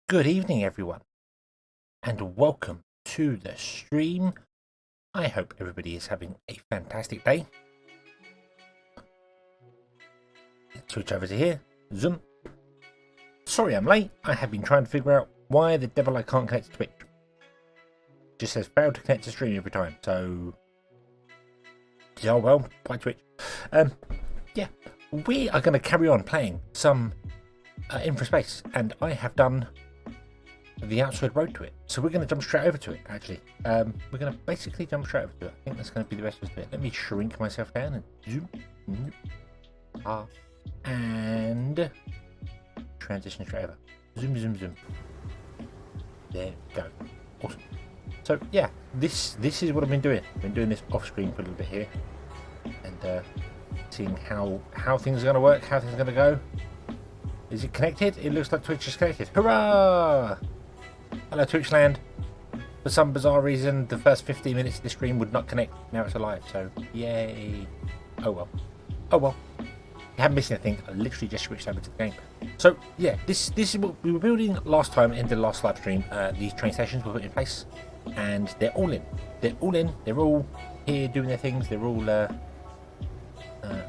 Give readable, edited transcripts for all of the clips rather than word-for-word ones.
Good evening, everyone, and welcome to the stream. I hope everybody is having a fantastic day. Let's switch over to here. Zoom. Sorry I'm late. I have been trying to figure out why the devil I can't connect to Twitch. It just says failed to connect to stream every time, so... oh well, bye Twitch. Yeah, we are going to carry on playing some InfraSpace, and I have done the outside road to it, so we're going to jump straight over to it. Actually, we're going to basically jump straight over to it. I think that's going to be the best way to do it. Let me shrink myself down and zoom, and transition straight over. Zoom, zoom, zoom. There we go. Awesome. So yeah, this is what I've been doing. I've been doing this off screen for a little bit here, and seeing how things are going to work, how things are going to go. Is it connected? It looks like Twitch is connected. Hurrah! Hello, Twitchland. For some bizarre reason, the first 15 minutes of the stream would not connect. Now it's alive, so yay. Oh well. Oh well. You haven't missed anything. I literally just switched over to the game. So yeah, this is what we were building last time in the last live stream. These train stations were put in place, and they're all in. They're all in. They're all here doing their things. They're all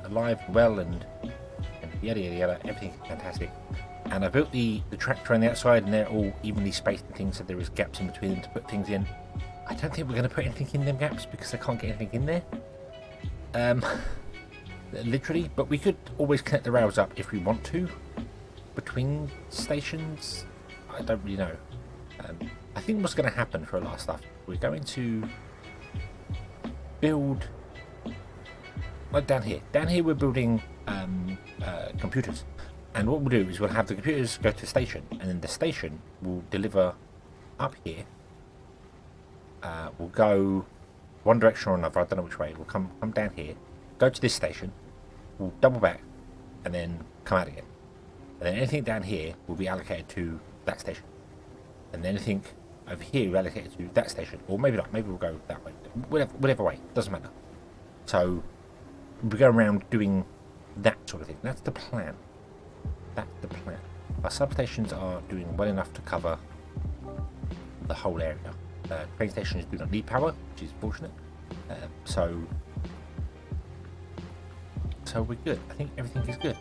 alive, well, and yada yada yada. Everything's fantastic. And I built the tractor on the outside, and they're all evenly spaced and things, so there is gaps in between them to put things in. I don't think we're going to put anything in them gaps because I can't get anything in there. Literally, but we could always connect the rails up if we want to between stations. I don't really know. I think what's going to happen for a lot of stuff, we're going to build like down here. Down here we're building computers. And what we'll do is we'll have the computers go to the station, and then the station will deliver up here. We'll go one direction or another, I don't know which way. We'll come down here, go to this station, we'll double back, and then come out again. And then anything down here will be allocated to that station. And then anything over here will be allocated to that station. Or maybe not, maybe we'll go that way. Whatever way, doesn't matter. So we'll go around doing that sort of thing. That's the plan. That's the plan. Our substations are doing well enough to cover the whole area. Train stations do not need power, which is fortunate. So we're good. I think everything is good.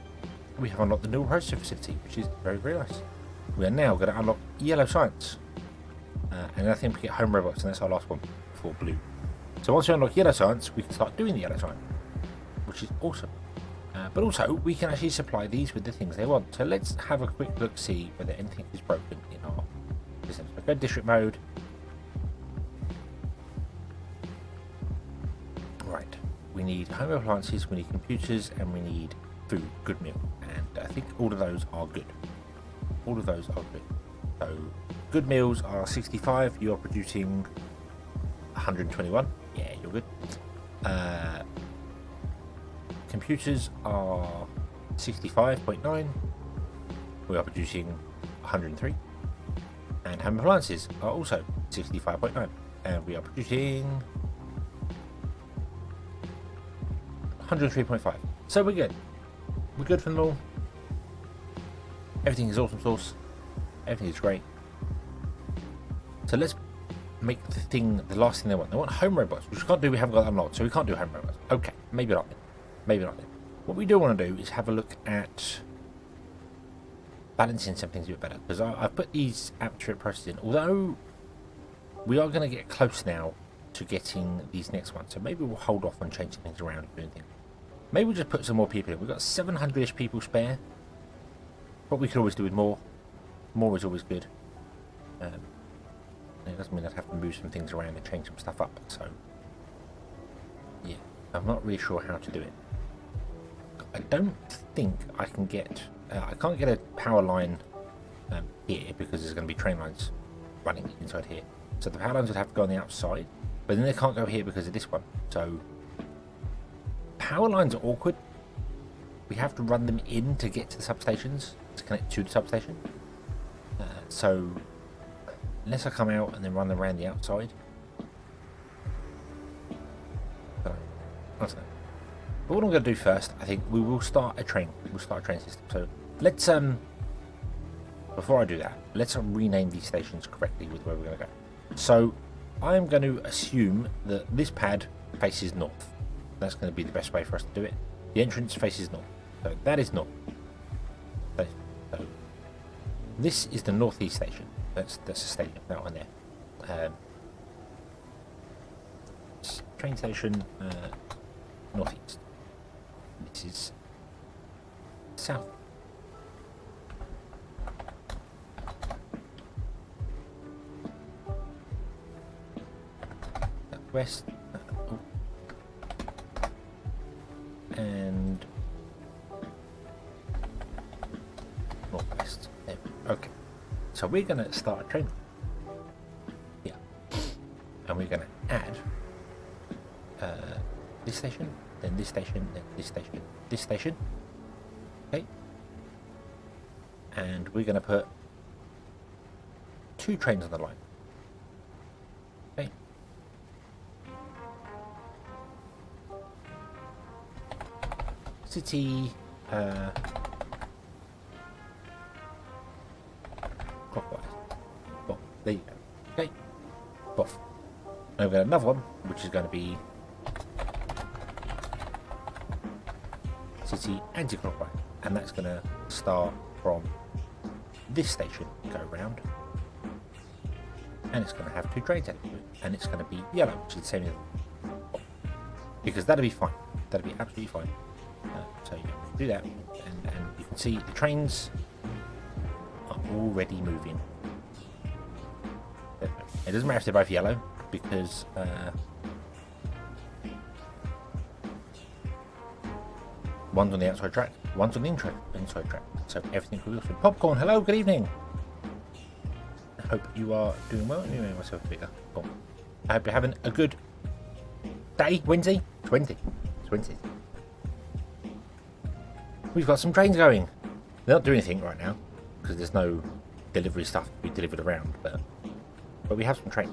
We have unlocked the new processor facility, which is very, very nice. We are now going to unlock yellow science. And I think we get home robots, and that's our last one before blue. So once we unlock yellow science, we can start doing the yellow science, which is awesome. But also, we can actually supply these with the things they want. So let's have a quick look, see whether anything is broken in our systems. So go district mode. Right. We need home appliances, we need computers, and we need food, good meal. And I think all of those are good. All of those are good. So good meals are 65. You're producing 121. Yeah, you're good. Computers are 65.9. We are producing 103. And home appliances are also 65.9. And we are producing 103.5. So we're good. We're good for them all. Everything is awesome sauce. Everything is great. So let's make the last thing they want. They want home robots, which we can't do. We haven't got that unlocked, so we can't do home robots. Okay, maybe not then. Maybe not then. What we do want to do is have a look at balancing some things a bit better, because I've put these atmospheric processes in, although we are going to get close now to getting these next ones, so maybe we'll hold off on changing things around and doing things. Maybe we'll just put some more people in. We've got 700-ish people spare, but we could always do with more. More is always good. It doesn't mean I'd have to move some things around and change some stuff up, so yeah, I'm not really sure how to do it. I don't think I can get I can't get a power line here, because there's going to be train lines running inside here, so the power lines would have to go on the outside, but then they can't go here because of this one. So power lines are awkward. We have to run them in to get to the substations, to connect to the substation. So unless I come out and then run around the outside, I don't know. But what I'm going to do first, I think we will start a train. We'll start a train system. So let's before I do that, let's rename these stations correctly with where we're going to go. So I'm going to assume that this pad faces north. That's going to be the best way for us to do it. The entrance faces north. So that is north. So this is the northeast station. That's a stadium, that one there. Train station northeast. This is south. West. And northwest. There. Okay. So we're going to start a train. Yeah. And we're going to add this station, then this station, then this station, this station. Okay. And we're going to put 2 trains on the line. Okay. City clockwise. Well, there you go. Okay. Off. Now we've got another one, which is going to be city anti-clockwise, and that's going to start from this station, go around, and it's going to have 2 trains out of it, and it's going to be yellow, which is the same as because that'll be fine. That'll be absolutely fine. So you can do that, and you can see the trains are already moving. It doesn't matter if they're both yellow, because One's on the outside track, one's on the inside track. So everything will be awesome. Popcorn, hello, good evening. I hope you are doing well. Let me make myself bigger. Cool. I hope you're having a good day. Wednesday? 20. We've got some trains going. They're not doing anything right now because there's no delivery stuff to be delivered around, but we have some trains.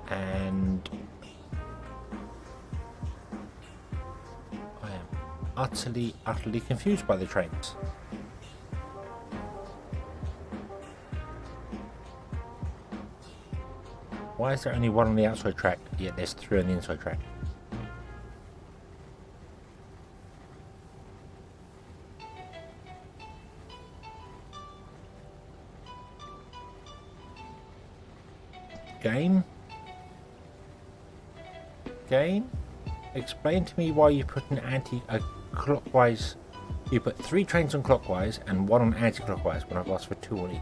And I am utterly confused by the trains. Why is there only one on the outside track, yet there's 3 on the inside track? Game? Explain to me why you put an anti-clockwise... You put 3 trains on clockwise and 1 on anti-clockwise when I've asked for 2 on each.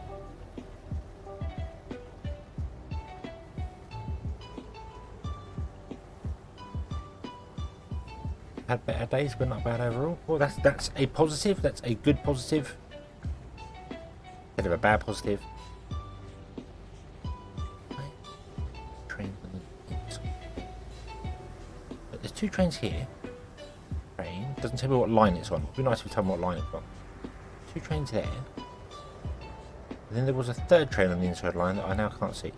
Had better days, but not bad overall. Well, that's a positive. That's a good positive. Bit of a bad positive. Trains on the inside. But there's 2 trains here. Train doesn't tell me what line it's on. It'd be nice if you tell me what line it's on. 2 trains there. And then there was a 3rd train on the inside line that I now can't see.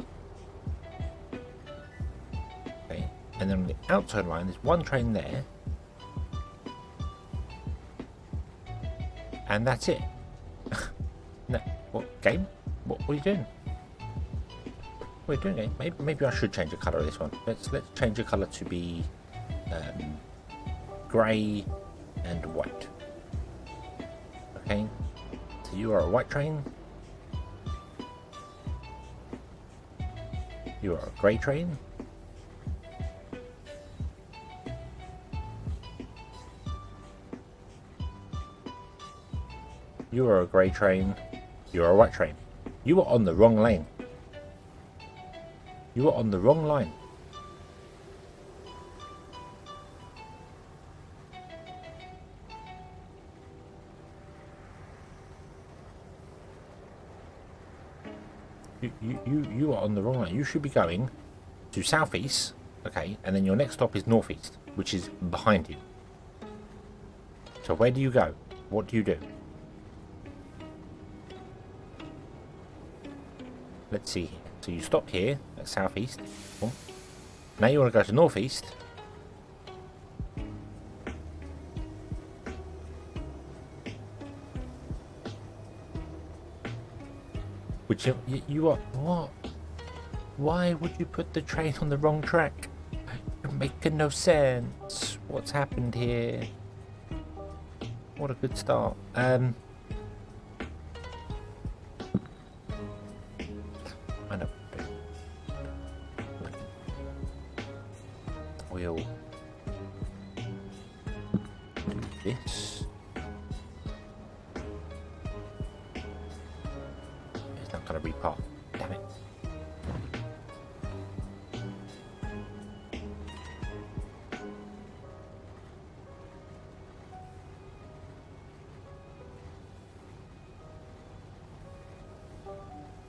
Okay. And then on the outside line, there's 1 train there. And that's it. No, what game? What are you doing? What are you doing, game? Maybe I should change the colour of this one. Let's change the colour to be grey and white. Okay. So you are a white train. You are a grey train. You are a grey train. You are a white train. You are on the wrong lane. You are on the wrong line. You are on the wrong line. You should be going to southeast, okay, and then your next stop is northeast, which is behind you. So where do you go? What do you do? Let's see here. So you stop here at southeast. Cool. Now you want to go to northeast. Which you are what? Why would you put the train on the wrong track? It's making no sense. What's happened here? What a good start. I know. We'll do this. It's not going to repart. Damn it.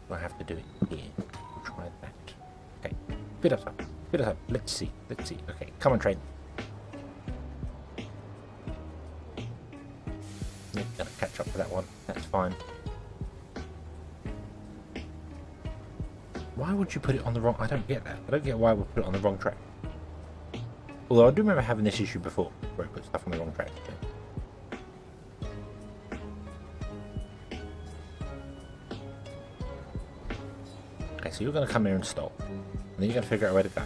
I have to do it here. We'll try that. Okay. Bit of time. Bit of time. Let's see. Let's see. Okay. Come on, train. Yeah, gonna catch up to that one. That's fine. Why would you put it on the wrong... I don't get that. I don't get why we put it on the wrong track. Although I do remember having this issue before, where I put stuff on the wrong track. Okay, so you're going to come here and stop. And then you're going to figure out where to go.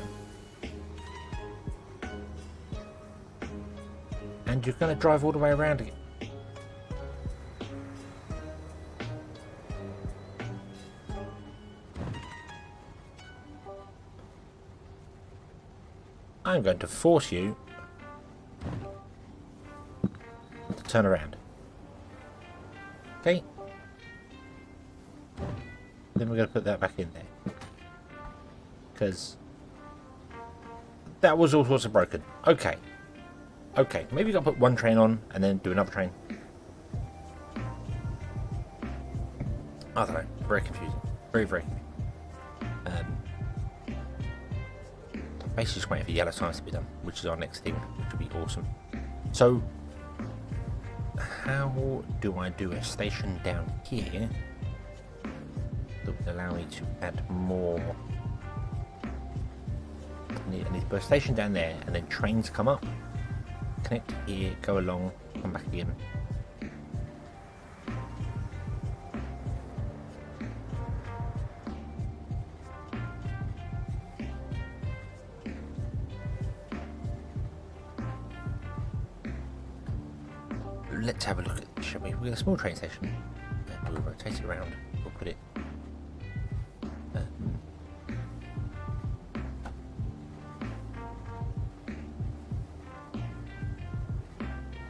And you're going to drive all the way around again. I'm going to force you to turn around. Okay. Then we're going to put that back in there. Because that was all sorts of broken. Okay. Okay, maybe we've got to put one train on and then do another train. I don't know. Very confusing. Very, very confusing. Basically just waiting for yellow signs to be done, which is our next thing, which would be awesome. So, how do I do a station down here that would allow me to add more? I need to put a station down there, and then trains come up, connect here, go along, come back again. Let's have a look at it, shall we? We've got a small train station. And we'll rotate it around. We'll put it.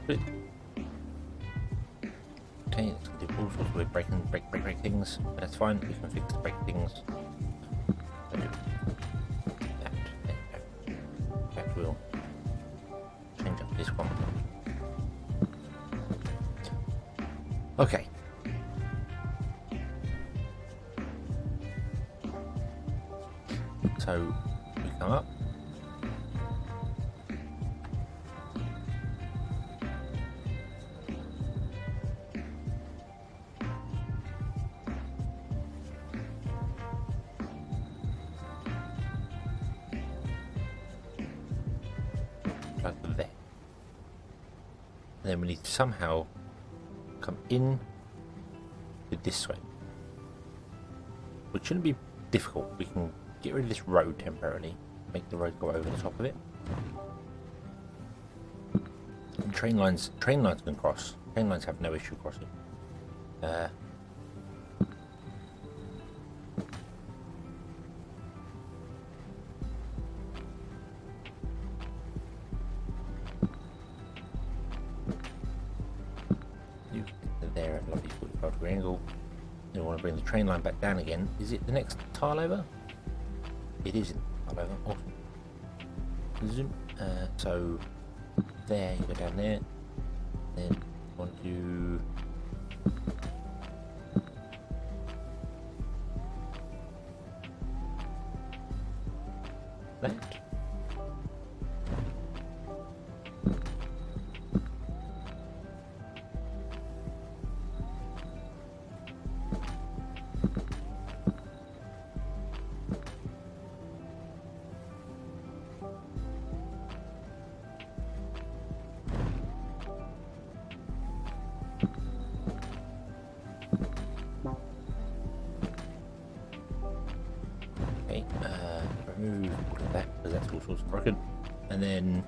Okay, it's going to do all sorts of weird break things. But that's fine. We can fix the break things. That will change up this one. Okay. So we come up. Like there. And then we need to somehow come in this way, which shouldn't be difficult. We can get rid of this road temporarily, make the road go over the top of it. And train lines can cross. Train lines have no issue crossing. There at a lovely 45-degree angle. You want to bring the train line back down again. Is it the next tile over? It is in the tile over. Awesome. Zoom. So there, you go down there. Then you want to left. Okay, remove all of that because that's all sorts of broken. And then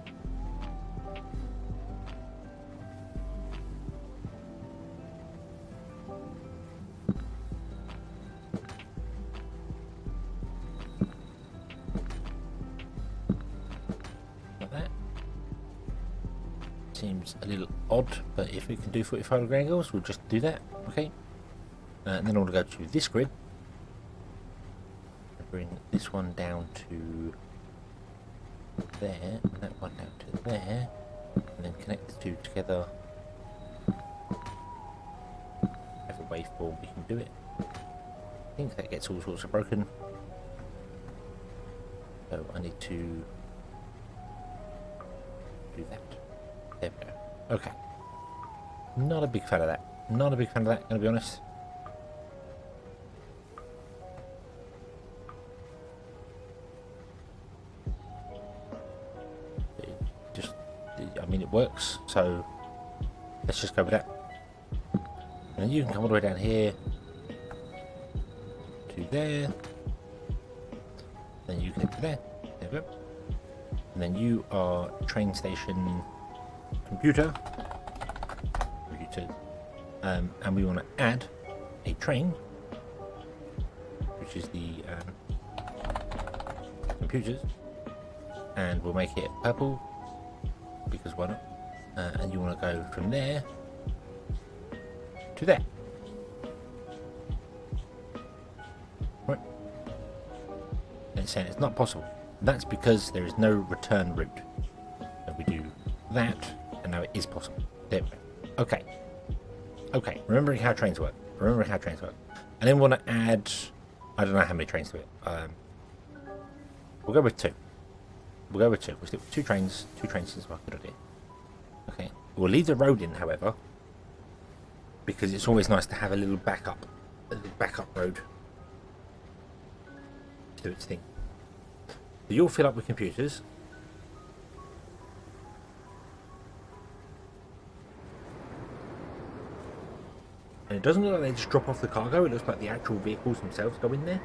like that. Seems a little odd, but if we can do 45-degree angles, we'll just do that. Okay. And then I want to go to this grid. Bring this one down to there, and that one down to there, and then connect the two together. Have a waveform, we can do it. I think that gets all sorts of broken. So I need to do that. There we go. Okay. Not a big fan of that. Not a big fan of that, gonna be honest. I mean, it works, so let's just go with that. And you can come all the way down here to there, then you connect to there. There we go. And then you are train station computer, and we want to add a train, which is the computers. and we'll make it purple because why not? And you want to go from there to there. Right. And it's saying it's not possible. That's because there is no return route. So we do that, and now it is possible. There we go. Okay. Okay. Remembering how trains work. Remembering how trains work. And then we want to add, I don't know how many trains to it. We'll go with 2. We'll go with 2. We'll stick with 2 trains. 2 trains is a good idea. Okay. We'll leave the road in, however, because it's always nice to have a little backup road to do its thing. So you'll fill up with computers. And it doesn't look like they just drop off the cargo. It looks like the actual vehicles themselves go in there.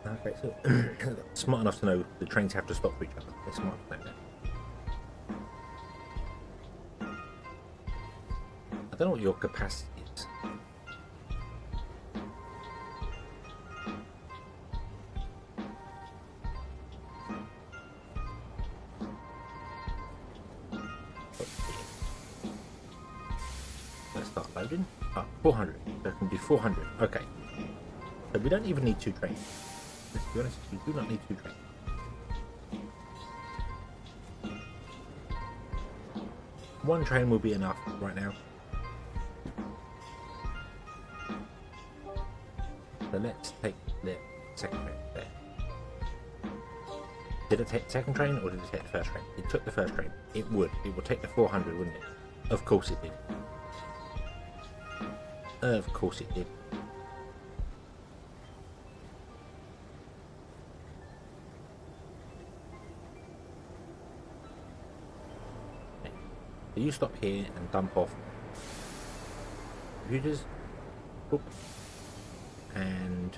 Okay, so smart enough to know the trains have to stop for each other. They're smart enough to know that. I don't know what your capacity is. Let's start loading. 400. So it can do 400. Okay. So we don't even need 2 trains. Let's be honest, we do not need 2 trains. One train will be enough right now. So let's take the second train there. Did it take the second train or did it take the first train? It took the first train. It would. It would take the 400, wouldn't it? Of course it did. Of course it did. So you stop here and dump off computers. Oop. And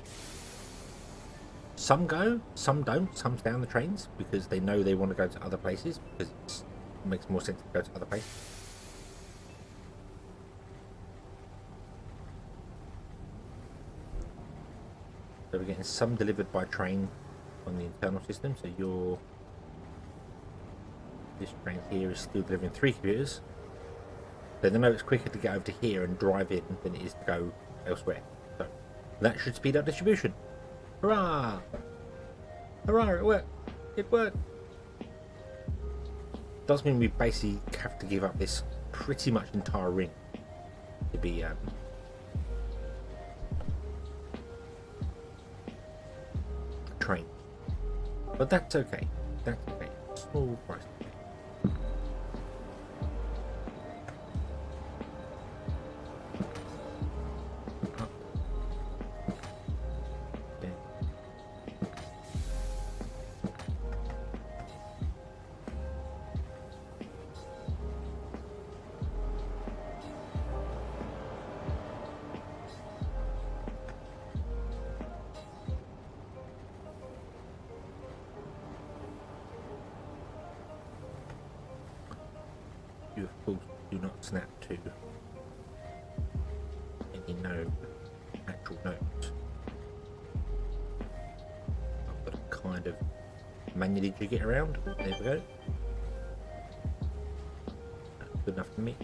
some go, some don't. Some stay on the trains because they know they want to go to other places because it makes more sense to go to other places. So we're getting some delivered by train on the internal system. So this train here is still delivering 3 computers. So they know it's quicker to get over to here and drive in than it is to go elsewhere. So that should speed up distribution. Hurrah! Hurrah, it worked! It worked! Does mean we basically have to give up this pretty much entire ring to be train. But that's okay. That's okay. Small price. You of course do not snap to any actual note. I've got to kind of manually jig it around. There we go. That's good enough for me.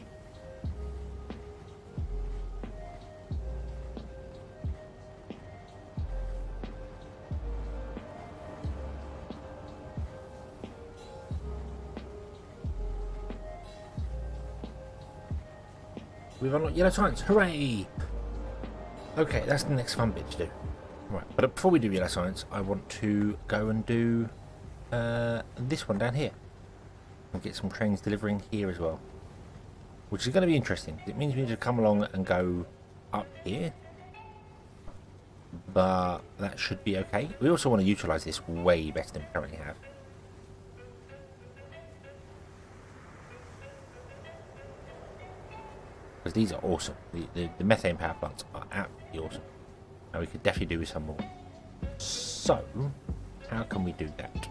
We've unlocked yellow science, hooray! Okay, that's the next fun bit to do. Right, but before we do yellow science, I want to go and do this one down here. And get some trains delivering here as well. Which is going to be interesting. It means we need to come along and go up here. But that should be okay. We also want to utilise this way better than we currently have. Because these are awesome. The methane power plants are absolutely awesome. Now we could definitely do with some more. So, how can we do that?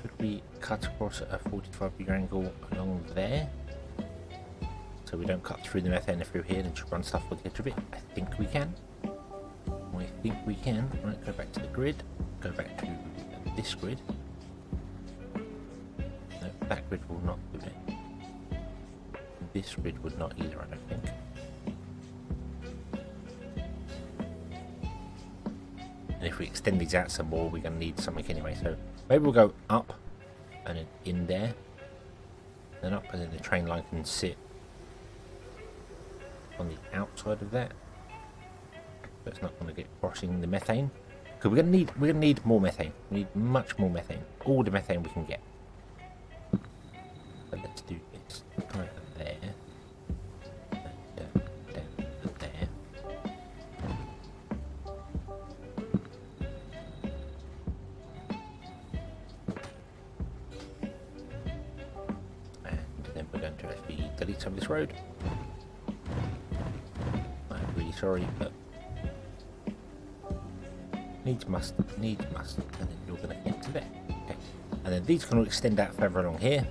Could we cut across at a 45-degree angle along there? So we don't cut through the methane through here and just run stuff on the edge of it? I think we can. I think we can. Right, go back to the grid. Go back to this grid. No, that grid will not do it. This grid would not either, I don't think. And if we extend these out some more, we're going to need something anyway. So maybe we'll go up and then in there. Then up, and then the train line can sit on the outside of that. So it's not going to get crossing the methane. Because we're gonna need more methane. We need much more methane. All the methane we can get. So let's do this. Right there. And down there. And then we're going to actually delete some of this road. I'm really sorry, but needs must, and then you're going to get to there. Okay. And then these can all extend out further along here,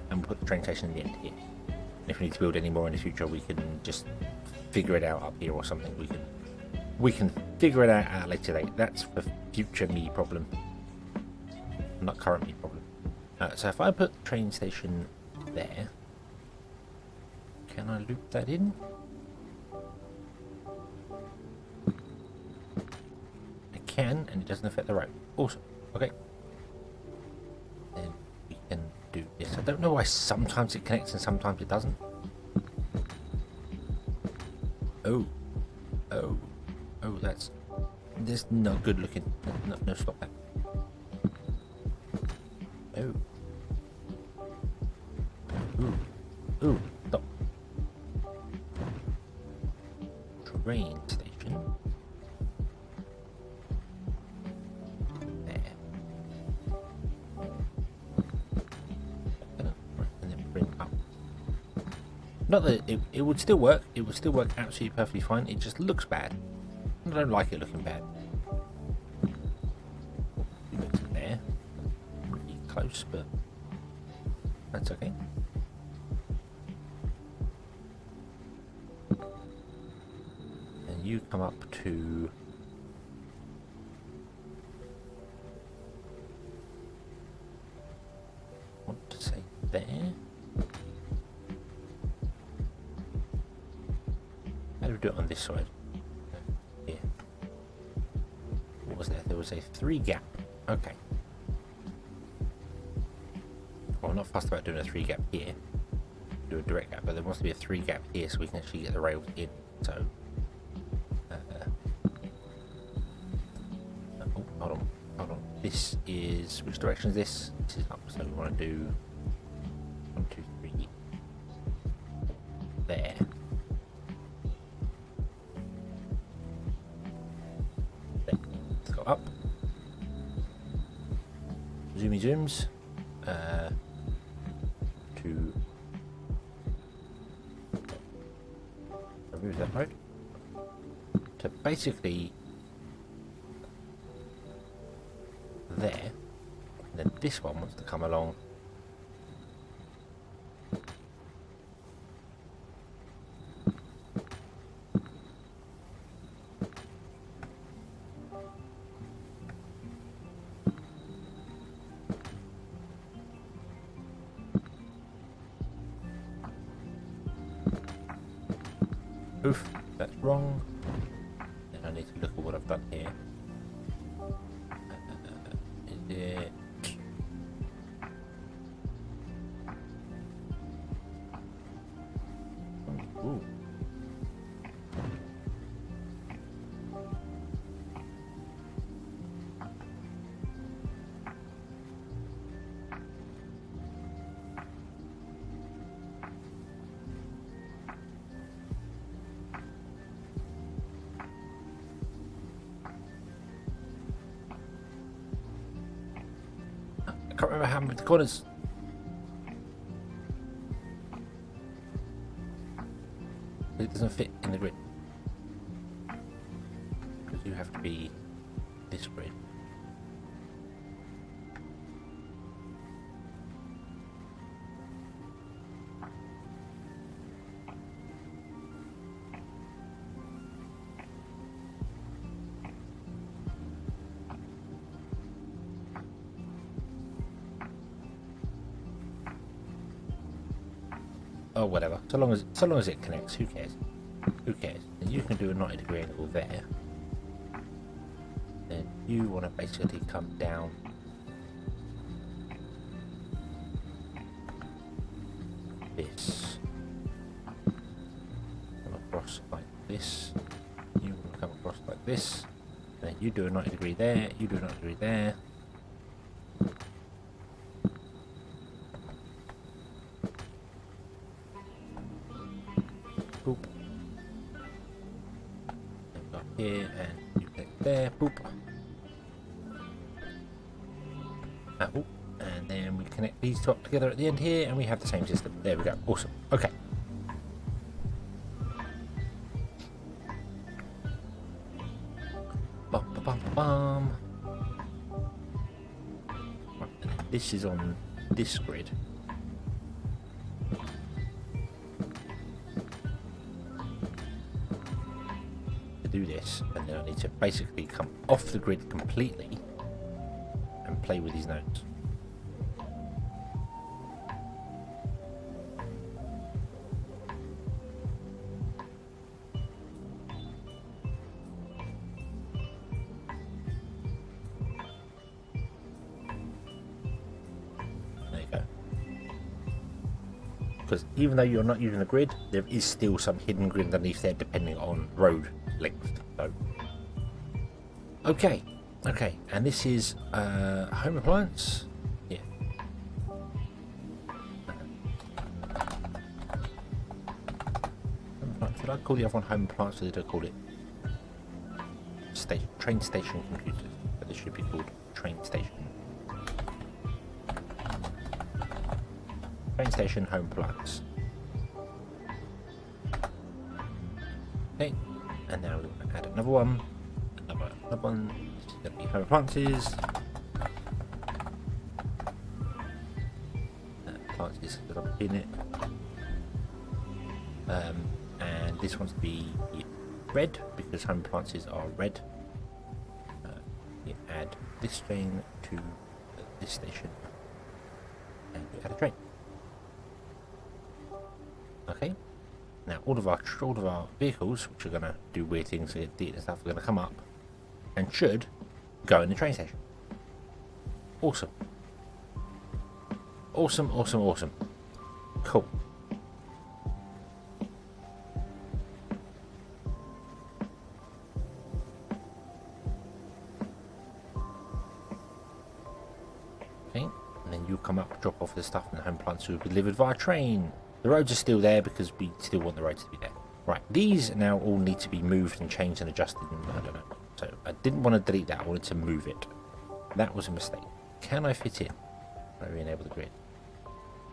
and we'll put the train station in the end here. And if we need to build any more in the future, we can just figure it out up here or something. We can figure it out at a later date. That's for future me problem, not current me problem. So if I put the train station there, can I loop that in? Can, and it doesn't affect the road. Awesome. Okay. Then we can do this. I don't know why sometimes it connects and sometimes it doesn't. Oh, that's not good looking. No, stop that. Ooh, stop. Train station. Not that it would still work. It would still work absolutely perfectly fine. It just looks bad. I don't like it looking bad. Looks there. Pretty close, but that's okay. And you come up to want to say there. How do we do it on this side? Here. What was that? There was a 3 gap. Okay. Well, I'm not fussed about doing a 3 gap here. Do a direct gap, but there wants to be a 3 gap here so we can actually get the rails in. So, oh, hold on. This is, which direction is this? This is up. So we want to do 1, 2, 3. There. Up. Zoomy zooms. To remove that road. To basically there. And then this one wants to come along. Oof, that's wrong. Then I need to look at what I've done here. Is it? Ooh. I can't remember how many corners. fit in the grid. Because you have to be this grid. Oh, whatever. So long as it connects, who cares? Who cares? And you can do a 90-degree angle there. Then you want to basically come down this, come across like this. You want to come across like this. Then you do a 90-degree there. You do a 90-degree there. Boop. And go up here and you click there. Boop. Oh, and then we connect these two up together at the end here, and we have the same system. There we go. Awesome. Okay. Bum, bum, bum, bum. Right, and this is on this grid. Do this, and then I need to basically come off the grid completely and play with these nodes. There you go. Because even though you're not using the grid, there is still some hidden grid underneath there depending on road length. So, okay, and this is home appliance. Yeah. Did I call the other one home appliance, or did I call it train station computers? But this should be called train station. Train station home appliance. Okay. And now we're going to add another one, another one. This is going to be home appliances. Appliances that are in it. And this one's to be red because home appliances are red. You add this train to this station, and you add a train. Okay. Now all of our vehicles, which are going to do weird things and stuff, are going to come up and should go in the train station. Awesome. Awesome, awesome, awesome. Cool. Okay, and then you come up, drop off the stuff, and the home plants will be delivered via train. The roads are still there because we still want the roads to be there. Right, these now all need to be moved and changed and adjusted, and I don't know. So I didn't want to delete that, I wanted to move it. That was a mistake. Can I fit it? I re-enable the grid.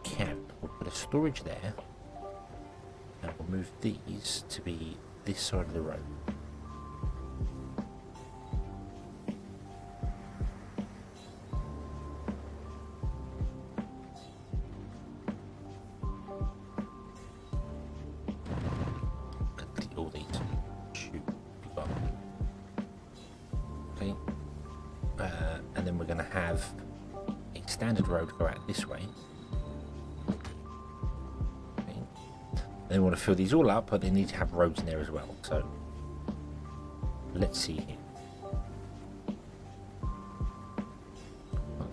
Can. We'll put a storage there, and we'll move these to be this side of the road. All these should be gone. Okay, and then we're going to have a standard road go out this way. Okay. Then we want to fill these all up, but they need to have roads in there as well. So let's see here.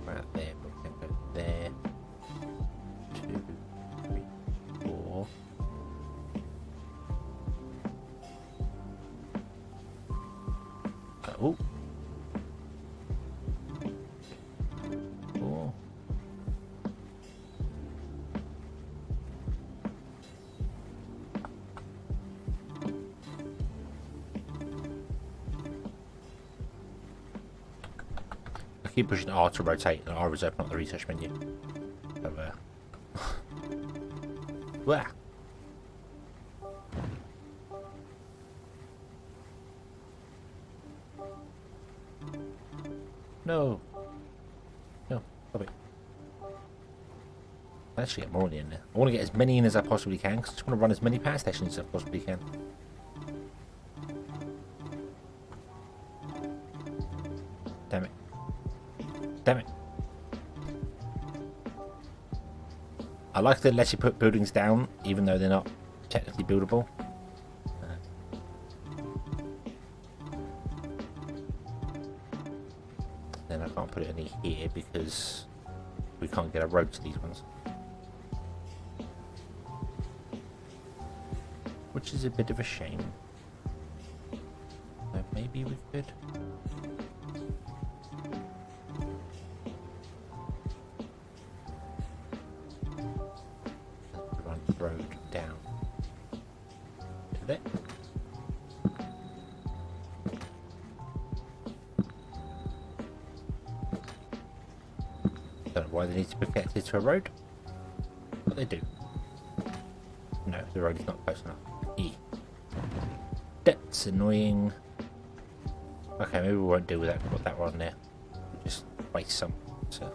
Right there, we can go there. 2, 3, 4. Oh. 4. I keep pushing R to rotate, and R is open up the research menu. So, wow. No. No. Stop it. I'll actually get more in there. I want to get as many in as I possibly can, because I just want to run as many power stations as I possibly can. Damn it. Damn it. I like that it lets you put buildings down, even though they're not technically buildable. Then I can't put any here because we can't get a road to these ones. Which is a bit of a shame. So maybe we could. Run the road down to there. Don't know why they need to be connected to a road, but they do. No, the road is not close enough. E. That's annoying. Okay, maybe we won't deal with that. Put that one there. We'll just waste some. So.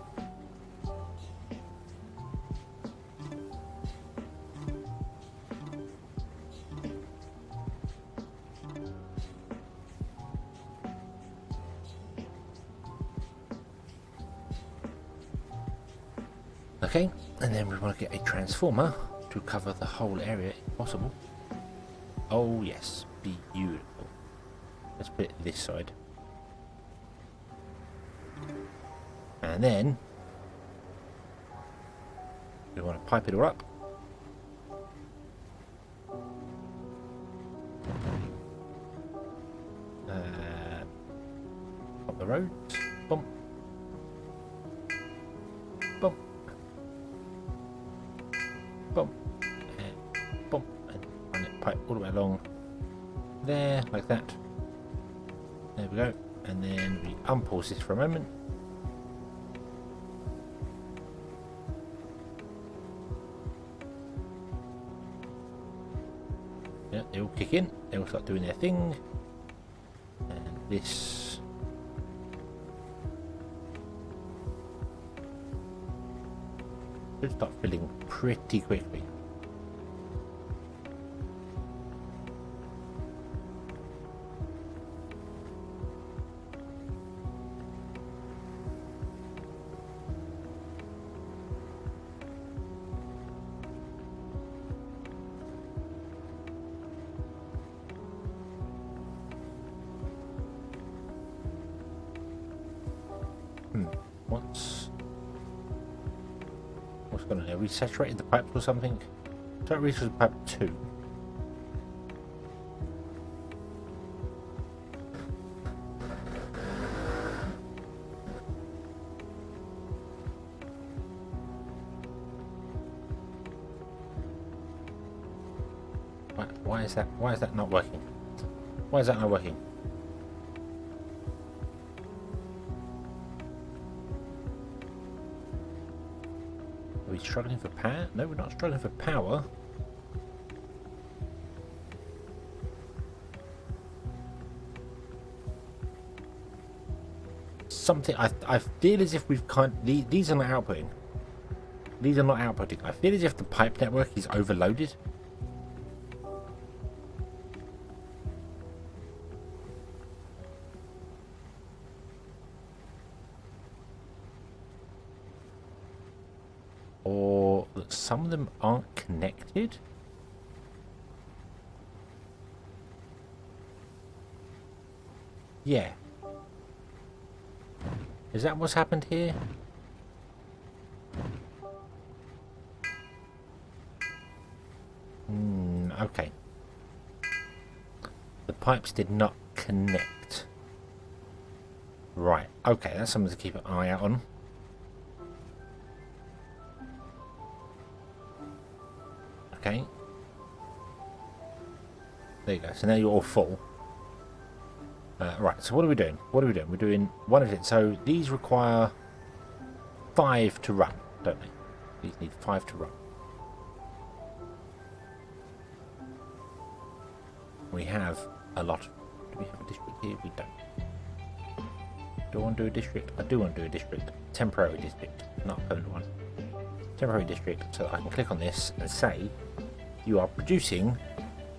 Okay, and then we want to get a transformer to cover the whole area if possible. Oh yes, beautiful. Let's put it this side. And then we want to pipe it all up. Up the road. Bump. Bump. Bump. And bump. And run it pipe all the way along there, like that. There we go. And then we unpause this for a moment. Yeah, they all kick in. They all start doing their thing. And this should start filling pretty quickly. What's going on here? We saturated the pipes or something? Don't reach was pipe 2. Why is that? Why is that not working? Why is that not working? Are we struggling for power? No, we're not struggling for power. Something I feel as if we've these are not outputting. These are not outputting. I feel as if the pipe network is overloaded. Or that some of them aren't connected. Yeah. Is that what's happened here? Okay. The pipes did not connect. Right. Okay, that's something to keep an eye out on. Okay. There you go. So now you're all full. Right, so what are we doing? What are we doing? We're doing one of it. So these require 5 to run, don't they? These need 5 to run. We have a lot. Do we have a district here? We don't. Do I want to do a district? I do want to do a district. Temporary district, not a permanent one. Temporary district, so that I can click on this and say you are producing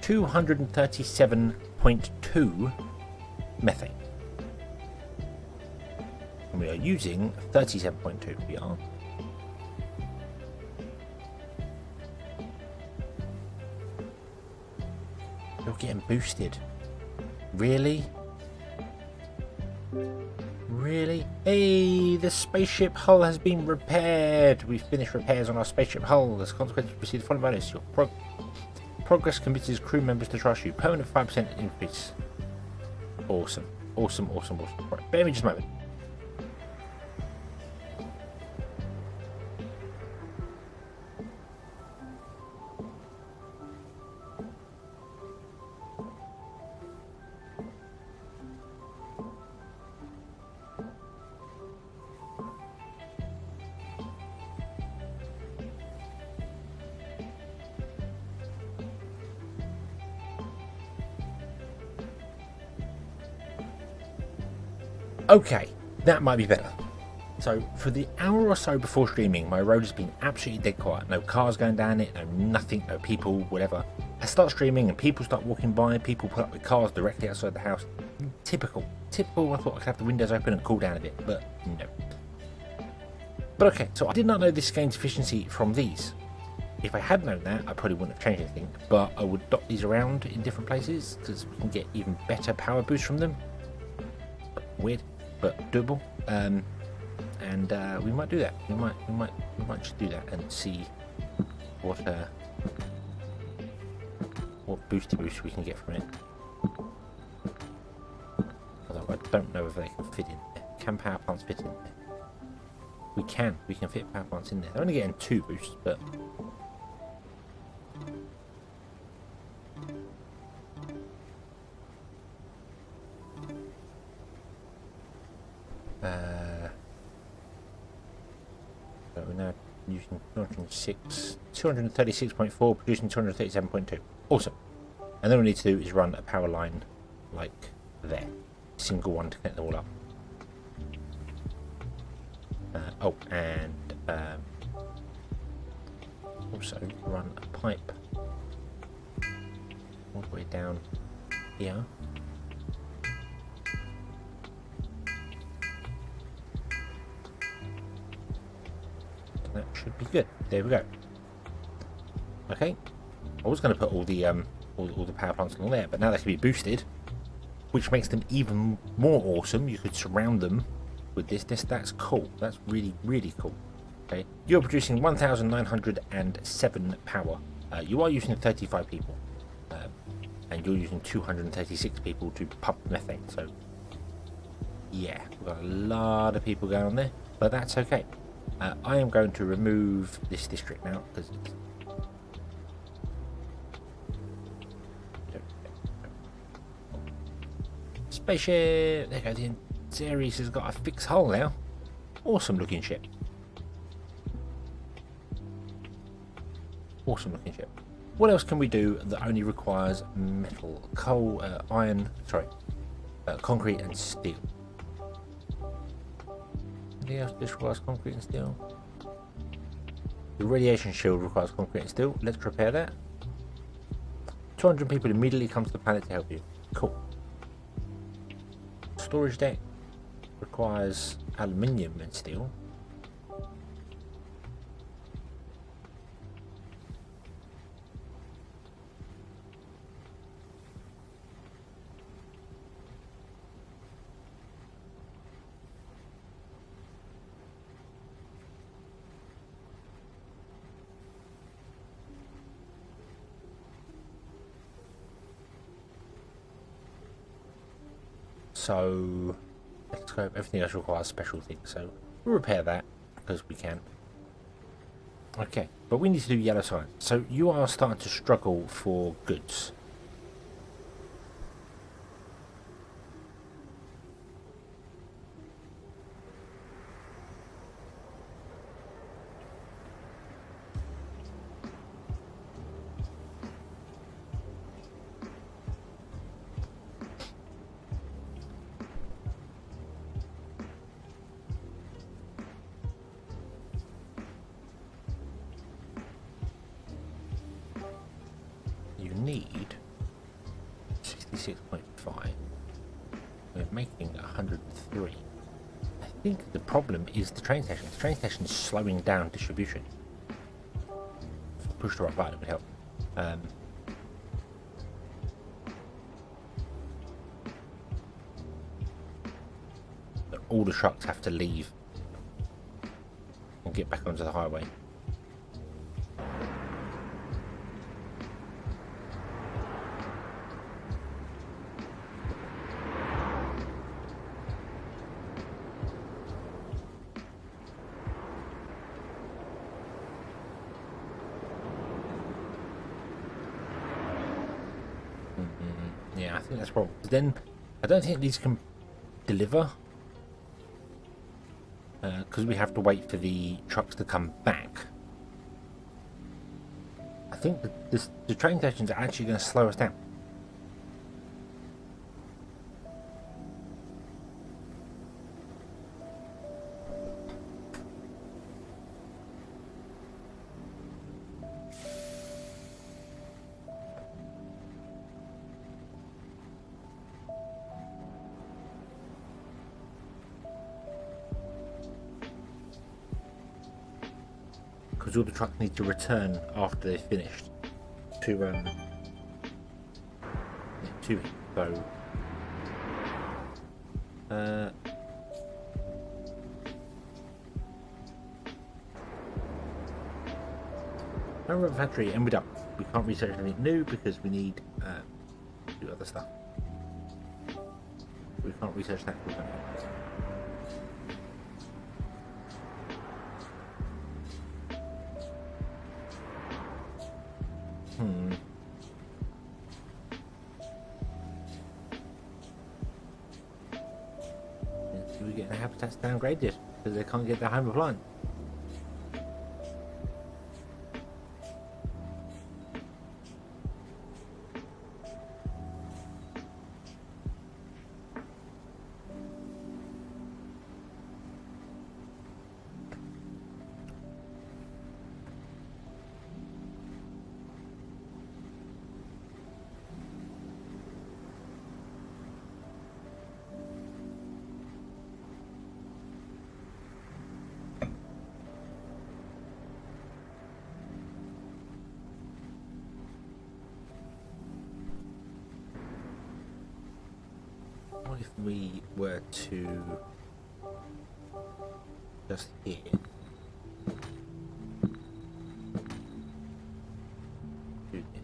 237.2 methane. And we are using 37.2. We are. You're getting boosted. Really? Really? Hey, the spaceship hull has been repaired. We've finished repairs on our spaceship hull. As a consequence, you receive the following bonus. Your progress convinces crew members to trust you. Permanent 5% increase. Awesome. Awesome, awesome, awesome. Right, bear me just a moment. Okay, that might be better. So for the hour or so before streaming, my road has been absolutely dead quiet. No cars going down it, no nothing, no people, whatever. I start streaming and people start walking by, people put up with cars directly outside the house. Typical. I thought I could have the windows open and cool down a bit, but no. But okay, so I did not know this gains efficiency from these. If I had known that, I probably wouldn't have changed anything, but I would dot these around in different places because we can get even better power boost from them. Weird, but doable. And we might do that. We might just do that and see what boost we can get from it. Although I don't know if they can fit in there. Can power plants fit in there? We can fit power plants in there. They're only getting 2 boosts, but so we're now using 236.4, producing 237.2. Awesome. And then what we need to do is run a power line like there, single one to connect them all up. And also run a pipe all the way down here. That should be good. There we go. Okay, I was going to put all the power plants along there, but now they can be boosted, which makes them even more awesome. You could surround them with this. That's cool. That's really, really cool. Okay, you're producing 1,907 power. You are using 35 people, and you're using 236 people to pump methane. So yeah, we've got a lot of people going on there, but that's okay. I am going to remove this district now because it's spaceship. There you go. The Ceres has got a fixed hull now. Awesome looking ship. Awesome looking ship. What else can we do that only requires metal, coal, iron? Sorry, concrete and steel. Anything else just requires concrete and steel? The radiation shield requires concrete and steel. Let's repair that. 200 people immediately come to the planet to help you. Cool. Storage deck requires aluminium and steel. So let's go. Everything else requires special things, so we'll repair that because we can. Okay, but we need to do yellow science. So you are starting to struggle for goods. need 66.5. We're making 103. I think the problem is the train station. The train station is slowing down distribution. If I push the right button, it would help. But all the trucks have to leave and get back onto the highway. Yeah, I think that's probably. Then I don't think these can deliver because we have to wait for the trucks to come back. I think the train stations are actually going to slow us down. Because all the trucks need to return after they've finished to it. So Railroad factory, and we're done. We can't research anything new because we need to do other stuff. We can't research that. We're getting the habitats downgraded because they can't get their home appliance. What if we were to just here? Do this.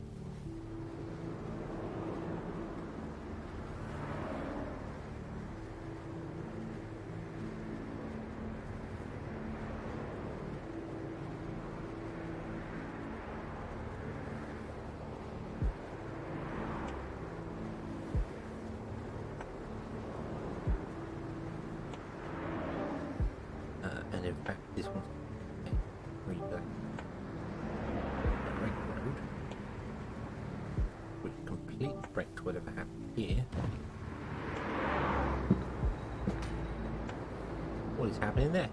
And in fact, this one's read the direct road, which completely breaks whatever happened here. What is happening there?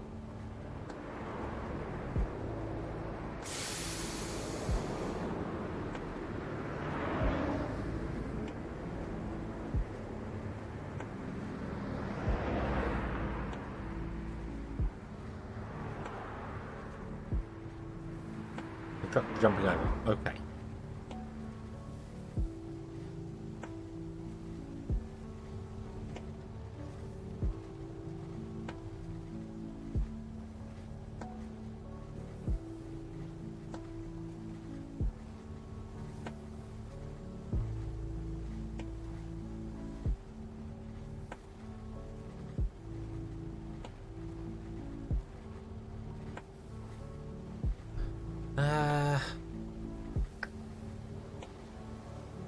Truck jumping over. Okay.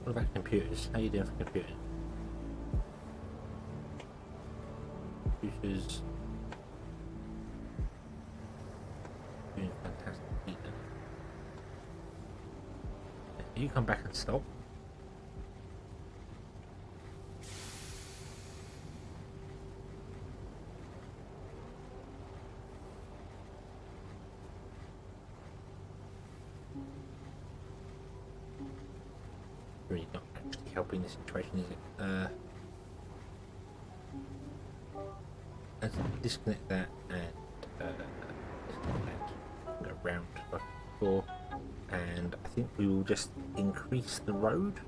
What about computers? How are you doing for computers? Computers doing fantastic. You come back and stop. really not actually helping the situation, is it? Let's disconnect that and disconnect that. Go round like before, and I think we will just increase the road.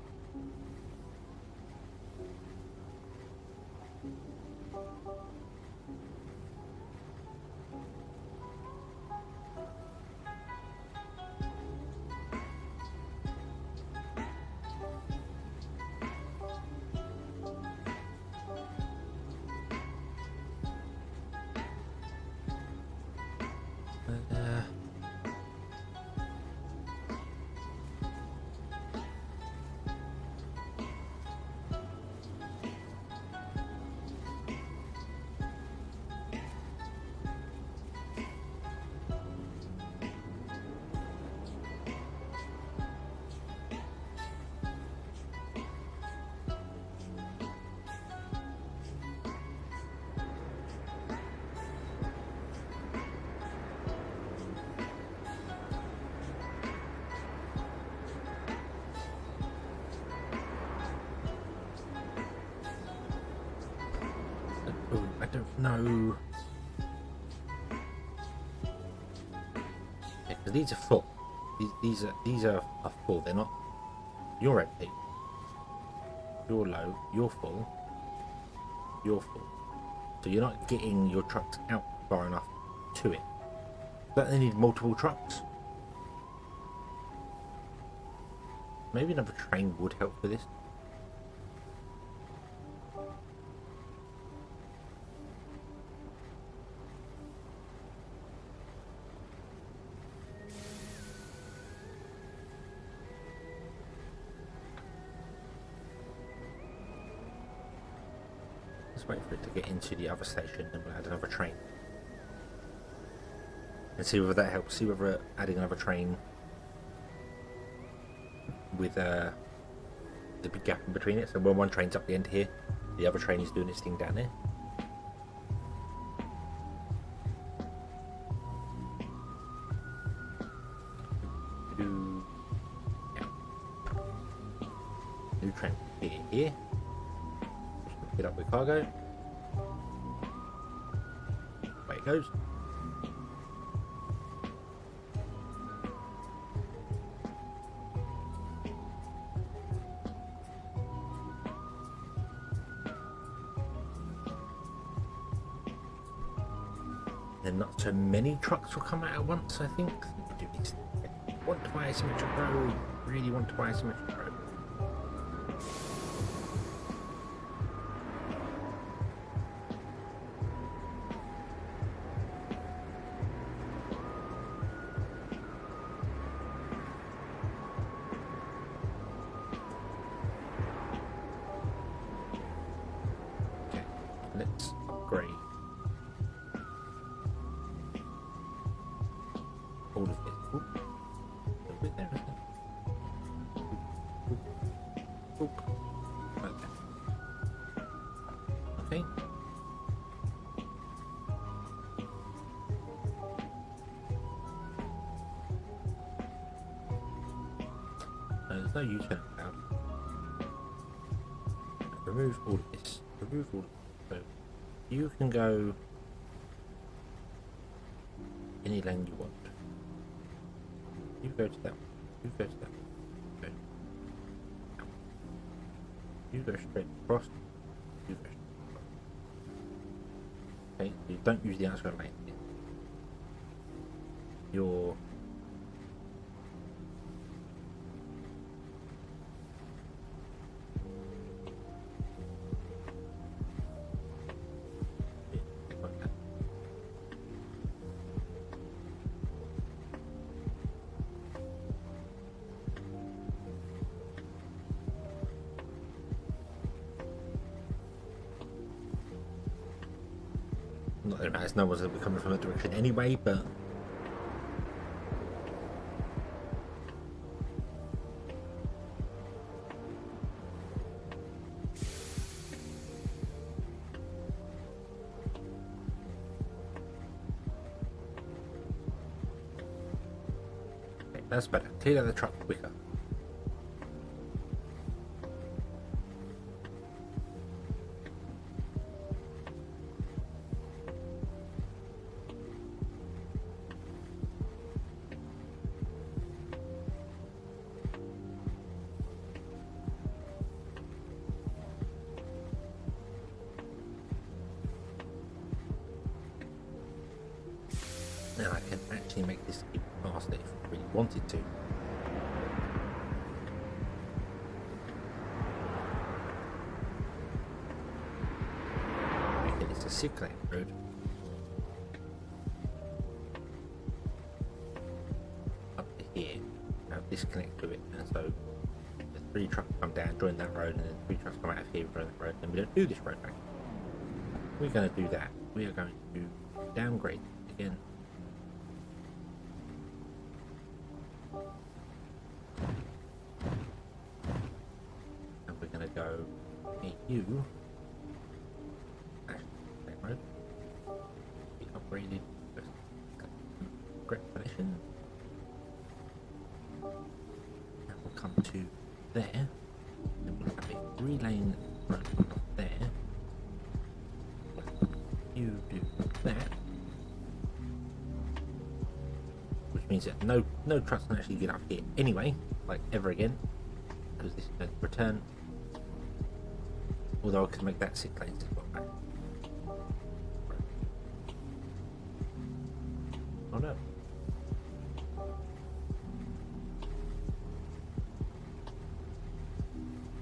I don't know. Yeah, 'cause these are full. These are full. They're not. You're empty. You're low. You're full. You're full. So you're not getting your trucks out far enough to it. But they need multiple trucks. Maybe another train would help with this. Let's wait for it to get into the other station and we'll add another train. And see whether that helps. See whether adding another train with the big gap in between it. So when one train's up the end here, the other train is doing its thing down there. New train here. Get up with cargo. Away it goes. And not so many trucks will come out at once, I think. Do these. Want to buy a symmetric road. Really want to buy a symmetric road. Let's upgrade all of this. Oop. A little bit there, isn't it? Oop. Oop. Like that. Okay. There's no U-turn allowed. Remove all of this. Remove all of this. So you can go any lane you want. You go to that one. You go to that one. Go. You go straight across. You go straight across. Okay, so you don't use the outside lane. You're not that it matters, no one's going to be coming from that direction anyway, but okay, that's better. Clear out the truck quicker. Now I can actually make this even faster if I really wanted to. Okay, it's a circulating road. Up to here. Now disconnect to it, and so the 3 trucks come down, join that road, and then 3 trucks come out of here, join that road, and we don't do this road back. We're going to do that. We are going to downgrade again. And we're going to go, hey, you, that road, be upgraded, great connection. And we'll come to there, and we'll have a 3-lane road there. You do that, which means that no trucks can actually get up here anyway, like ever again, because this is going to return. Although I could make that 6 lanes as well. Oh no.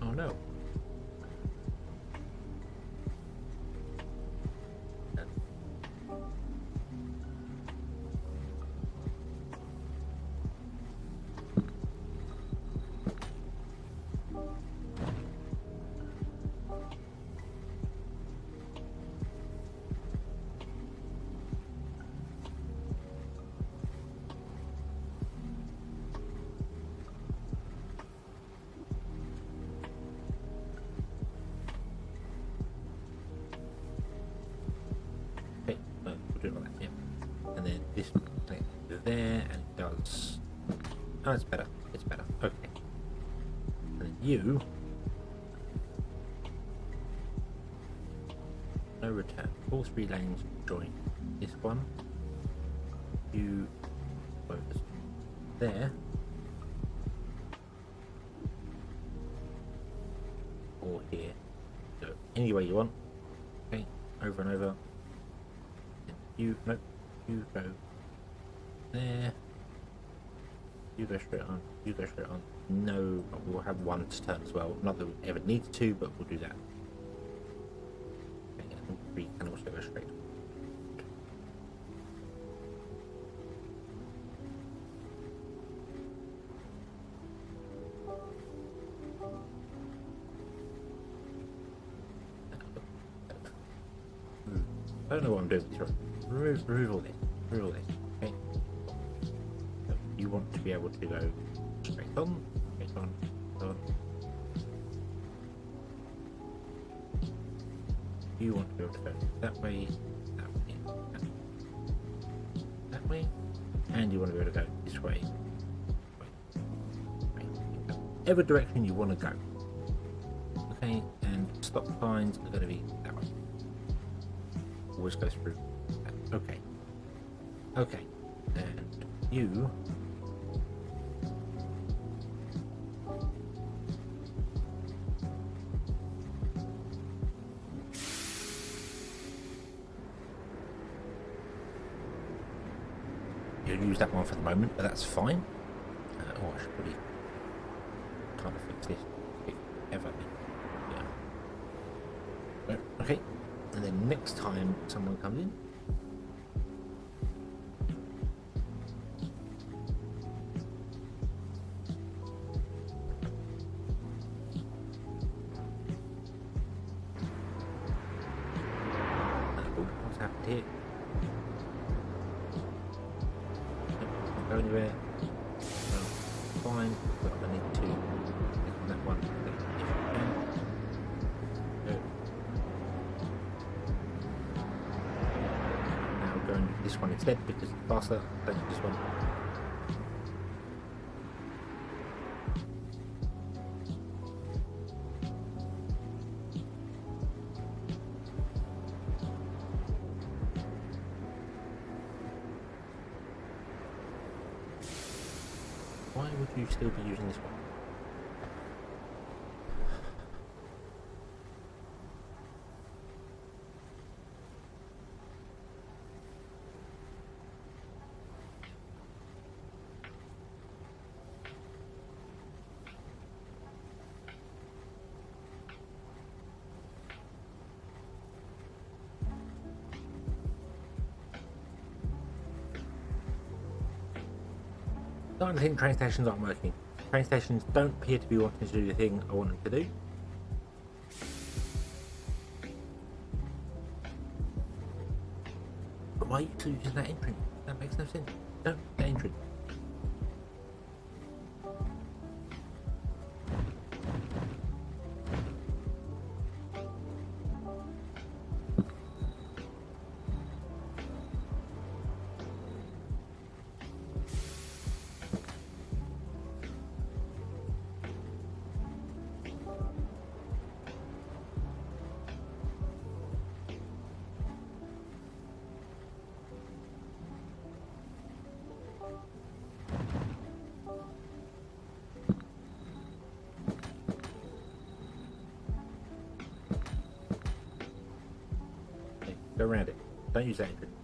Oh no. And then this thing there, and it does. Oh, it's better. It's better. Okay. And then you. No return. All 3 lanes join this one. You focus there. Or here. So any way you want. Okay. Over and over. And you. Nope. You go there. You go straight on. You go straight on. No, we'll have 1 to turn as well. Not that we ever need to, but we'll do that. Okay, and 3 can also go straight. I don't know what I'm doing with these roads. Remove all this. Remove all this. Okay. So you want to be able to go straight on, straight on, on. You want to be able to go that way, that way, and you want to be able to go this way. Whatever direction you want to go. Okay, and stop signs are going to be that way. Always goes through. Okay. Okay. And you. You'll use that one for the moment, but that's fine. Oh, I should probably kind of fix this. Ever. Yeah. Okay. And then next time someone comes in, what's happened here? Not go anywhere. Well, fine, but I need to click on that one if you can. Now go and do this one instead because it's faster. Don't do this one. Why would you still be using this one? starting to think train stations aren't working. Train stations don't appear to be wanting to do the thing I want them to do. But why are you still using that entrance? That makes no sense. No, that entrance. Go around it. Don't use that entrance.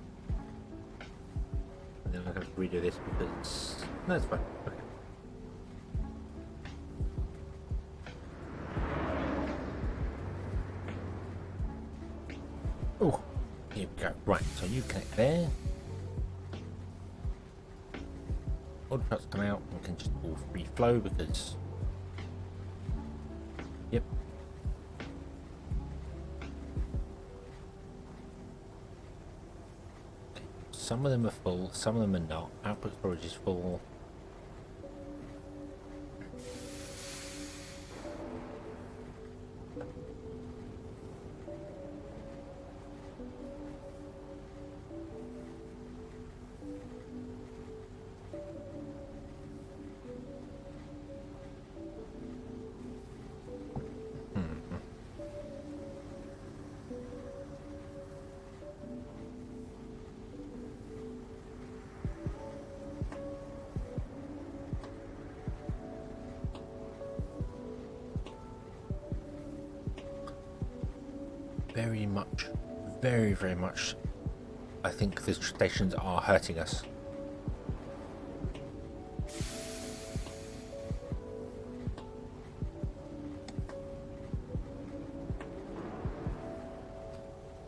And then I'll have to redo this because... No, it's fine. Okay. Oh, here we go. Right, so you connect there. All the trucks come out and can just all free flow because... Yep. Some of them are full, some of them are not. Output storage is full. Very much, I think the stations are hurting us.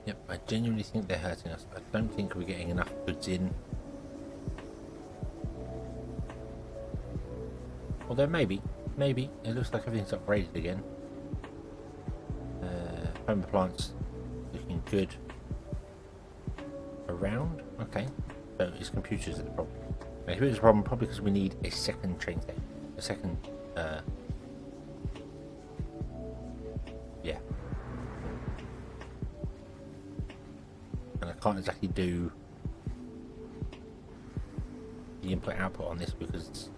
Yep, I genuinely think they're hurting us. I don't think we're getting enough goods in. Although maybe, it looks like everything's upgraded again. Home plants looking good. Around? Okay. So his computers are the problem. And here's the problem, probably because we need a second train station. A second, yeah. And I can't exactly do the input-output on this because...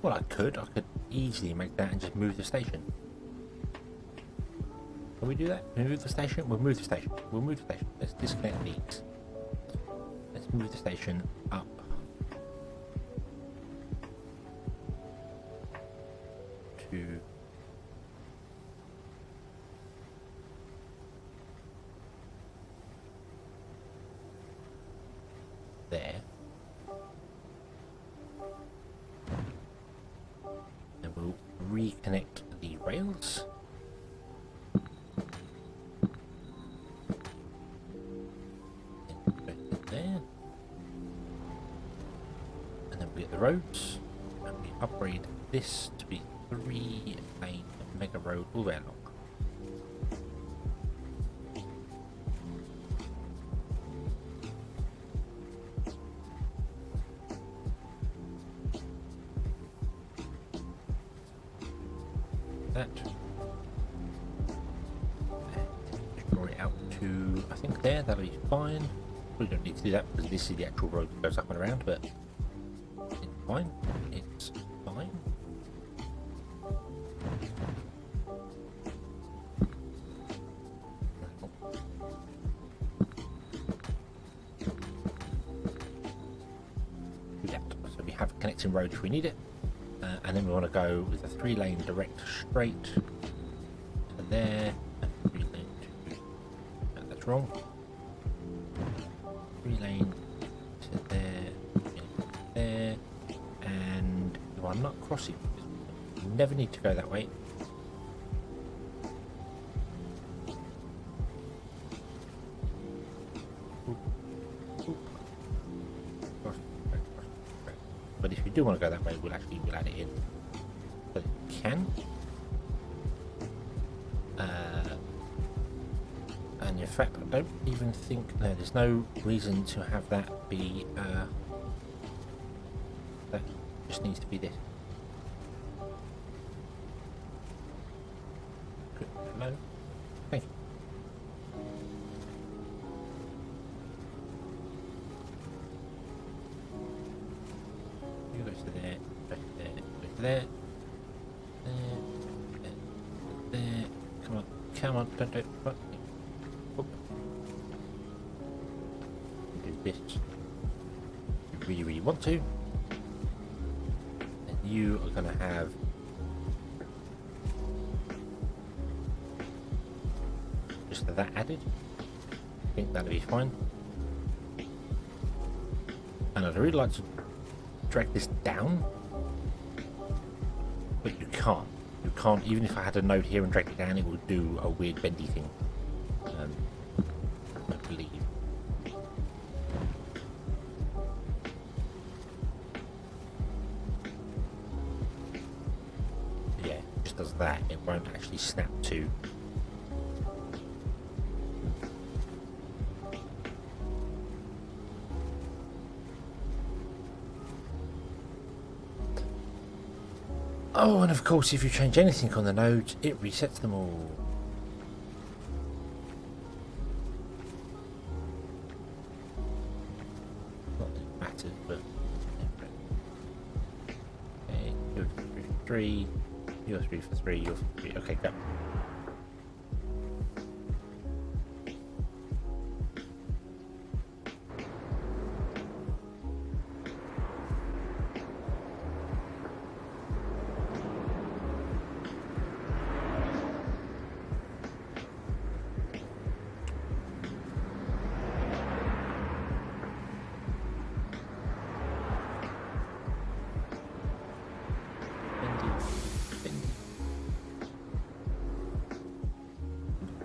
Well, I could easily make that and just move the station. Can we do that? Can we move the station? We'll move the station. We'll move the station. Let's disconnect these. Let's move the station up. To... there. And we'll reconnect the rails. Roads, and we upgrade this to be 3-lane mega road all the way along. That. Draw it out to, I think there, that'll be fine. We don't need to do that because this is the actual road that goes up and around, but fine. It's fine. Do that. So we have a connecting road if we need it. And then we want to go with a 3-lane direct straight to there. And 3-lane to... No, that's wrong. 3-lane to there. There. And I'm not crossing. You never need to go that way. Oop. Oop. Cross. do want to go that way, we'll add it in. But it can. And in fact, I don't even think, no, there's no reason to have that be, that just needs to be this. Good. Hello. Thank you. You go to there, go to there, go to there. There. Come on, don't do it. Do this. You really want to. And you are going to have just that added. I think that'll be fine. And I'd really like to drag this down, but you can't. You can't, even if I had a node here and dragged it down, it would do a weird bendy thing. I believe. Yeah, it just does that. It won't actually snap to. Oh, and of course, if you change anything on the nodes, it resets them all. Not that it matters, but... Okay, you're 3 for 3, you're 3 for 3, you're 3. Okay, go.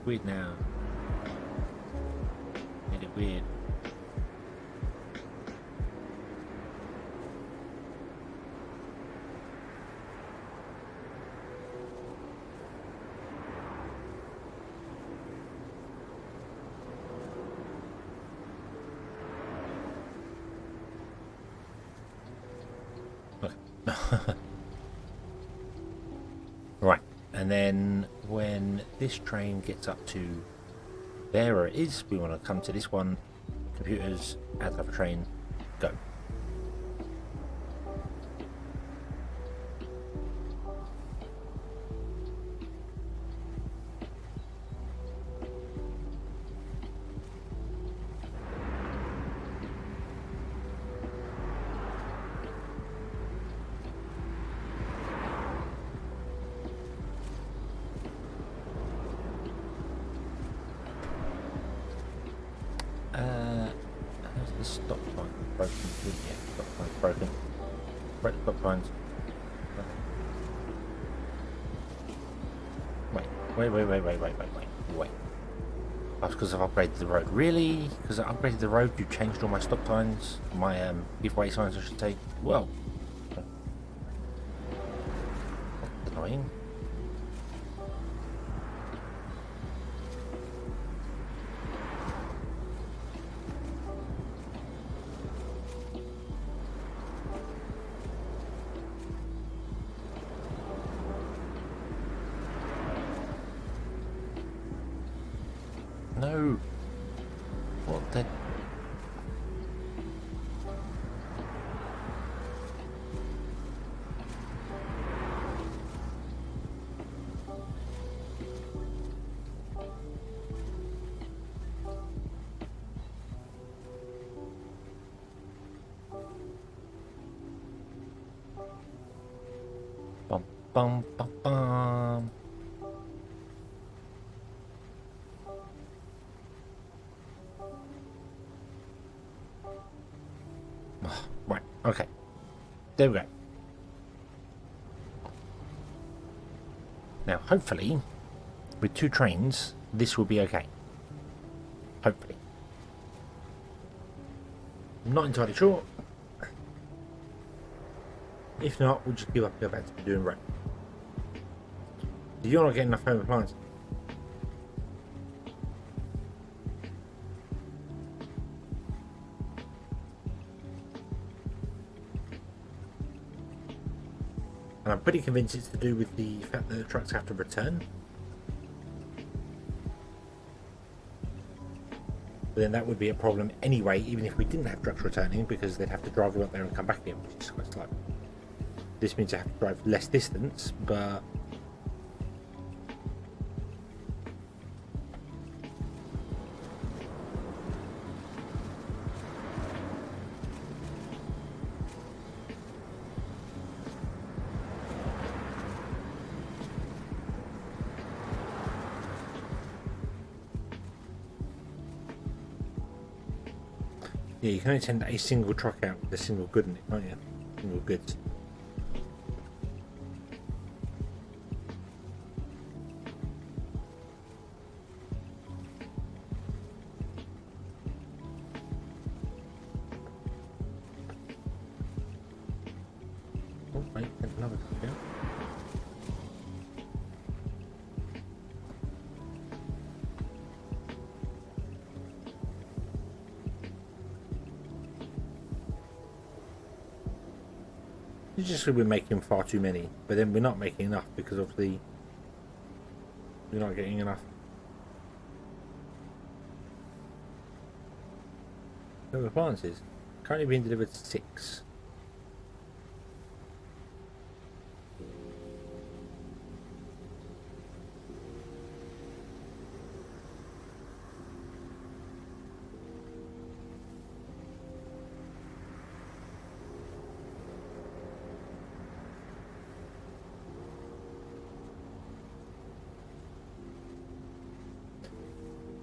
Weird now. Made it weird. Okay. Right, and then when this train gets up to there where it is, we want to come to this one. Computers, add up a train, go. How's the stop line broken? Yeah, stop line's broken. Right, stop lines. Wait. That's because I've upgraded the road. Really? Because I upgraded the road, you changed all my stop signs, my giveaway signs, I should say. Well, that's annoying. No. What the? Bum bum bum bum. Right, okay. There we go. Now, hopefully, with 2 trains, this will be okay. Hopefully. I'm not entirely sure. If not, we'll just give up, go back to doing right. You're not getting enough home appliances. And I'm pretty convinced it's to do with the fact that the trucks have to return. But then that would be a problem anyway, even if we didn't have trucks returning, because they'd have to drive them up there and come back again, which is quite slow. This means I have to drive less distance, but yeah, you can only send a single truck out with a single good in it, can't you? Single goods. Oh, wait, there's another truck out. It's just that we're making far too many, but then we're not making enough because obviously we're not getting enough. No appliances. Currently being delivered 6.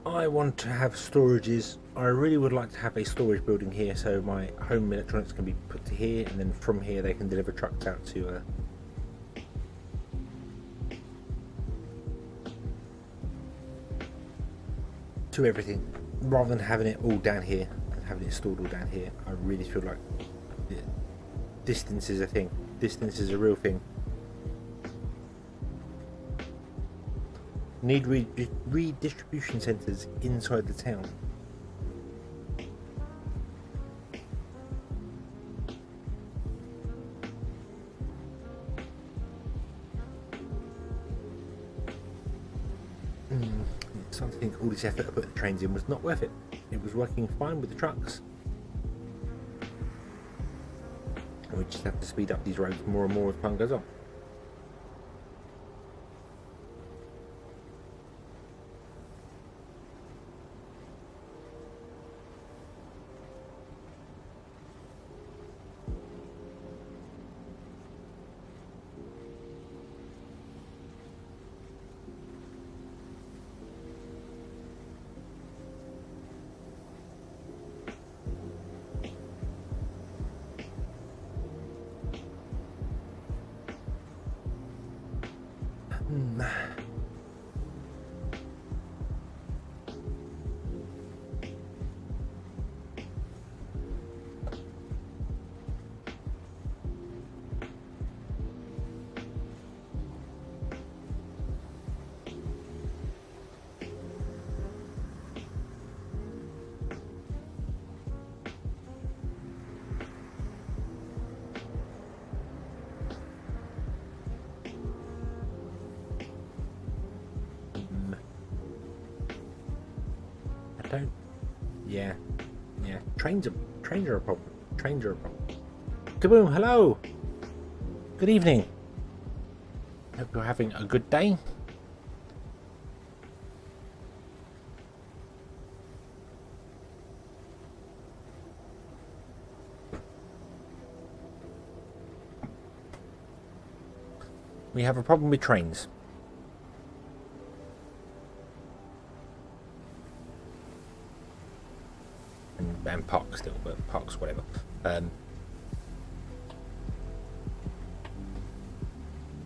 I want to have storages. I really would like to have a storage building here so my home electronics can be put to here, and then from here they can deliver trucks out to everything, rather than having it all down here and having it stored all down here. I really feel like distance is a thing. Distance is a real thing. Need redistribution centres inside the town. So I think all this effort to put the trains in was not worth it. It was working fine with the trucks. And we just have to speed up these roads more and more as time goes on. Yeah. Trains are a problem. Trains are a problem. Kaboom! Hello. Good evening. Hope you're having a good day. We have a problem with trains. And parks still, but parks, whatever.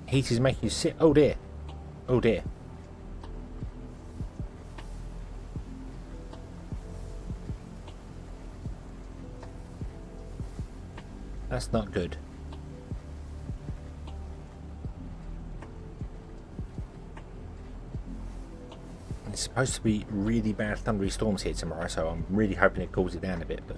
Heat is making you sick. Oh dear. Oh dear. That's not good. It's supposed to be really bad thundery storms here tomorrow, so I'm really hoping it cools it down a bit. But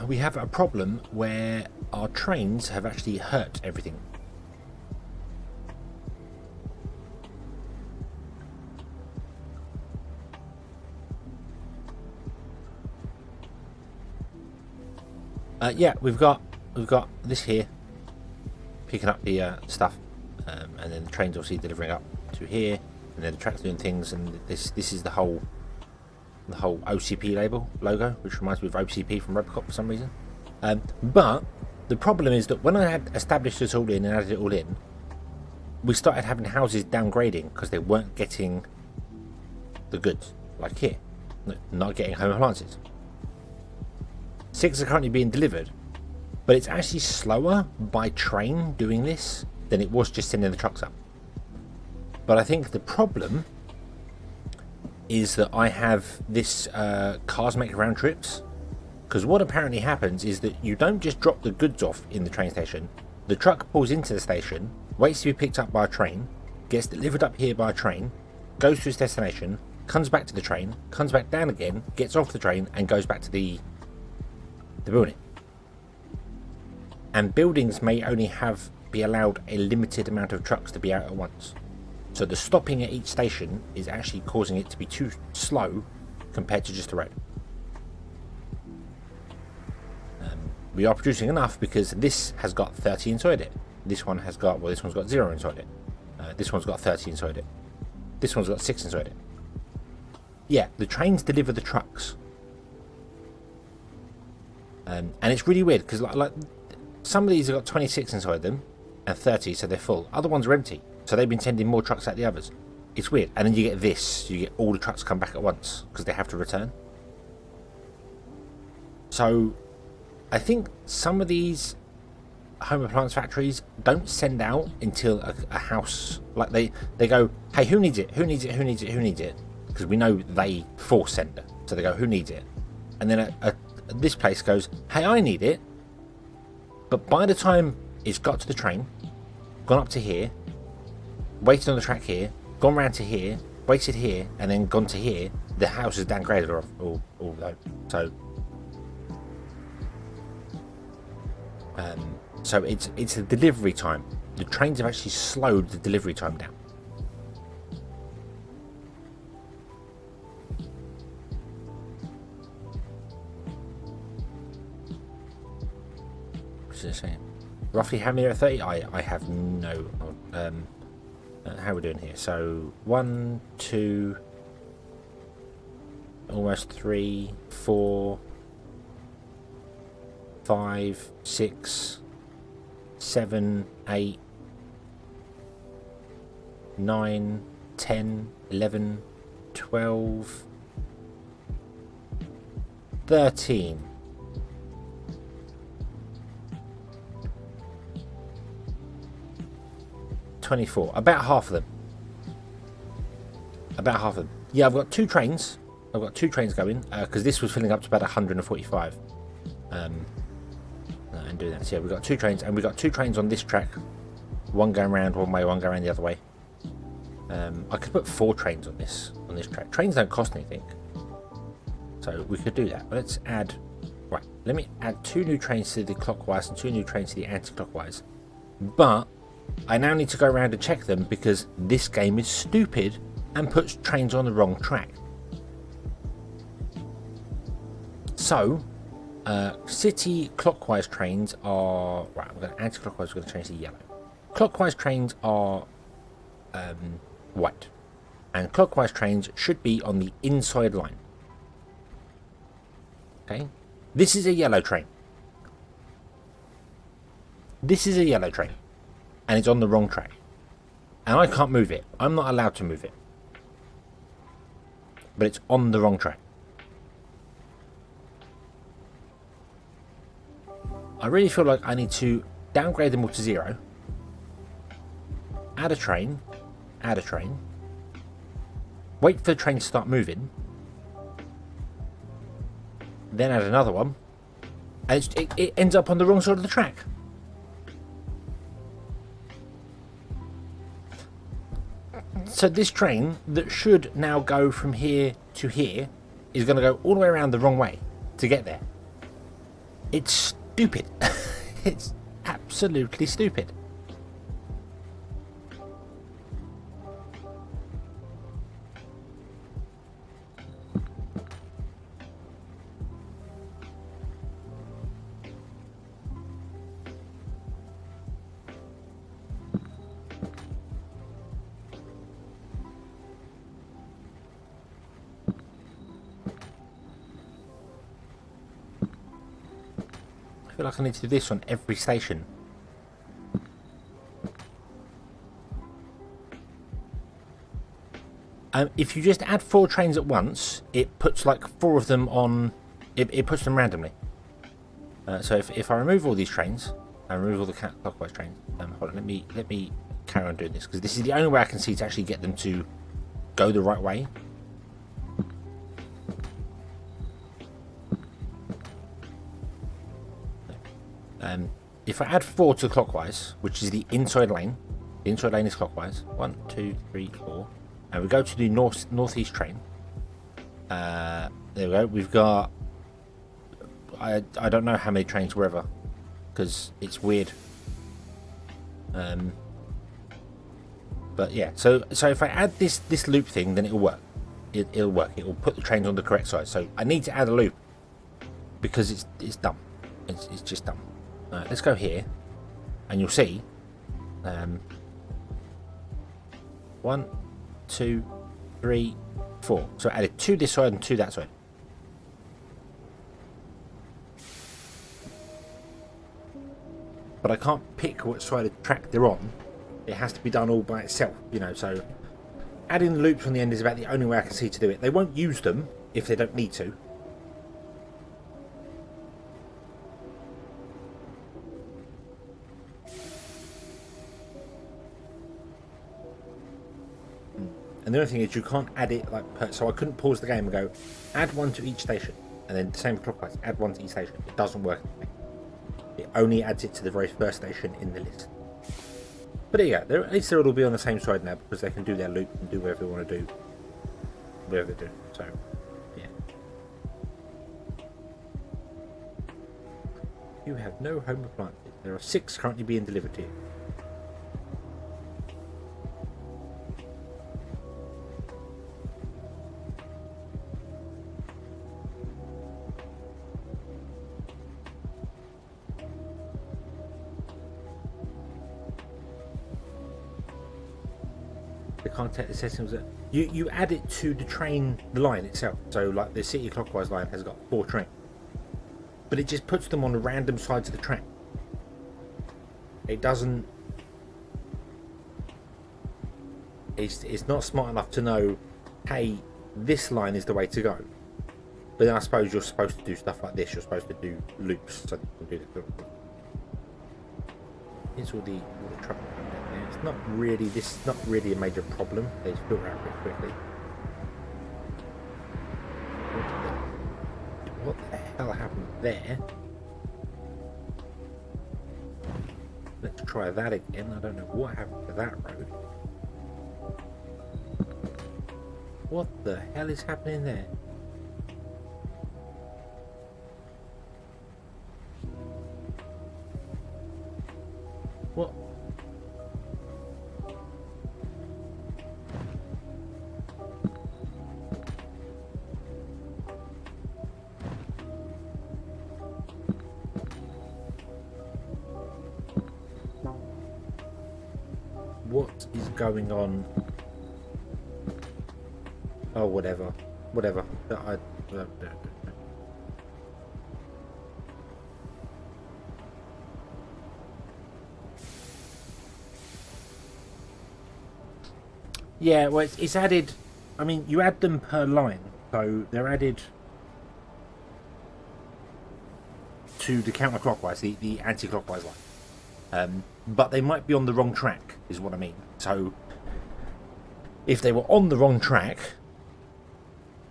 we have a problem where our trains have actually hurt everything. Yeah, we've got this here picking up the stuff, and then the trains obviously delivering up to here, and then the tracks doing things, and this is the whole OCP logo, which reminds me of OCP from Robocop for some reason. But the problem is that when I had established this all in and added it all in, we started having houses downgrading because they weren't getting the goods, like here, not getting home appliances. 6 are currently being delivered, but it's actually slower by train doing this than it was just sending the trucks up. But I think the problem is that I have this cars make round trips, because what apparently happens is that you don't just drop the goods off in the train station. The truck pulls into the station, waits to be picked up by a train, gets delivered up here by a train, goes to its destination, comes back to the train, comes back down again, gets off the train, and goes back to the building. And buildings may only be allowed a limited amount of trucks to be out at once. So the stopping at each station is actually causing it to be too slow compared to just the road. We are producing enough because this has got 30 inside it. This one has got, well, this one's got 0 inside it. This one's got 30 inside it. This one's got 6 inside it. Yeah, the trains deliver the trucks. And it's really weird because like some of these have got 26 inside them and 30, so they're full. Other ones are empty, so they've been sending more trucks out the others. It's weird. And then you get this, you get all the trucks come back at once because they have to return. So I think some of these home appliance factories don't send out until a house, like they go, hey, who needs it, who needs it, who needs it, who needs it, because we know they force send it, so they go, who needs it, and then this place goes, hey, I need it, but by the time it's got to the train, gone up to here, waited on the track here, gone round to here, waited here, and then gone to here, the house is downgraded all though. So it's a delivery time. The trains have actually slowed the delivery time down. What's it saying? Roughly how many are 30? I have no. How are we doing here? So 1, 2, almost 3, 4, 5, 6, 7, 8, 9, 10, 11, 12, 13. 24. About half of them. About half of them. Yeah, I've got 2 trains. I've got 2 trains going because this was filling up to about 145. And do that. So yeah, we've got 2 trains, and we've got 2 trains on this track. One going around one way, one going around the other way. I could put 4 trains on this track. Trains don't cost anything, so we could do that. But let's add. Right, let me add 2 new trains to the clockwise and 2 new trains to the anti-clockwise. But I now need to go around and check them because this game is stupid and puts trains on the wrong track. So, city clockwise trains are... Right, I'm going to anti-clockwise, we're going to change to yellow. Clockwise trains are white. And clockwise trains should be on the inside line. Okay? This is a yellow train. This is a yellow train. And it's on the wrong track. And I can't move it. I'm not allowed to move it. But it's on the wrong track. I really feel like I need to downgrade them all to 0. Add a train. Add a train. wait for the train to start moving, then add another one, and it ends up on the wrong side of the track. So this train that should now go from here to here is going to go all the way around the wrong way to get there. It's stupid. It's absolutely stupid. I feel like I need to do this on every station. If you just add 4 trains at once, it puts like 4 of them on. It puts them randomly. So if I remove all these trains, I remove all the clockwise trains. Hold on, let me carry on doing this, because this is the only way I can see to actually get them to go the right way. If I add 4 to the clockwise, which is the inside lane is clockwise. 1, 2, 3, 4, and we go to the northeast train. There we go. We've got I don't know how many trains wherever, because it's weird. But yeah, so if I add this loop thing, then it'll work. It'll work. It will put the trains on the correct side. So I need to add a loop because it's dumb. It's just dumb. Let's go here, and you'll see 1, 2, 3, 4. So I added 2 this side and 2 that side. But I can't pick what side of the track they're on. It has to be done all by itself, you know. So adding the loops on the end is about the only way I can see to do it. They won't use them if they don't need to. And the only thing is, you can't add it like so I couldn't pause the game and go add 1 to each station and then the same clockwise, add 1 to each station. It doesn't work. It only adds it to the very first station in the list. But there you go. At least they'll all be on the same side now, because they can do their loop and do whatever they want to do, whatever they do. So yeah. You have no home appliances. There are 6 currently being delivered to you. They can't take the settings. You add it to the line itself. So like the city clockwise line has got 4 trains, but it just puts them on the random sides of the track. It doesn't. It's not smart enough to know, hey, this line is the way to go. But then I suppose you're supposed to do stuff like this. You're supposed to do loops so you can do the. Here's all the trouble. It's not really. This is not really a major problem. They just filter out pretty quickly. What the hell happened there? Let's try that again. I don't know what happened to that road. What the hell is happening there? What? What is going on? Oh, whatever. Whatever. Yeah, well, it's added. I mean, you add them per line, so they're added to the counterclockwise, the anti-clockwise line. But they might be on the wrong track, is what I mean. So if they were on the wrong track,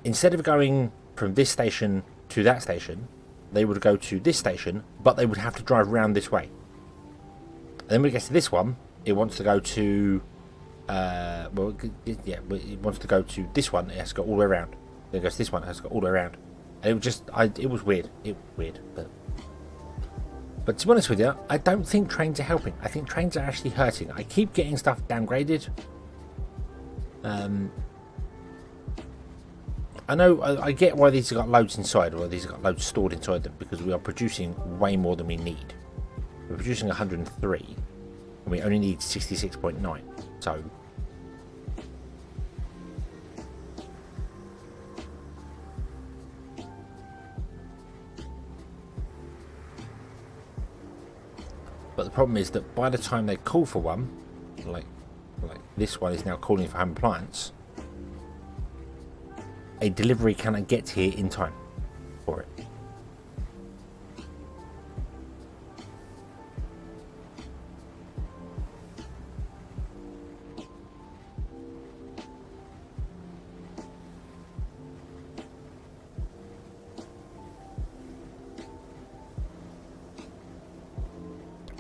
instead of going from this station to that station, they would go to this station, but they would have to drive around this way. And then when it gets to this one, it wants to go to, it wants to go to this one. It has to go all the way around. Then it goes to this one. It has to go all the way around. And it was just, it was weird. It was weird, but to be honest with you, I don't think trains are helping. I think trains are actually hurting. I keep getting stuff downgraded. I know, I get why these have got loads inside, or these have got loads stored inside them, because we are producing way more than we need. We're producing 103, and we only need 66.9, so... But the problem is that by the time they call for one, like this one is now calling for home appliance, a delivery cannot get here in time for it.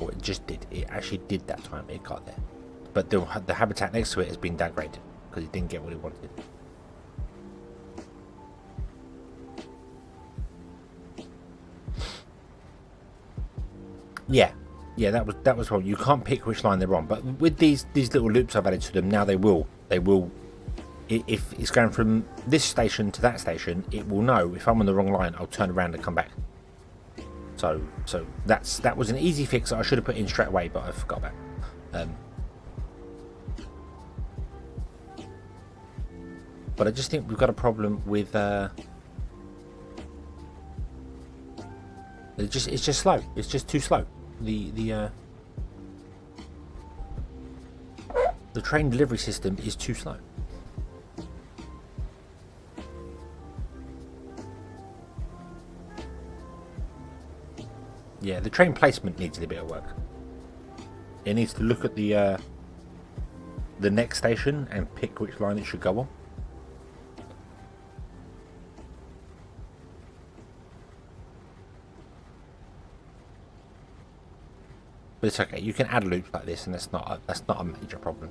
Or it just did. It actually did that time. It got there. But the habitat next to it has been downgraded because it didn't get what it wanted. Yeah, that was wrong. You can't pick which line they're on, but with these little loops I've added to them now, they will. If it's going from this station to that station, it will know if I'm on the wrong line. I'll turn around and come back. So that was an easy fix that I should have put in straight away, but I forgot about. But I just think we've got a problem with. It's just slow. It's just too slow. The train delivery system is too slow. Yeah, the train placement needs a bit of work. It needs to look at the next station and pick which line it should go on. But it's okay. You can add loops like this, and that's not a major problem.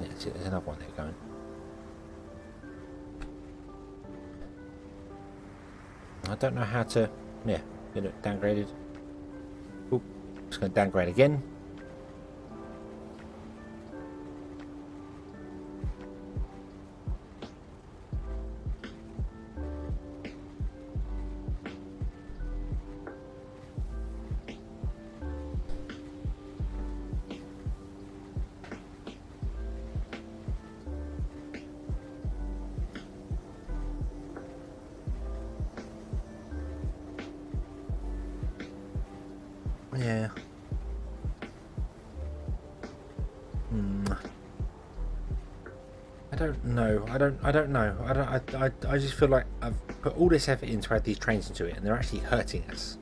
Yeah, there's another one there going. I don't know how to, get it downgraded. Oop, just going to downgrade again. Yeah. I don't know. I just feel like I've put all this effort in to add these trains into it, and they're actually hurting us.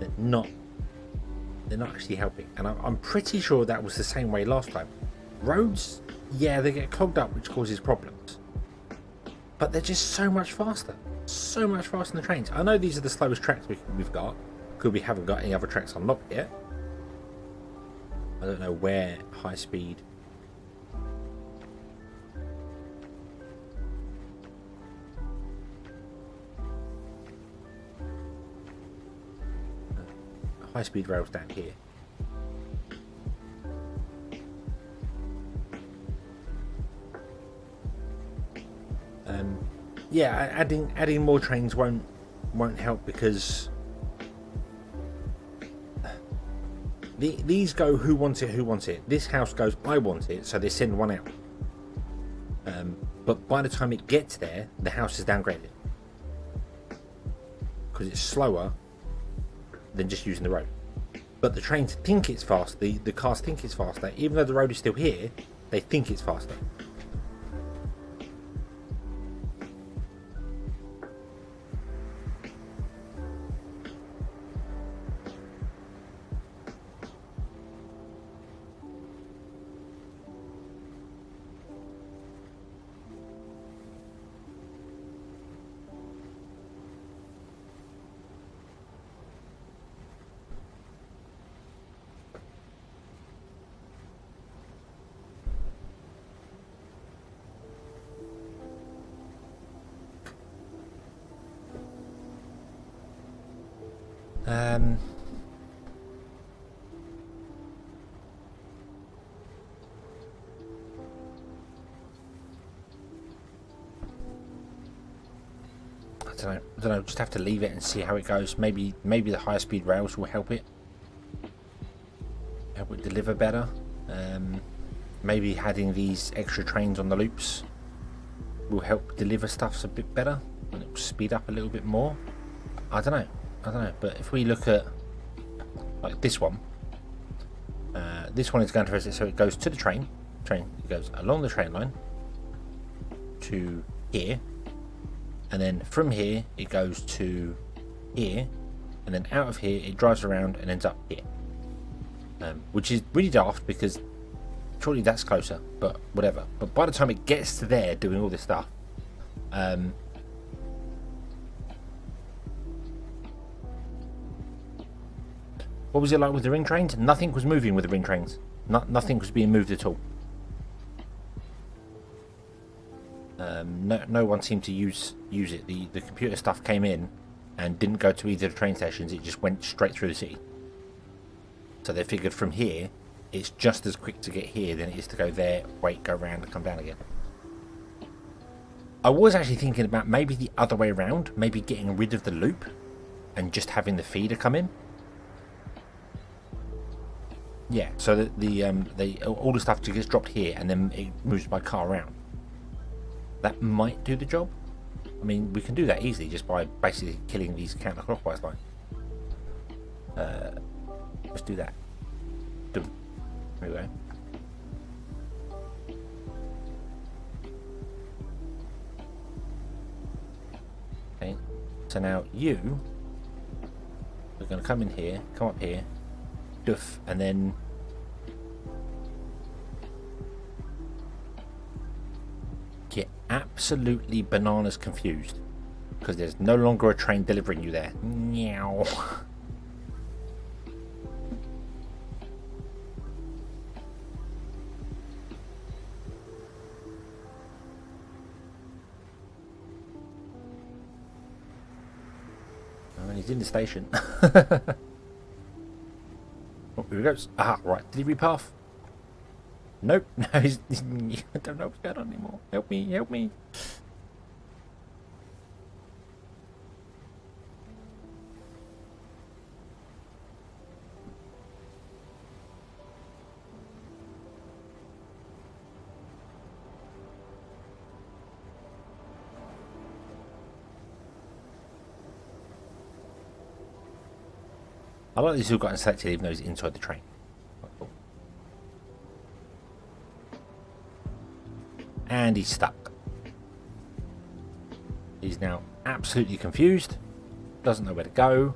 They're not actually helping. And I'm pretty sure that was the same way last time. Roads, yeah, they get clogged up, which causes problems. But they're just so much faster. So much faster than the trains. I know these are the slowest tracks we've got. We haven't got any other tracks unlocked yet. I don't know where high speed. High speed rails down here. Yeah, adding more trains won't help because. These go who wants it. This house goes I want it, so they send one out. But by the time it gets there, the house is downgraded because it's slower than just using the road. But the trains think it's fast. The cars think it's faster, even though the road is still here. They think it's faster. Um, I don't know. Just have to leave it and see how it goes. Maybe the higher speed rails will help it deliver better. Maybe adding these extra trains on the loops will help deliver stuff a bit better and it will speed up a little bit more. I don't know. But if we look at like this one is going to, so it goes to the train. It goes along the train line to here. And then from here it goes to here, and then out of here it drives around and ends up here, which is really daft because surely that's closer, but whatever. But by the time it gets to there doing all this stuff, what was it like with the ring trains? Nothing was moving with the ring trains. Nothing was being moved at all. No one seemed to use it. The computer stuff came in and didn't go to either of the train stations. It just went straight through the city. So they figured from here, it's just as quick to get here than it is to go there, wait, go around and come down again. I was actually thinking about maybe the other way around, maybe getting rid of the loop and just having the feeder come in. Yeah, so that all the stuff just gets dropped here and then it moves by car around. That might do the job. I mean, we can do that easily just by basically killing these counterclockwise lines. Let's do that. There we go. Okay, so now we're going to come in here, come up here, doof, and then get absolutely bananas confused because there's no longer a train delivering you there. Meow. I mean, he's in the station. Oh, here he goes. Ah, right. Delivery path. Nope. No, I don't know what's going on anymore. Help me, help me. I like this who got selected even though he's inside the train. And he's stuck. He's now absolutely confused. Doesn't know where to go.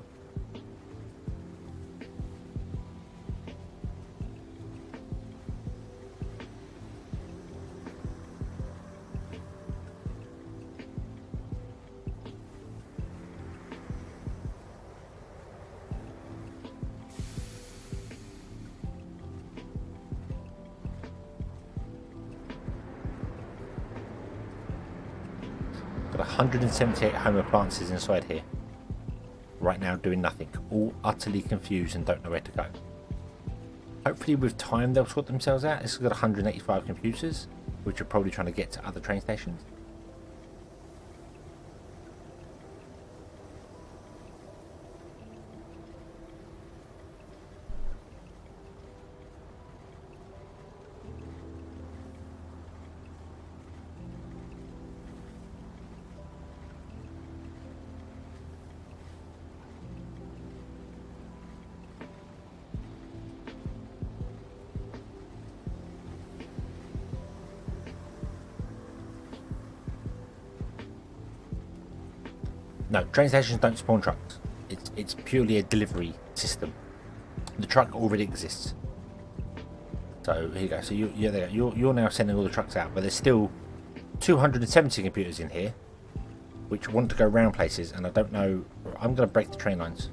Got 178 home appliances inside here. Right now doing nothing. All utterly confused and don't know where to go. Hopefully with time they'll sort themselves out. This has got 185 computers, which are probably trying to get to other train stations. No, train stations don't spawn trucks. It's purely a delivery system. The truck already exists. So here you go. So you're now sending all the trucks out, but there's still 270 computers in here, which want to go round places, and I don't know. I'm going to break the train lines.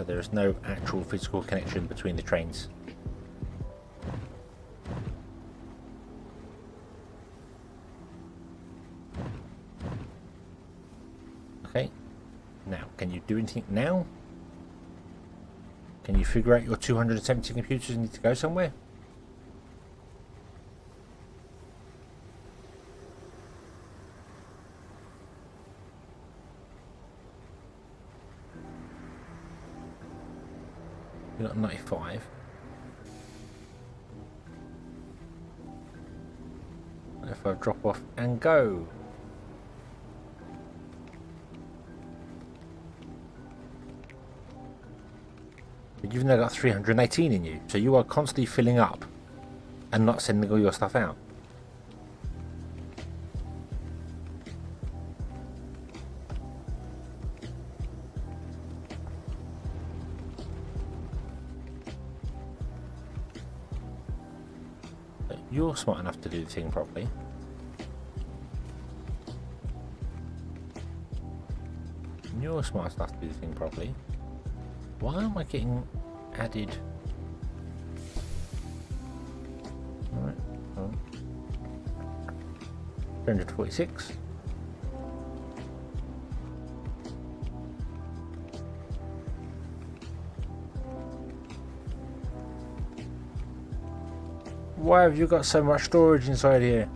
there is no actual physical connection between the trains. Okay, now can you do anything now? Can you figure out your 270 computers need to go somewhere? You're not 95. If I drop off and go. But you've now got 318 in you, so you are constantly filling up and not sending all your stuff out. But you're smart enough to do the thing properly. You're smart enough to do the thing properly. Why am I getting added? Alright, 346. Why have you got so much storage inside here?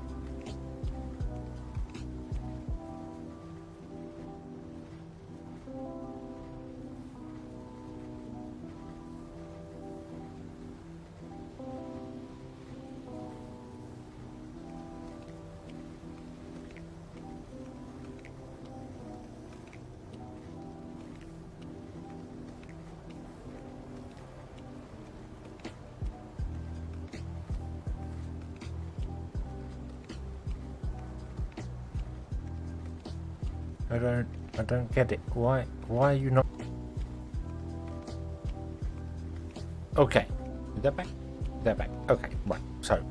I don't get it. Why are you not? Okay. Is that back? Is that back? Okay, right. So,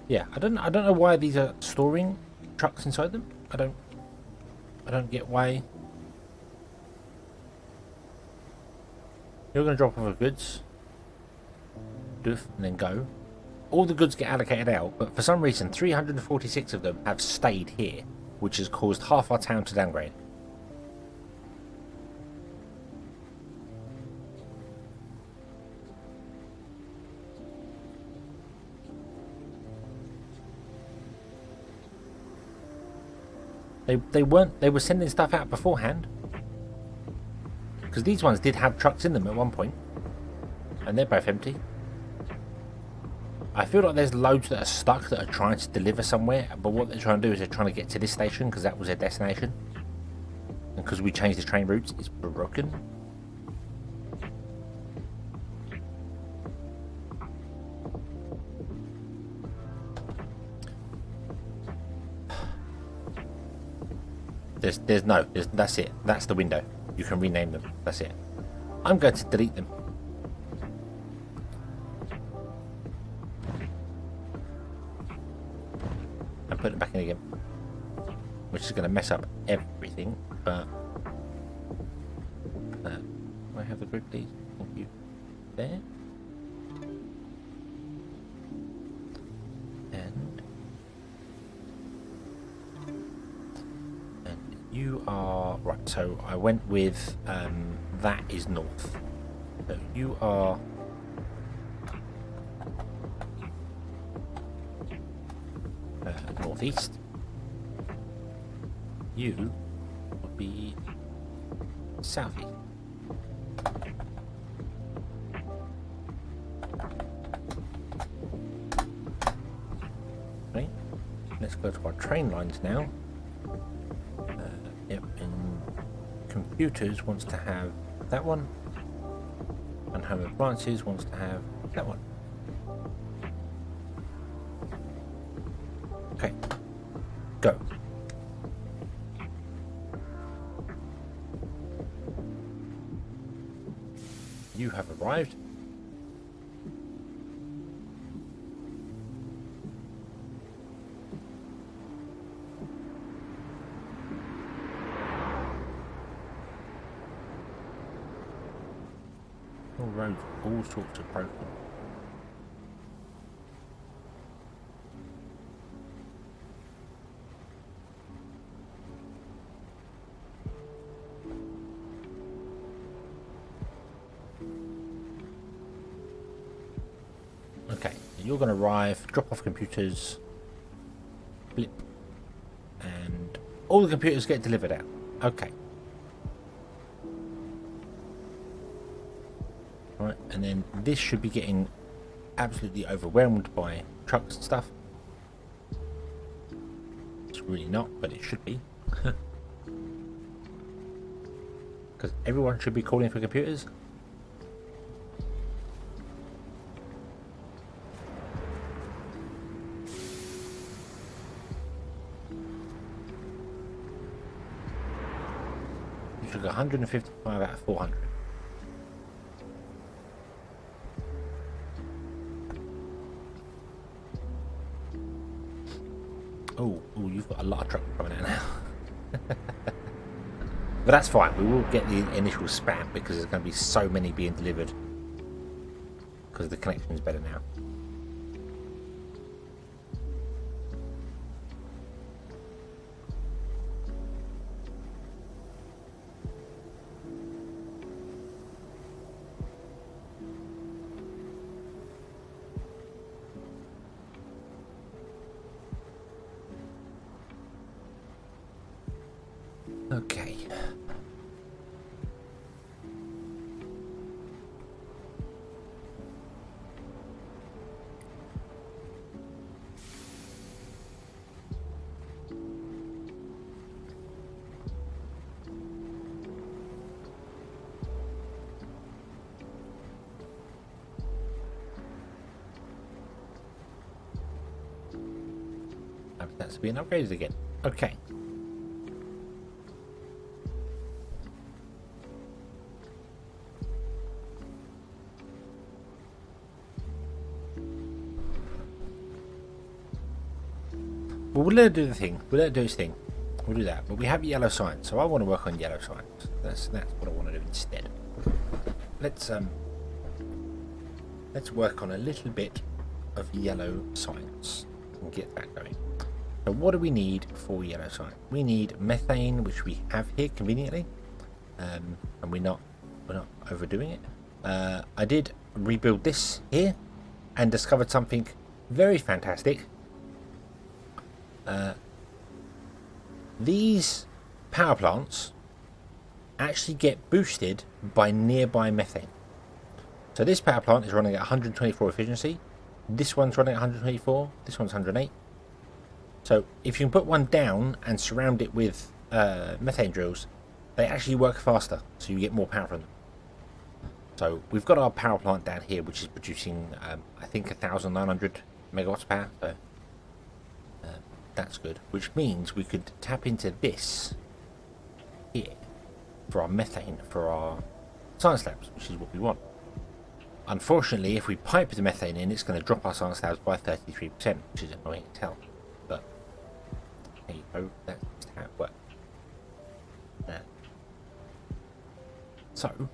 yeah, I don't know why these are storing trucks inside them. I don't get why. You're gonna drop off the goods. Doof, and then go. All the goods get allocated out, but for some reason 346 of them have stayed here, which has caused half our town to downgrade. They were sending stuff out beforehand. Because these ones did have trucks in them at one point. And they're both empty. I feel like there's loads that are stuck that are trying to deliver somewhere. But what they're trying to do is they're trying to get to this station because that was their destination. And because we changed the train routes, it's broken. That's it. That's the window. You can rename them. That's it. I'm going to delete them. And put them back in again. Which is going to mess up everything, but... I have the group, please? Thank you. There. You are right, so I went with that is north. So you are northeast. You would be southeast. Okay, let's go to our train lines now. Yep, and computers wants to have that one, and home appliances wants to have that one. Okay, go. You have arrived. All roads, all sorts of broken. Okay, you're going to arrive, drop off computers, blip, and all the computers get delivered out. Okay. Right, and then this should be getting absolutely overwhelmed by trucks and stuff. It's really not, but it should be. Because everyone should be calling for computers. You should go 155 out of 400. Oh, you've got a lot of trucks coming out now. But that's fine. We will get the initial spam because there's going to be so many being delivered. Because the connection is better now. Okay. That's being upgraded again. Okay. Well, we'll let it do the thing. We'll let it do its thing. We'll do that. But we have yellow signs, so I want to work on yellow signs. That's what I want to do instead. Let's work on a little bit of yellow signs and get that going. So what do we need for yellow sign? We need methane, which we have here conveniently, and we're not overdoing it. I did rebuild this here and discovered something very fantastic. These power plants actually get boosted by nearby methane. So this power plant is running at 124 efficiency. This one's running at 124. This one's 108. So if you can put one down and surround it with methane drills, they actually work faster, so you get more power from them. So we've got our power plant down here, which is producing, I think, 1,900 megawatts power. So that's good. Which means we could tap into this here for our methane, for our science labs, which is what we want. Unfortunately, if we pipe the methane in, it's going to drop our science labs by 33%, which is annoying to tell. But there you go. That's just how it works. So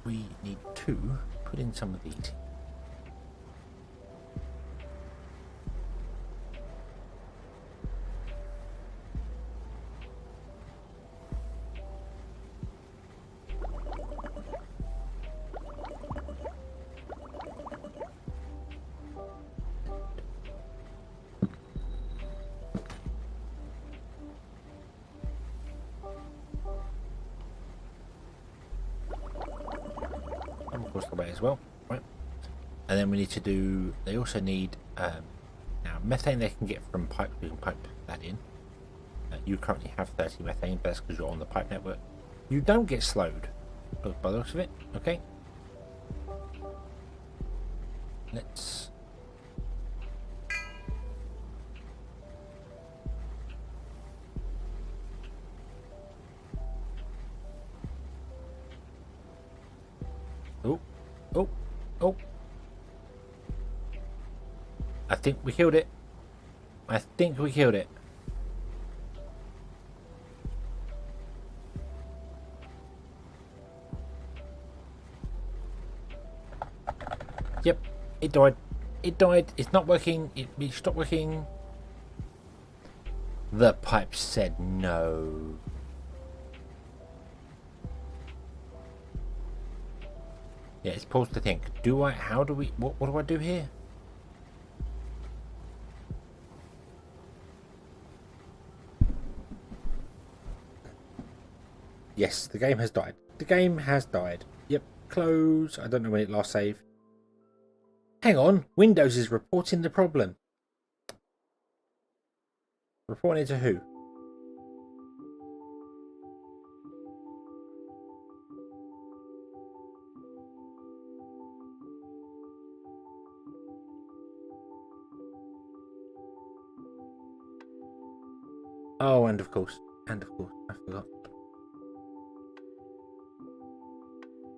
we need to put in some of these. As well, right? And then we need to do. They also need now methane. They can get from pipe. We can pipe that in. You currently have 30 methane, but that's because you're on the pipe network. You don't get slowed by the looks of it. Okay. Let's. Oh, I think we killed it. I think we killed it. Yep, it died. It died. It's not working. It stopped working. The pipe said no. Yeah, it's paused to think. How do we, what do I do here? Yes, the game has died. The game has died. Yep, close. I don't know when it last saved. Hang on, Windows is reporting the problem. Reporting it to who? Oh, and of course, I forgot.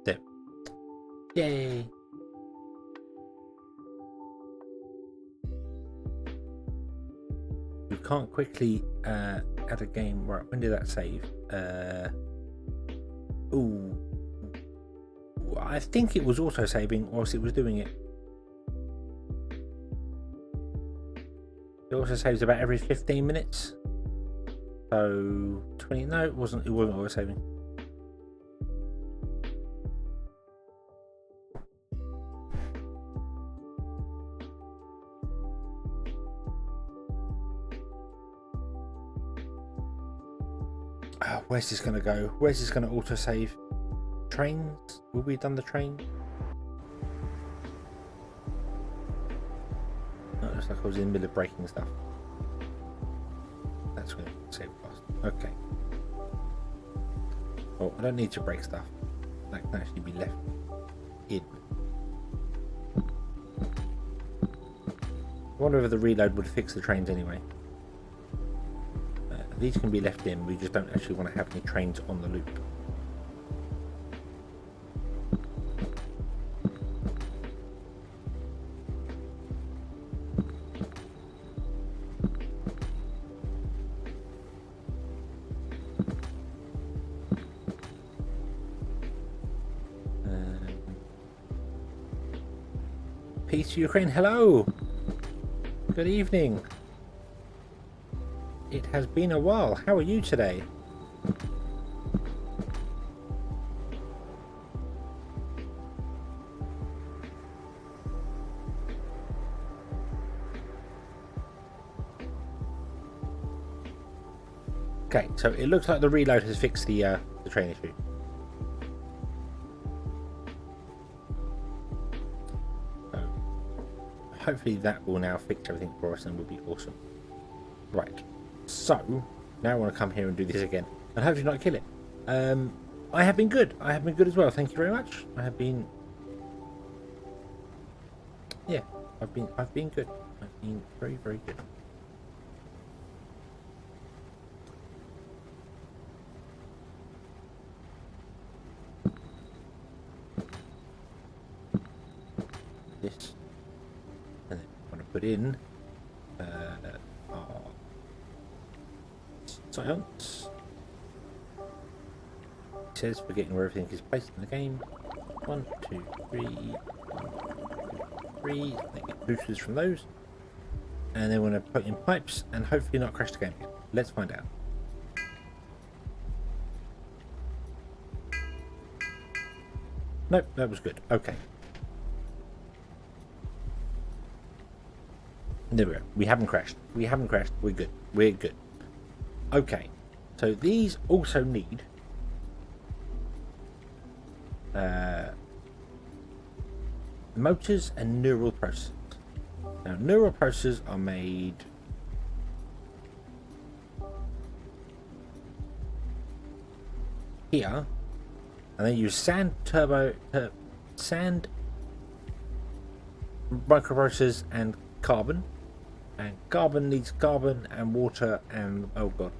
There. Yay! We can't quickly add a game. Right, when did that save? Ooh. I think it was auto saving whilst it was doing it. It also saves about every 15 minutes. So 20. No, it wasn't auto saving. Where's this going to go? Where's this going to auto save? Trains? Will we have done the train? No, it looks like I was in the middle of breaking stuff. That's going to save fast. Okay. Oh, I don't need to break stuff. That can actually be left in. I wonder if the reload would fix the trains anyway. These can be left in, we just don't actually want to have any trains on the loop. Peace to Ukraine, hello! Good evening. It has been a while. How are you today? Okay, so it looks like the reload has fixed the train issue. So hopefully that will now fix everything for us and will be awesome. Right. So, now I want to come here and do this again, and hopefully not kill it. I have been good. I have been good as well. Thank you very much. I have been. Yeah, I've been good. I've been very, very good. This, and then I want to put in. Science. It says forgetting where everything is placed in the game. 1, 2, 3. 1, 2, 3. They get boosters from those. And then we're going to put in pipes and hopefully not crash the game again. Let's find out. Nope, that was good. Okay. There we go. We haven't crashed. We haven't crashed. We're good. We're good. Okay, so these also need motors and neural processors. Now, neural processors are made here, and they use sand microprocessors and carbon. And carbon needs carbon and water and oh god.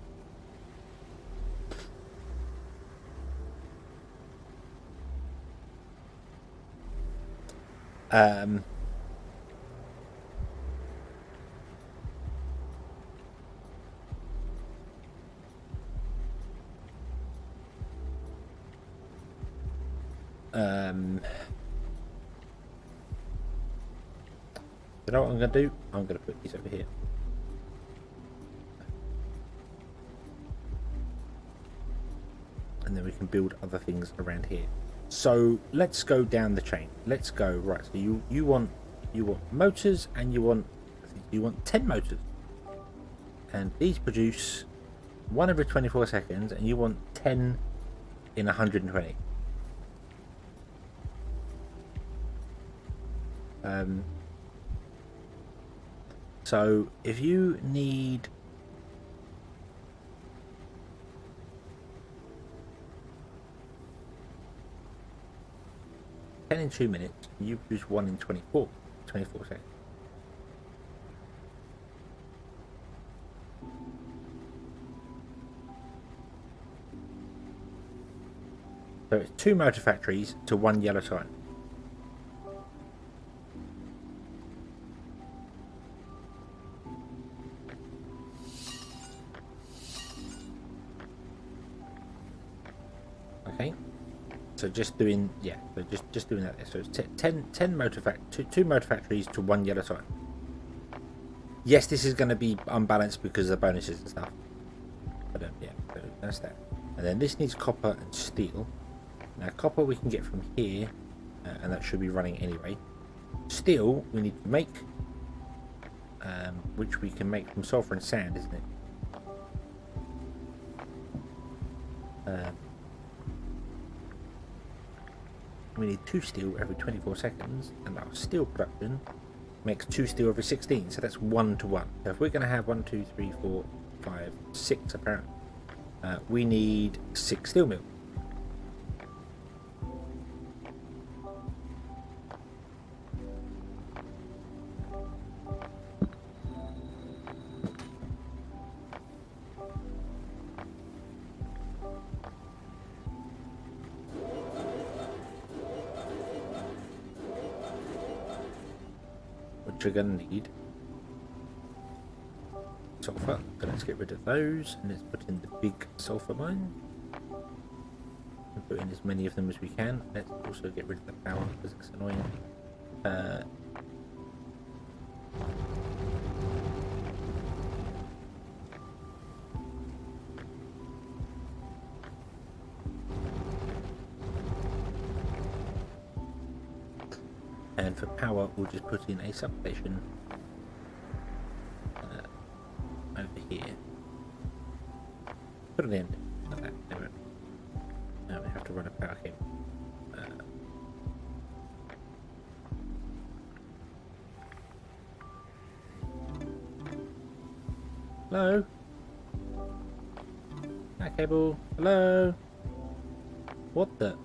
You know what I'm going to do? I'm going to put these over here. And then we can build other things around here. So let's go down the chain. Let's go right. So you want motors, and you want 10 motors, and these produce 1 every 24 seconds, and you want 10 in 120. So if you need 10 in 2 minutes, you produce 1 in 24 seconds. So it's 2 motor factories to 1 yellow sign. Okay. So just doing, yeah, so just doing that there. So it's 10 motor two motor factories to 1 yellow sign. Yes, this is going to be unbalanced because of the bonuses and stuff. But yeah, so that's that. And then this needs copper and steel. Now copper we can get from here, and that should be running anyway. Steel we need to make, which we can make from sulfur and sand, isn't it? We need 2 steel every 24 seconds, and our steel production makes 2 steel every 16, so that's 1 to 1. So if we're going to have 1, 2, 3, 4, 5, 6 apparently, we need 6 steel mills. Which are going to need sulfur. So let's get rid of those, and let's put in the big sulfur mine. And put in as many of them as we can. Let's also get rid of the power because it's annoying. And for power, we'll just put in a substation over here. Put it in like that. There now we have to run a power cable. Hello? Power cable. Hello? What the?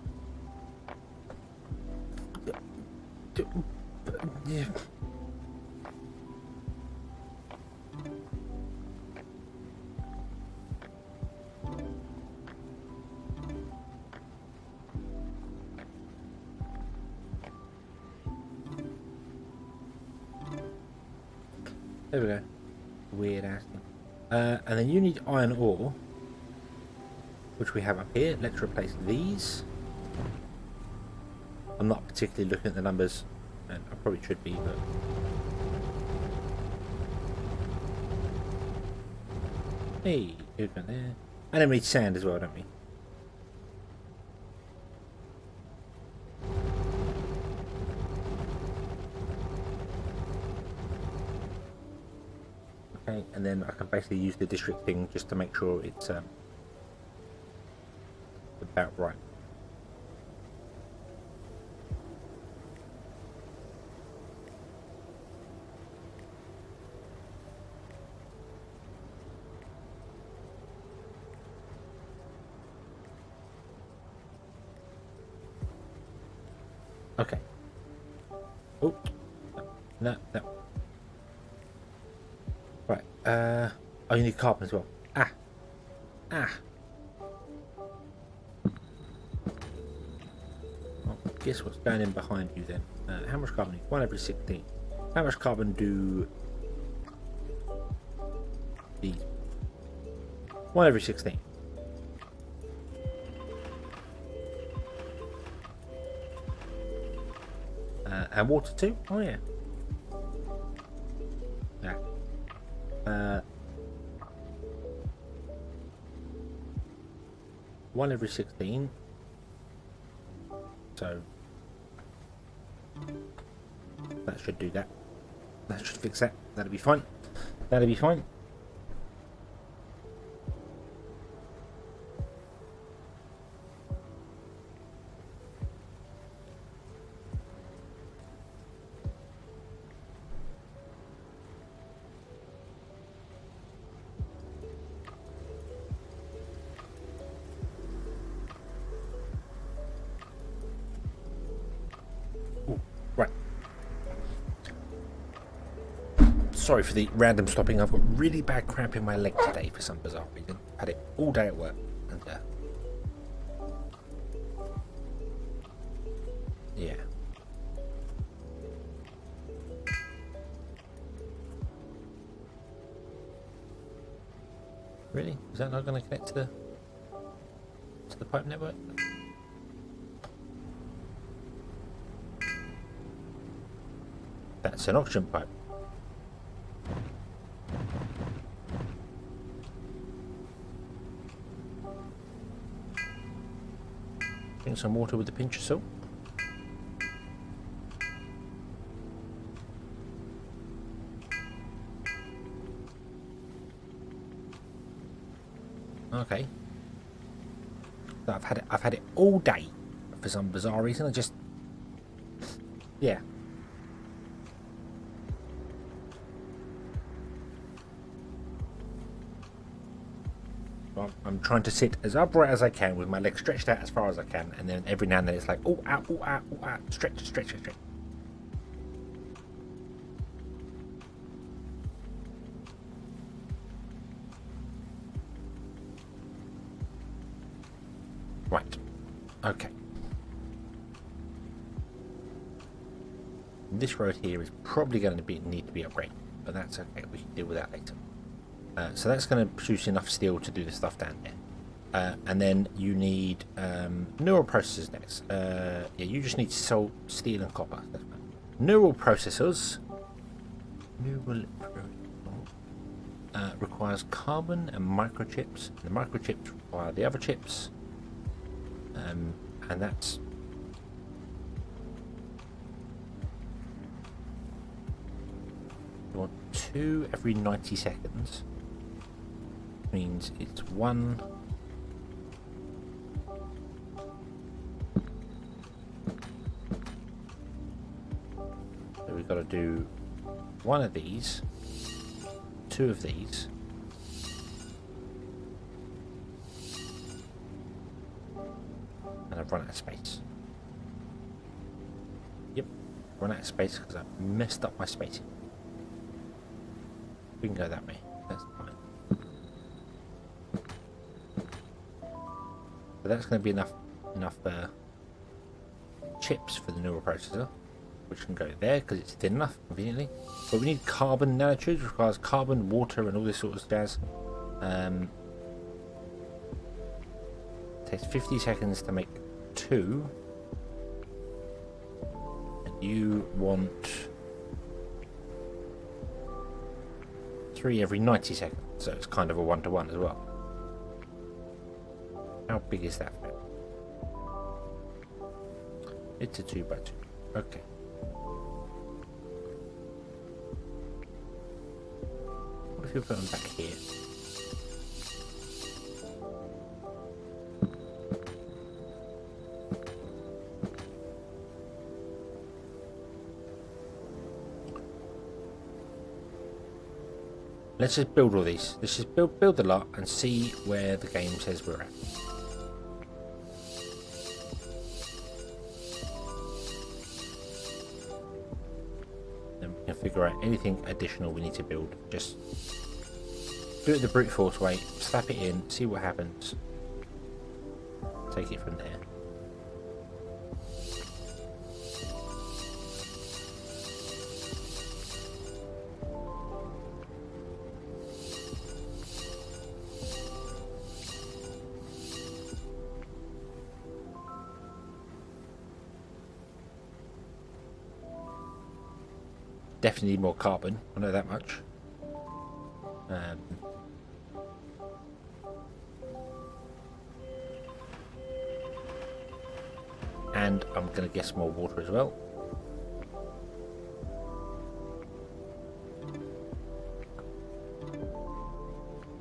Yeah. There we go. Weird ass thing. And then you need iron ore, which we have up here. Let's replace these. I'm not particularly looking at the numbers, and I probably should be, but hey, good one there. And then we need sand as well, don't we? Okay, and then I can basically use the district thing just to make sure it's about right. Okay. Oh, no. Right. Oh, you need carbon as well. Ah. Well, guess what's going in behind you then? How much carbon? 1 every 16. How much carbon do these? 1 every 16. And water too. Oh yeah. Yeah. 1 every 16. So that should do that. That should fix that. That'll be fine. That'll be fine. Right. Sorry for the random stopping. I've got really bad cramp in my leg today for some bizarre reason. Had it all day at work. And yeah. Really? Is that not going to connect to the pipe network? That's an oxygen pipe. Drink some water with a pinch of salt. Okay. So I've had it all day for some bizarre reason. I just, yeah. I'm trying to sit as upright as I can with my legs stretched out as far as I can, and then every now and then it's like, oh, out, oh, out, oh, out, stretch, stretch, stretch. Right. Okay. This road here is probably going to need to be upgraded, but that's okay. We can deal with that later. So that's going to produce enough steel to do the stuff down there. And then you need neural processors next. Yeah, you just need steel and copper. Neural processors. Requires carbon and microchips. The microchips require the other chips. And that's you want 2 every 90 seconds. Means it's 1 so we've got to do 1 of these, 2 of these, and I've run out of space. Yep, run out of space because I messed up my spacing. We can go that way, that's fine. So that's going to be enough chips for the neural processor, which can go there because it's thin enough, conveniently. But we need carbon nanotubes, which requires carbon, water, and all this sort of jazz. Takes 50 seconds to make 2, and you want 3 every 90 seconds, so it's kind of a 1-to-1 as well. How big is that? It's a 2x2. Okay. What if you put them back here? Let's just build all these. Let's just build the lot and see where the game says we're at. Then we can figure out anything additional we need to build. Just do it the brute force way, slap it in, see what happens. Take it from there. definitely need more carbon. I know that much. And I'm going to guess more water as well.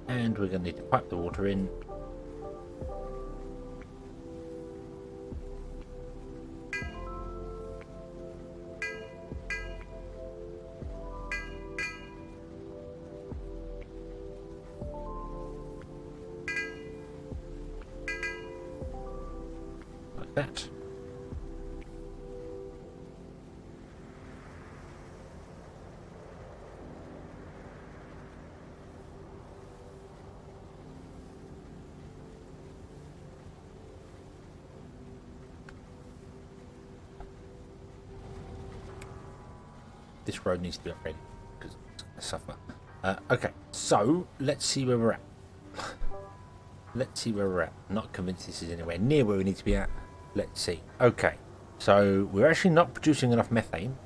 And we're going to need to pipe the water in. Like that. This road needs to be upgraded because it's going to suffer. Okay, so let's see where we're at. Let's see where we're at. Not convinced this is anywhere near where we need to be at. Let's see. Okay, so we're actually not producing enough methane.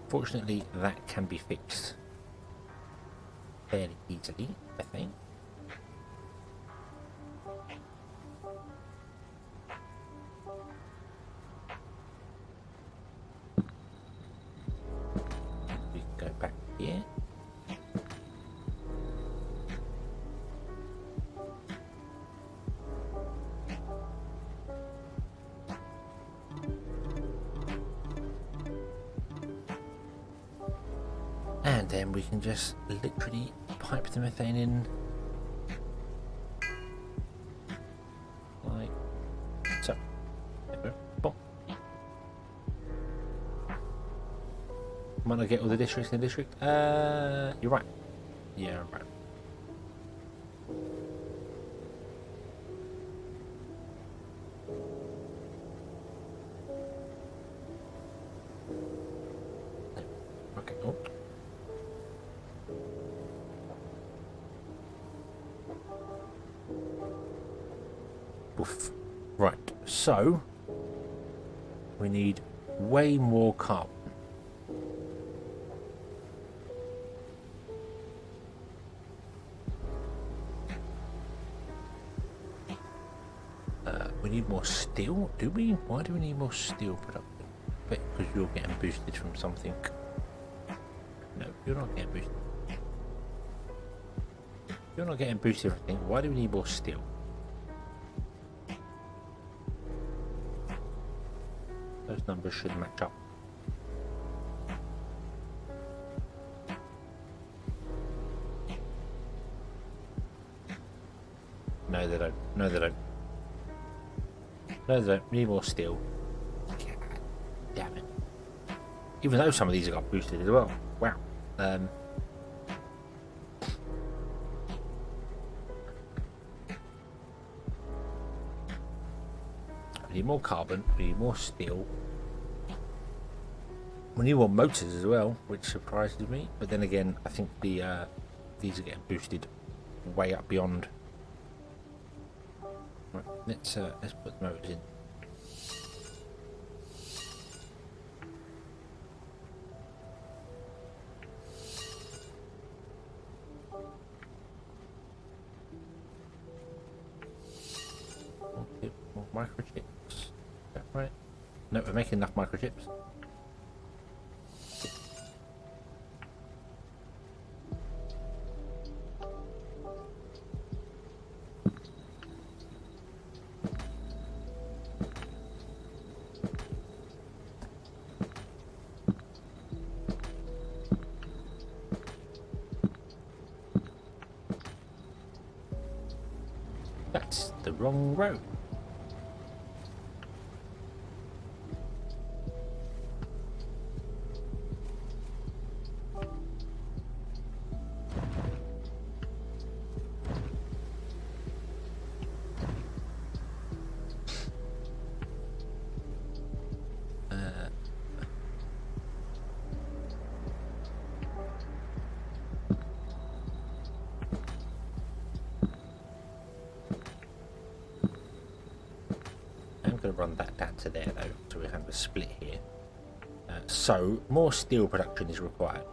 Fortunately, that can be fixed fairly easily, I think. We can go back here. And then we can just literally pipe the methane in like so. Boom. Might not get all the districts in the district. You're right. Yeah, right. Okay. Oh. Oof. Right, so we need way more carbon. We need more steel, do we? Why do we need more steel production? But because you're getting boosted from something. No, you're not getting boosted. You're not getting boosted from anything. Why do we need more steel? Those numbers should match up. No, they don't. No, they don't. No, they don't. We need more steel. God damn it. Even though some of these have got boosted as well. Wow. We need more carbon. We need more steel. We need more motors as well, which surprises me. But then again, I think the these are getting boosted way up beyond. Right, let's put the motors in. More microchips. Is that right? No, we're making enough microchips. That's the wrong road. I'm going to run that down to there though, so we have a split here. So more steel production is required.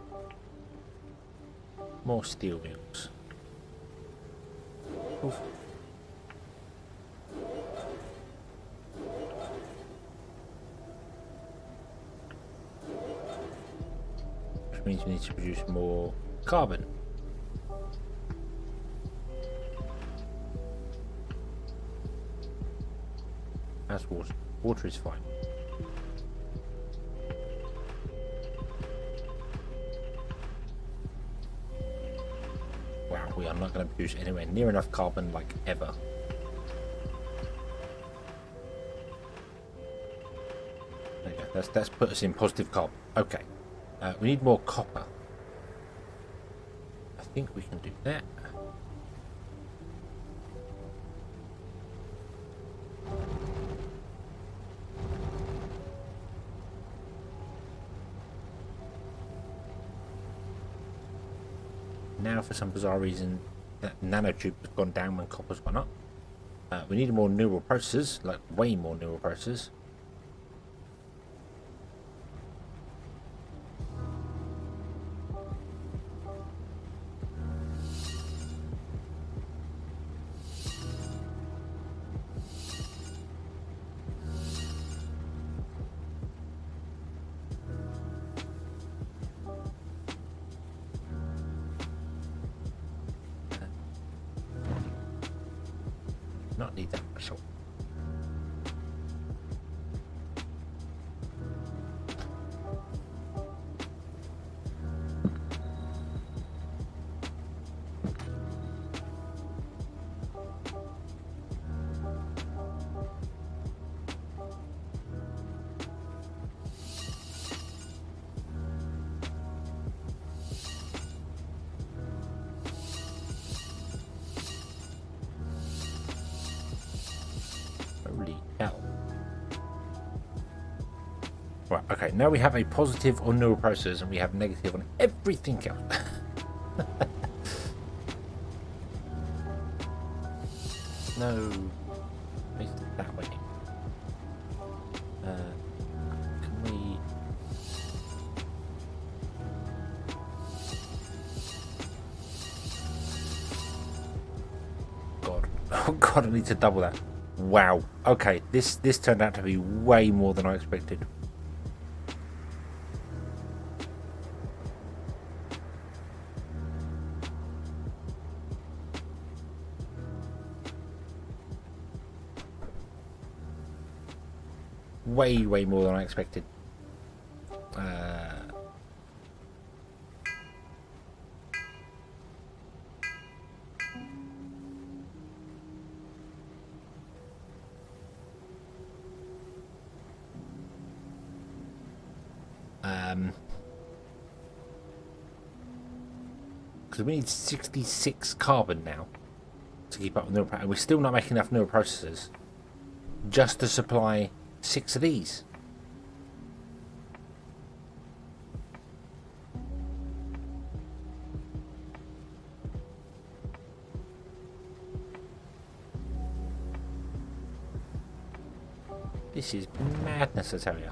More steel mills. Oof. Which means we need to produce more carbon. How's water? Water is fine. Wow, we are not going to produce anywhere near enough carbon, like, ever. There you go. That's put us in positive carbon. Okay. We need more copper. I think we can do that. Now, for some bizarre reason, that nanotube has gone down when copper's gone up. We need more neural processors, like way more neural processors. Not need that much salt. Holy hell. Right, okay, now we have a positive on neural processors and we have negative on everything else. No. Make it that way. Can we... God. Oh God, I need to double that. Wow. Okay, this turned out to be way more than I expected. Way more than I expected. Because we need 66 carbon now to keep up with neural, and we're still not making enough neural processors just to supply 6 of these. This is madness, I tell you.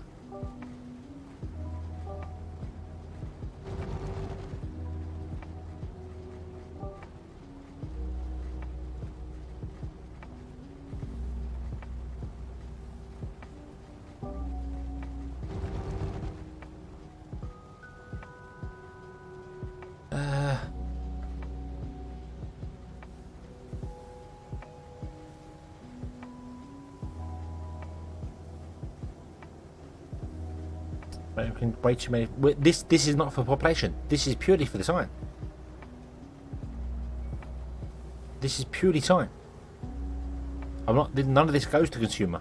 Way too many. This is not for population. This is purely for the sign. This is purely sign. I'm not. None of this goes to consumer.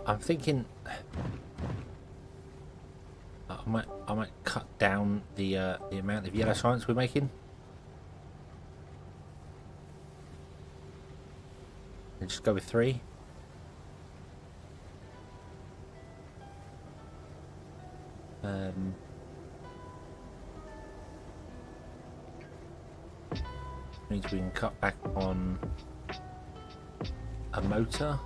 I'm thinking I might cut down the amount of yellow science we're making. And just go with 3. Means we can cut back on a motor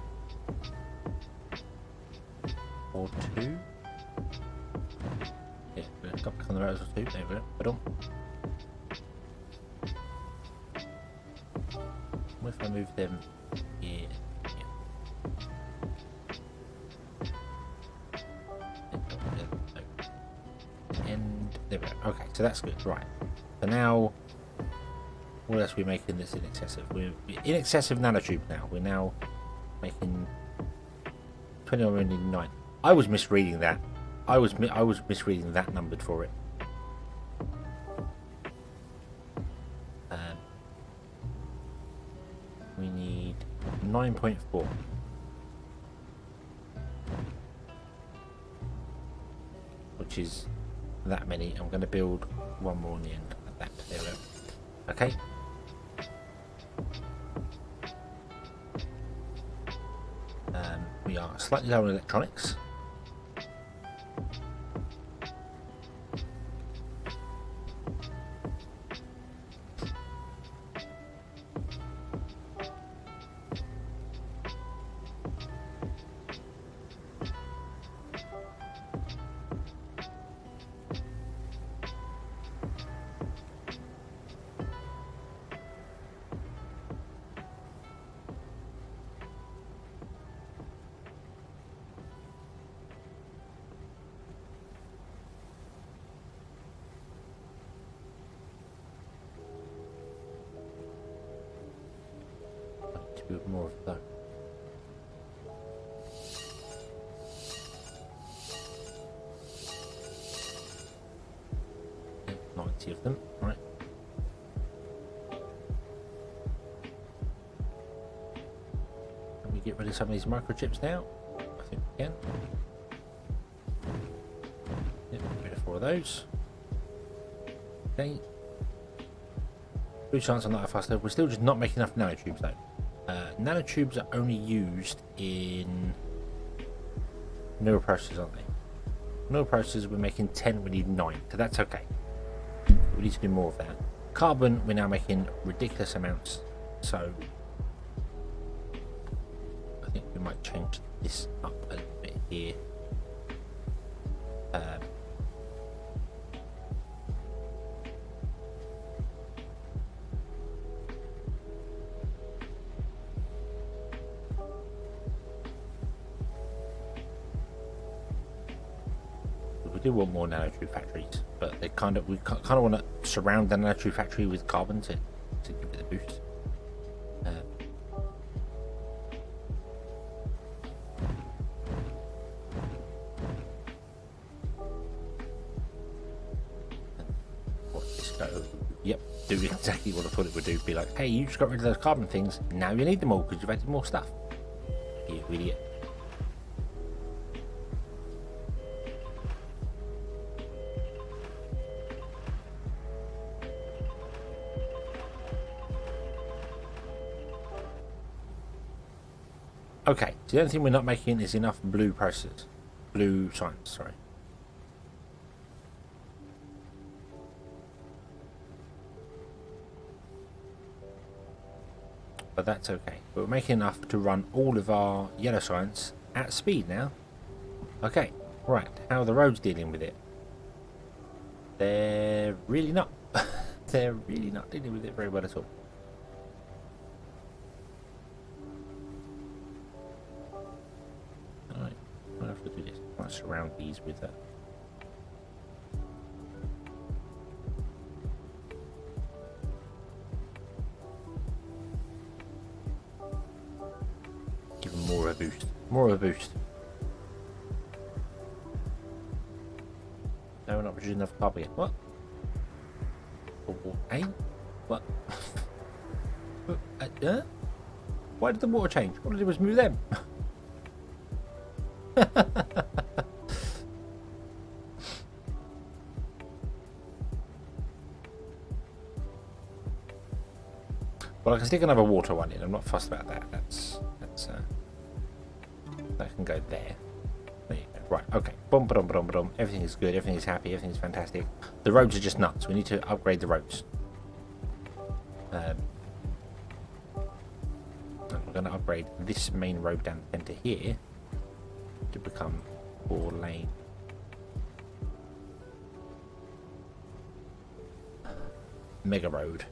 or 2. Yeah, we're gonna cut back on the motors or 2. There we go. Put on. What if I move them here? And there we go. Okay, so that's good. Right. So now, what else are we making that's in excess of? We're in excess of nanotubes now. We're now making 21,900,000. I was misreading that. I was misreading that numbered for it. We need 9.4. Which is that many. I'm going to build one more on the end of that. There we go. Okay. We are slightly low on electronics. Bit more of that. 90 of them, right? Can we get rid of some of these microchips now? I think we can. Yep, get rid of 4 of those. Okay. Good chance on that faster. We're still just not making enough nanotubes though. Nanotubes are only used in neuroprocessors, aren't they? Neuroprocessors, we're making 10, we need 9, so that's okay. We need to do more of that. Carbon, we're now making ridiculous amounts, so I think we might change this up a little bit here. We do want more nanotube factories, but we kind of want to surround the nanotube factory with carbon to give it the boost. What this go? Yep, do exactly what I thought it would do. Be like, hey, you just got rid of those carbon things. Now you need them all because you've added more stuff. You idiot. Okay, so the only thing we're not making is enough blue processors. Blue science, sorry. But that's okay. But we're making enough to run all of our yellow science at speed now. Okay, right. How are the roads dealing with it? They're really not. They're really not dealing with it very well at all. I have to do this. I might surround these with that. Give them more of a boost. More of a boost. No, we're not producing enough carbon yet. What? Hey? What? Why did the water change? All I did was move them. Well, I can stick another water one in. I'm not fussed about that. That can go there. There you go. Right. Okay. Boom, boom, boom, boom. Everything is good. Everything is happy. Everything is fantastic. The roads are just nuts. We need to upgrade the roads. And we're going to upgrade this main road down the center here to become 4-lane. Mega road.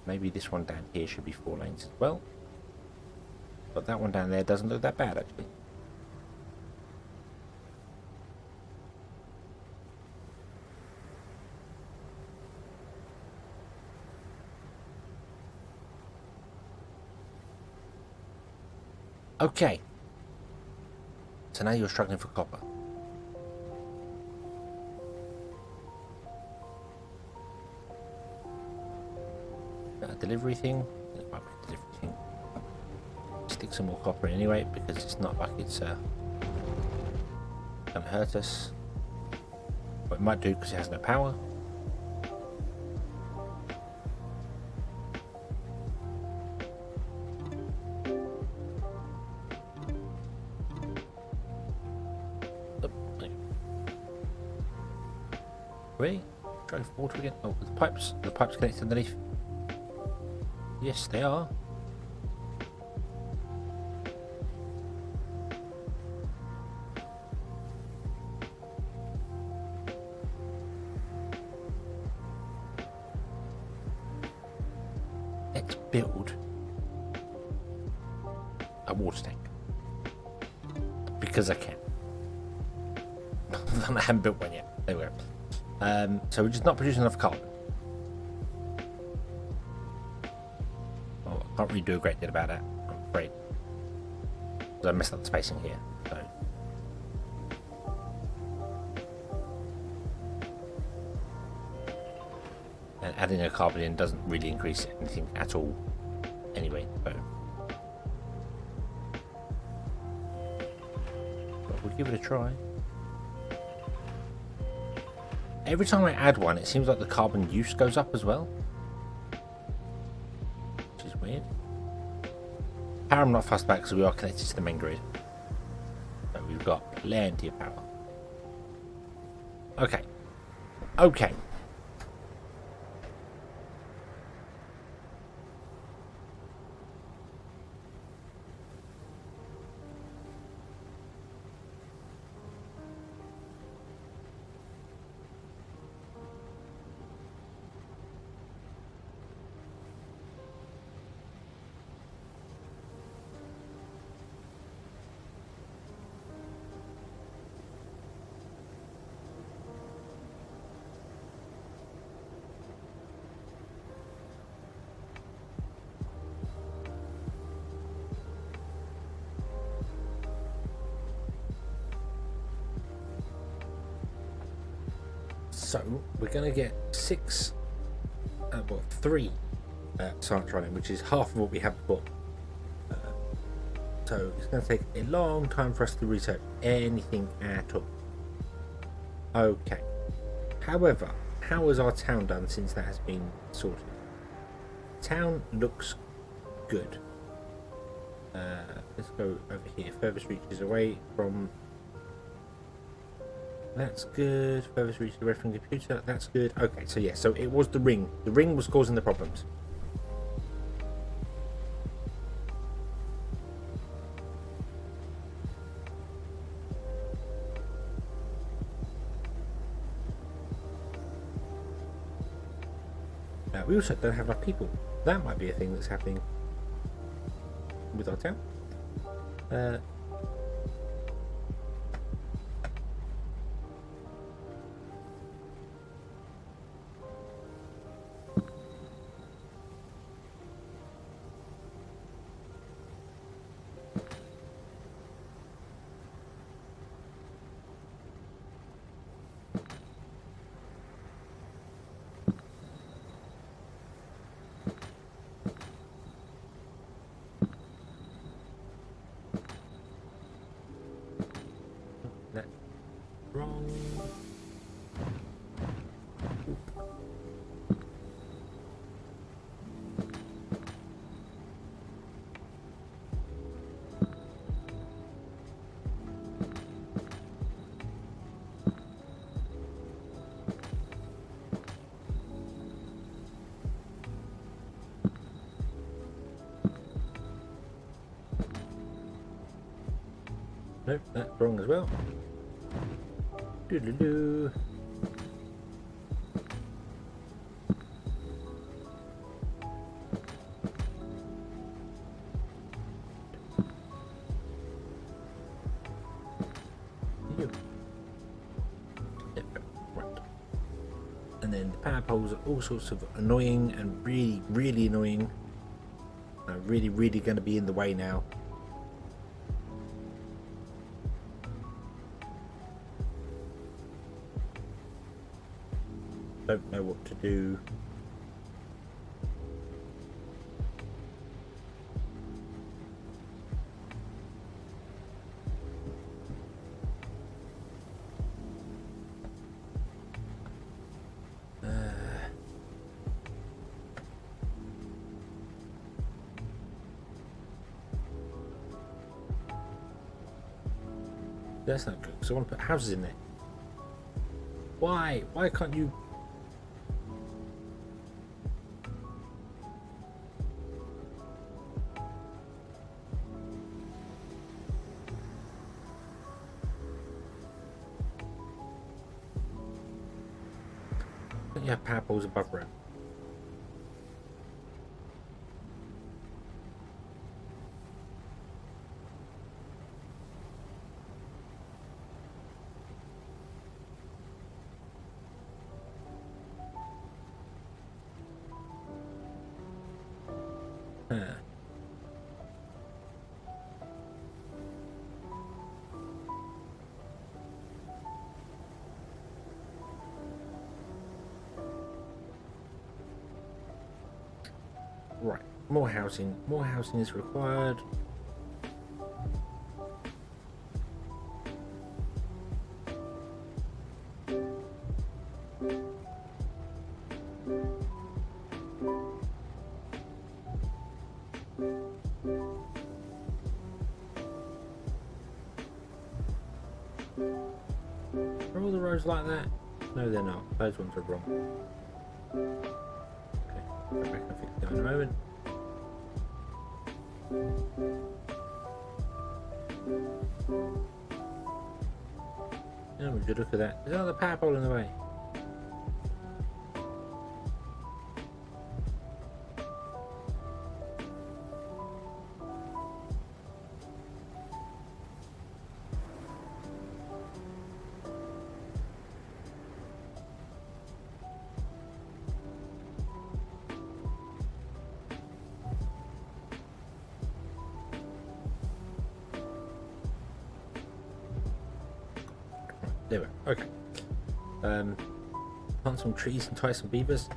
Maybe this one down here should be 4 lanes as well. But that one down there doesn't look that bad, actually. Okay. So now you're struggling for copper. Delivery thing. It might be a delivery thing. Stick some more copper in anyway, because it's not like it's gonna hurt us. But it might do because it has no power. Wait, drive water again. Oh, the pipes connected underneath. Yes, they are. Let's build a water tank. Because I can. I haven't built one yet. There we go. So we're just not producing enough carbon. Can't really do a great deal about that, I'm afraid. Because I messed up the spacing here. So. And adding a carbon in doesn't really increase anything at all anyway. So. But we'll give it a try. Every time I add one, it seems like the carbon use goes up as well. Weird. Power I'm not fussed about because we are connected to the main grid. So we've got plenty of power. Okay. Okay. So we're going to get 3 sites running, which is half of what we have before. So it's going to take a long time for us to research anything at all. Okay. However, how has our town done since that has been sorted? Town looks good. Let's go over here. Furthest reaches away from... That's good. Furthest reaches away from the computer. That's good. Okay, so yeah, so it was the ring. The ring was causing the problems. Now, we also don't have enough people. That might be a thing that's happening with our town. Wrong. Nope, that's wrong as well. Doodle-doo. And then the power poles are all sorts of annoying and really annoying. Really going to be in the way now. Don't know what to do. That's not good because I want to put houses in there. Why? Why can't you? Don't you have power poles above ground? Right, more housing. More housing is required. Are all the roads like that? No, they're not. Those ones are wrong. Okay, go back and fix them in a moment. Oh, would you look at that? There's another power pole in the way. There we go. Okay. Plant some trees and tie some beavers.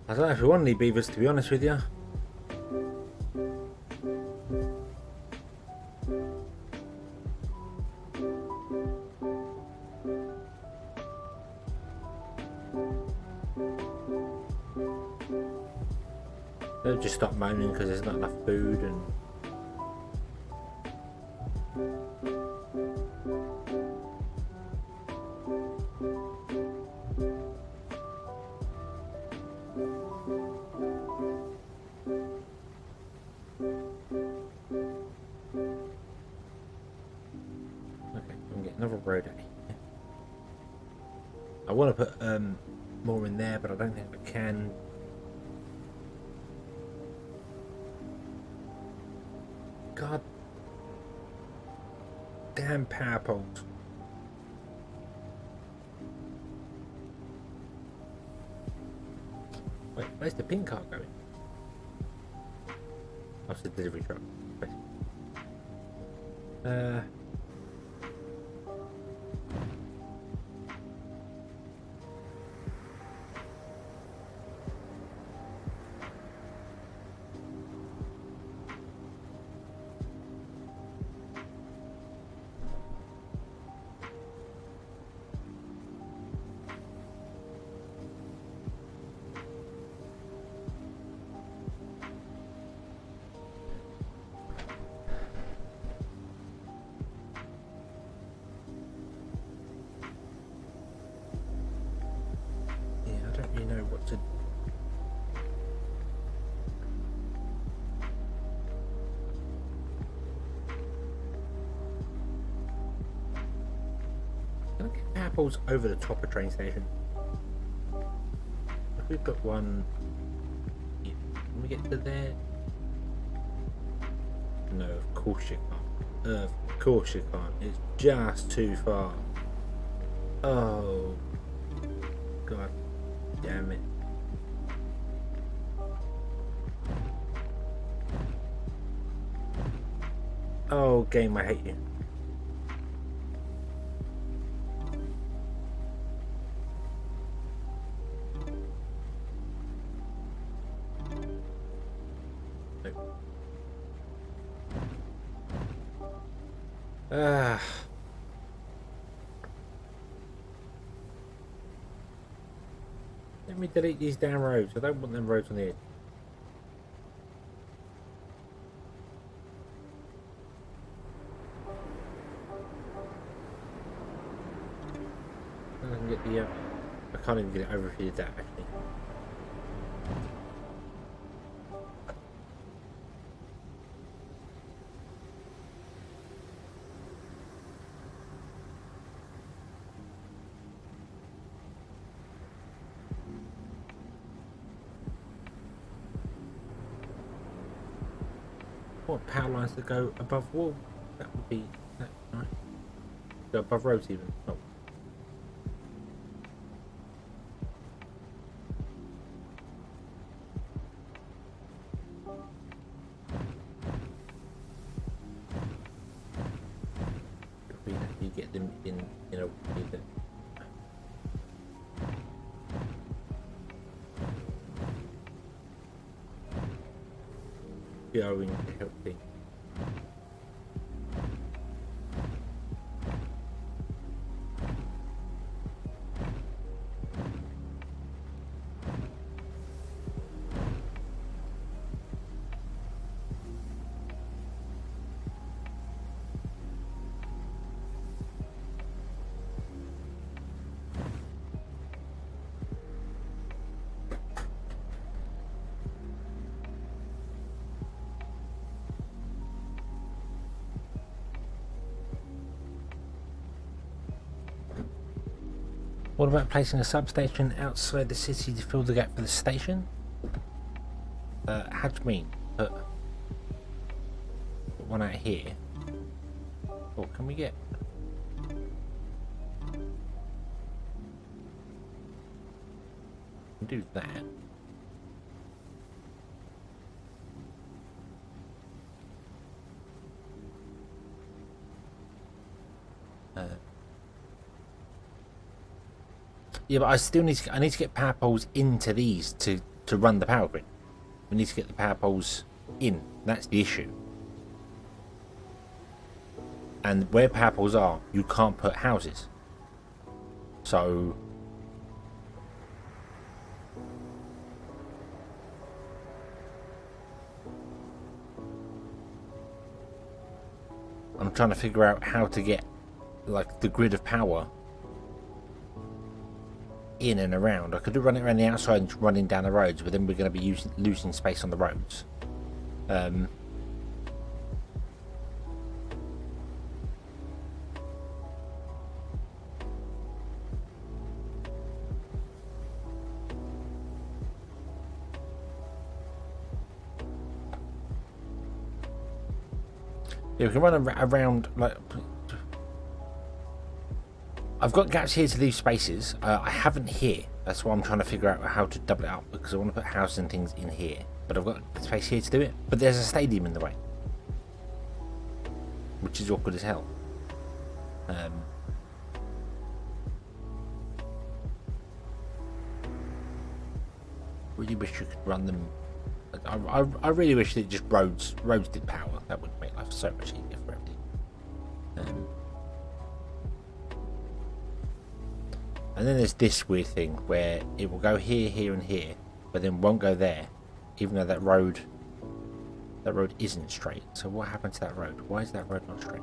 I don't know if we want any beavers, to be honest with you. They'll just stop moaning because there's not enough food and. Another road. I want to put more in there, but I don't think I can. God damn power poles. Wait, where's the pink car going? Oh, it's the delivery truck. I get power poles over the top of train station? If we put one here, can we get to there? No, of course you can't. Of course you can't. It's just too far. Oh, God damn it. Oh, game, I hate you. Ah. Let me delete these damn roads. I don't want them roads on the edge. I can get the. I can't even get it over if you did that actually. What power lines that go above wall? That would be nice. Go above roads even. Oh. You get them in a way that going to help things. What about placing a substation outside the city to fill the gap for the station? How do you mean? Put one out here? Or can we get... do that. Yeah, but I still need to. I need to get power poles into these to run the power grid. We need to get the power poles in. That's the issue. And where power poles are, you can't put houses. So I'm trying to figure out how to get like the grid of power in and around. I could run it around the outside and running down the roads, but then we're going to be losing space on the roads. Yeah, we can run around like. I've got gaps here to leave spaces. I haven't here. That's why I'm trying to figure out how to double it up, because I want to put houses and things in here. But I've got space here to do it. But there's a stadium in the way, which is awkward as hell. Really wish you could run them. I really wish that just roads did power. That would make life so much easier for everything. And then there's this weird thing where it will go here, here, and here, but then won't go there, even though that road isn't straight. So what happened to that road? Why is that road not straight?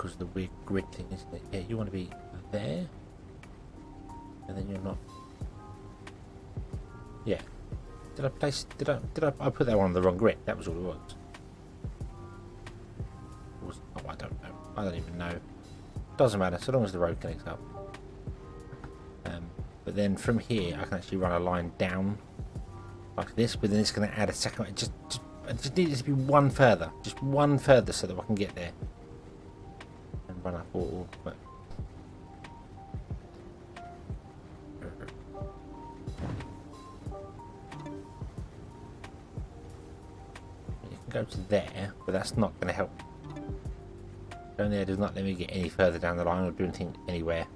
because of the weird grid thing, isn't it? Yeah, you want to be there, and then you're not. Yeah. Did I place? Did I put that one on the wrong grid? That was all it was. Oh, I don't know. I don't even know. Doesn't matter, so long as the road connects up. But then from here, I can actually run a line down like this. But then it's going to add a second. I just need it to be one further, just one further, so that I can get there and run up all. But you can go to there, but that's not going to help. Going there does not let me get any further down the line or do anything anywhere.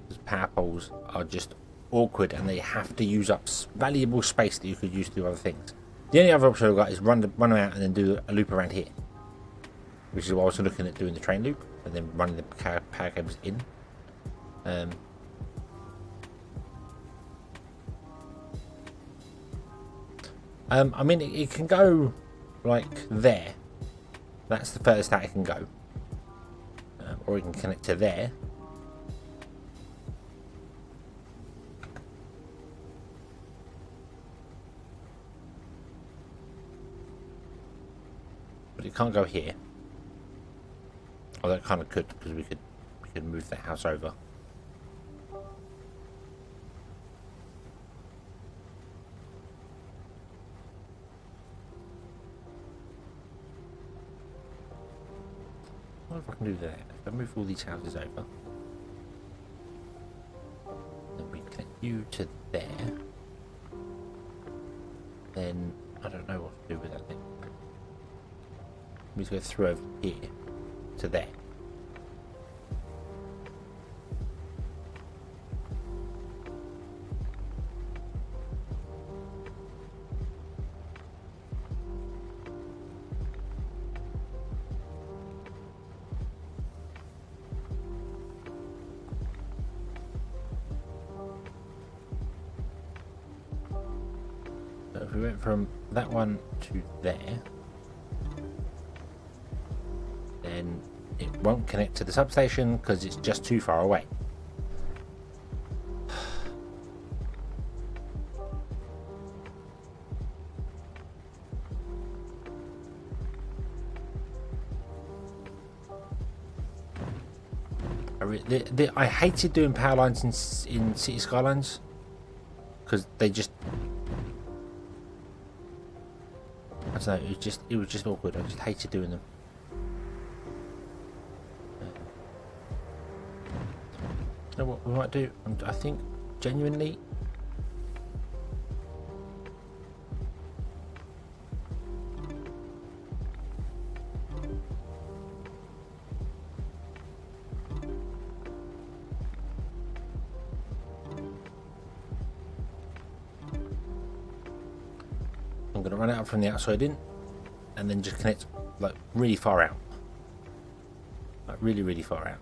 Because power poles are just awkward, and they have to use up valuable space that you could use to do other things. The only other option I've got is run them out and then do a loop around here, which is what I was looking at doing, the train loop, and then running the power cables in. I mean, it can go like there. That's the furthest out it can go, or it can connect to there. But it can't go here. Although it kind of could, because we could move the house over. What if I can do that? If I move all these houses over, then we connect you to there. Then I don't know what to do with that thing. We just go through over here to there. So if we went from that one to there, then it won't connect to the substation because it's just too far away. I hated doing power lines in City Skylines because they just, I don't know, it was just awkward. I just hated doing them. You know what we might do? I think genuinely, I'm going to run out from the outside in and then just connect like really far out, like really far out.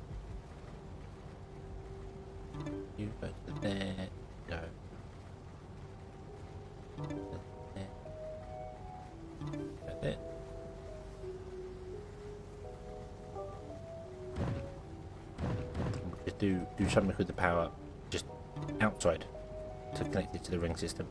You go to there, go there, go there. Just do something with the power just outside to connect it to the ring system.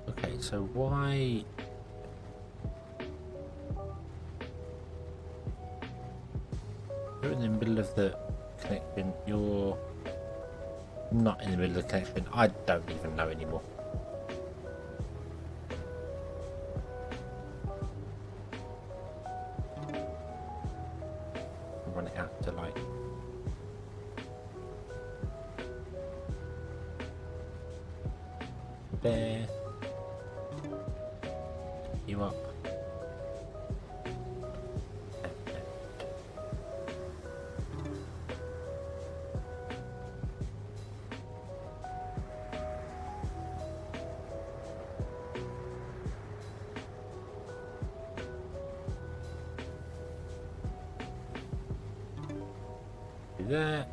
Okay, so why? You're in the middle of the connection. You're not in the middle of the connection. I don't even know anymore. Run it out to like there. You up. that.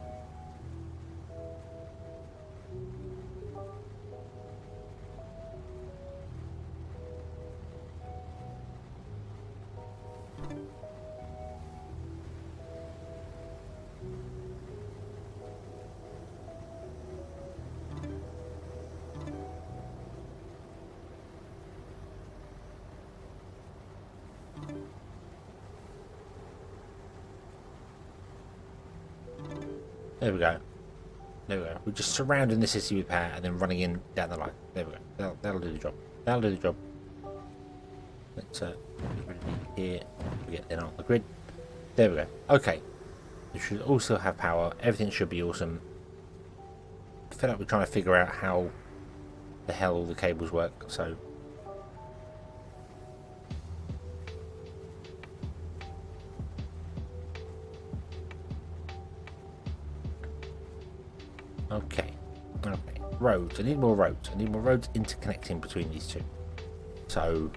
There we go. There we go. We're just surrounding the city with power and then running in down the line. There we go. That'll do the job. That'll do the job. Let's get rid of here. We get then on the grid. There we go. Okay. We should also have power. Everything should be awesome. I feel like we're trying to figure out how the hell all the cables work, so okay. Roads. I need more roads. I need more roads interconnecting between these two. So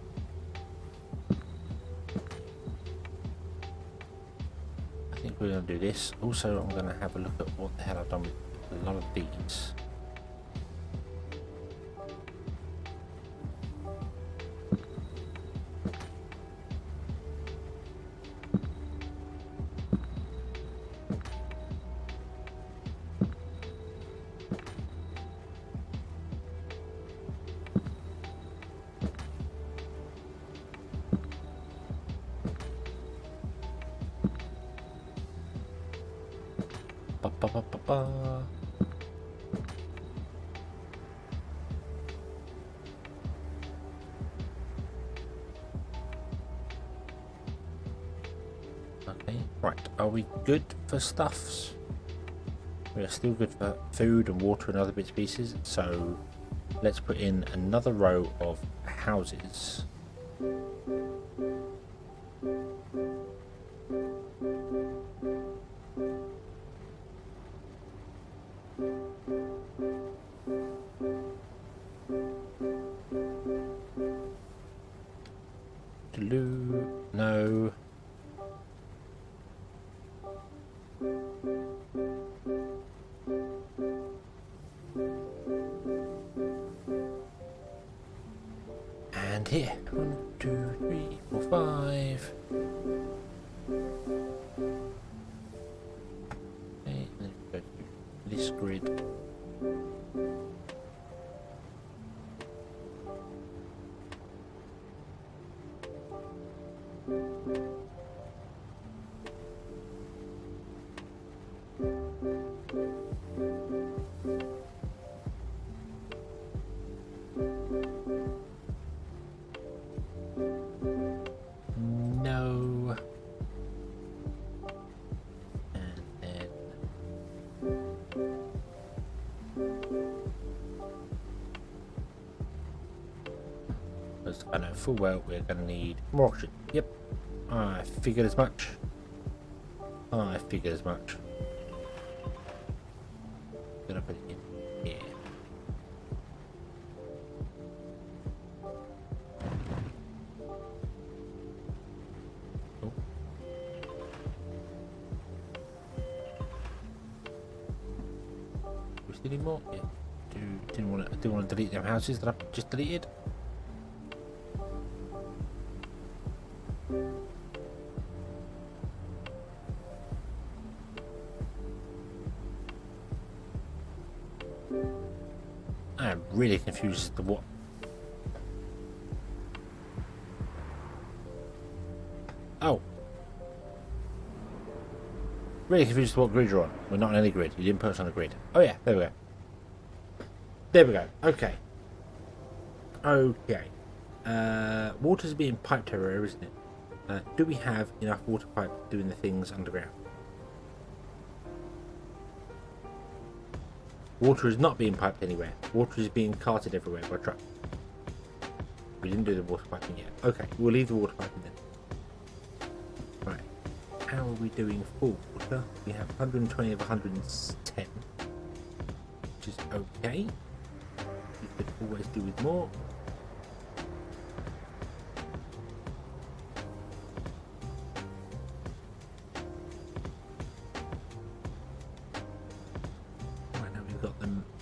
I think we're going to do this. Also, I'm going to have a look at what the hell I've done with a lot of these. Okay, right. Are we good for stuffs? We are still good for food and water and other bits and pieces. So let's put in another row of houses. No. And here. 1, 2, 3, 4, 5. Okay, let's go to this grid. I know full well we're going to need more oxygen. Yep, I figured as much. I figured as much. Gonna put it in here. Oh. We still need more? Yeah. Didn't want to delete them houses that I've just deleted. I'm really confused as to what. Oh. Really confused as to what grid you're on. We're not on any grid. You didn't put us on a grid. Oh yeah, there we go. There we go. Okay. Okay. Water's being piped everywhere, isn't it? Do we have enough water pipe doing the things underground? Water is not being piped anywhere. Water is being carted everywhere by truck. We didn't do the water piping yet. Okay, we'll leave the water piping then. Right. How are we doing for water? We have 120 of 110. Which is okay. We could always do with more.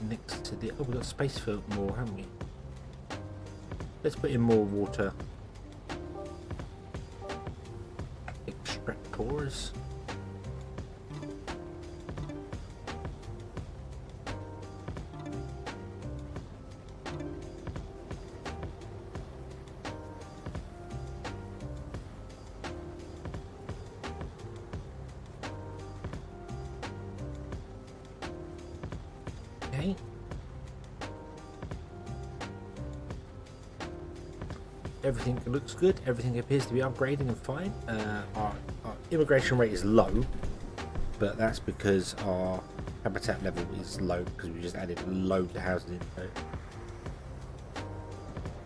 next to the... Oh, we've got space for more, haven't we? Let's put in more water extractors. Okay. Everything looks good. Everything appears to be upgrading and fine. Our immigration rate is low, but that's because our habitat level is low because we just added loads of houses in. So.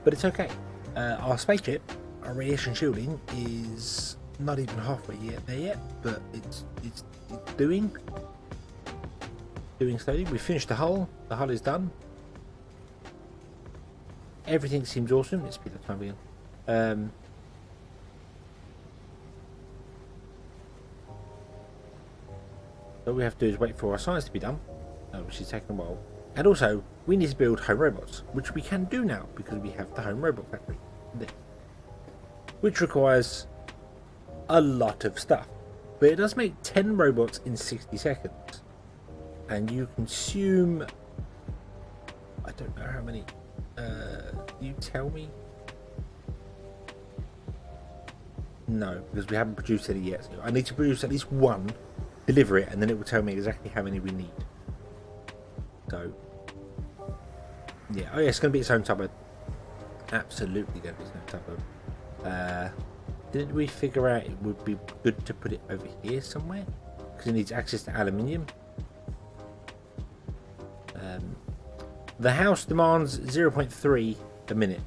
But it's okay. Our spaceship, our radiation shielding, is not even halfway there yet, but it's doing slowly. We finished the hull. The hull is done. Everything seems awesome. Let's speed up time again. All we have to do is wait for our science to be done, which is taking a while. And also, we need to build home robots, which we can do now because we have the home robot factory, which requires a lot of stuff. But it does make 10 robots in 60 seconds. And you consume... I don't know how many... you tell me? No, because we haven't produced any yet. So I need to produce at least one, deliver it, and then it will tell me exactly how many we need. So, yeah. Oh yeah, it's going to be its own suburb. Absolutely going to be its own suburb. Didn't we figure out it would be good to put it over here somewhere? Because it needs access to aluminium. The house demands 0.3 a minute.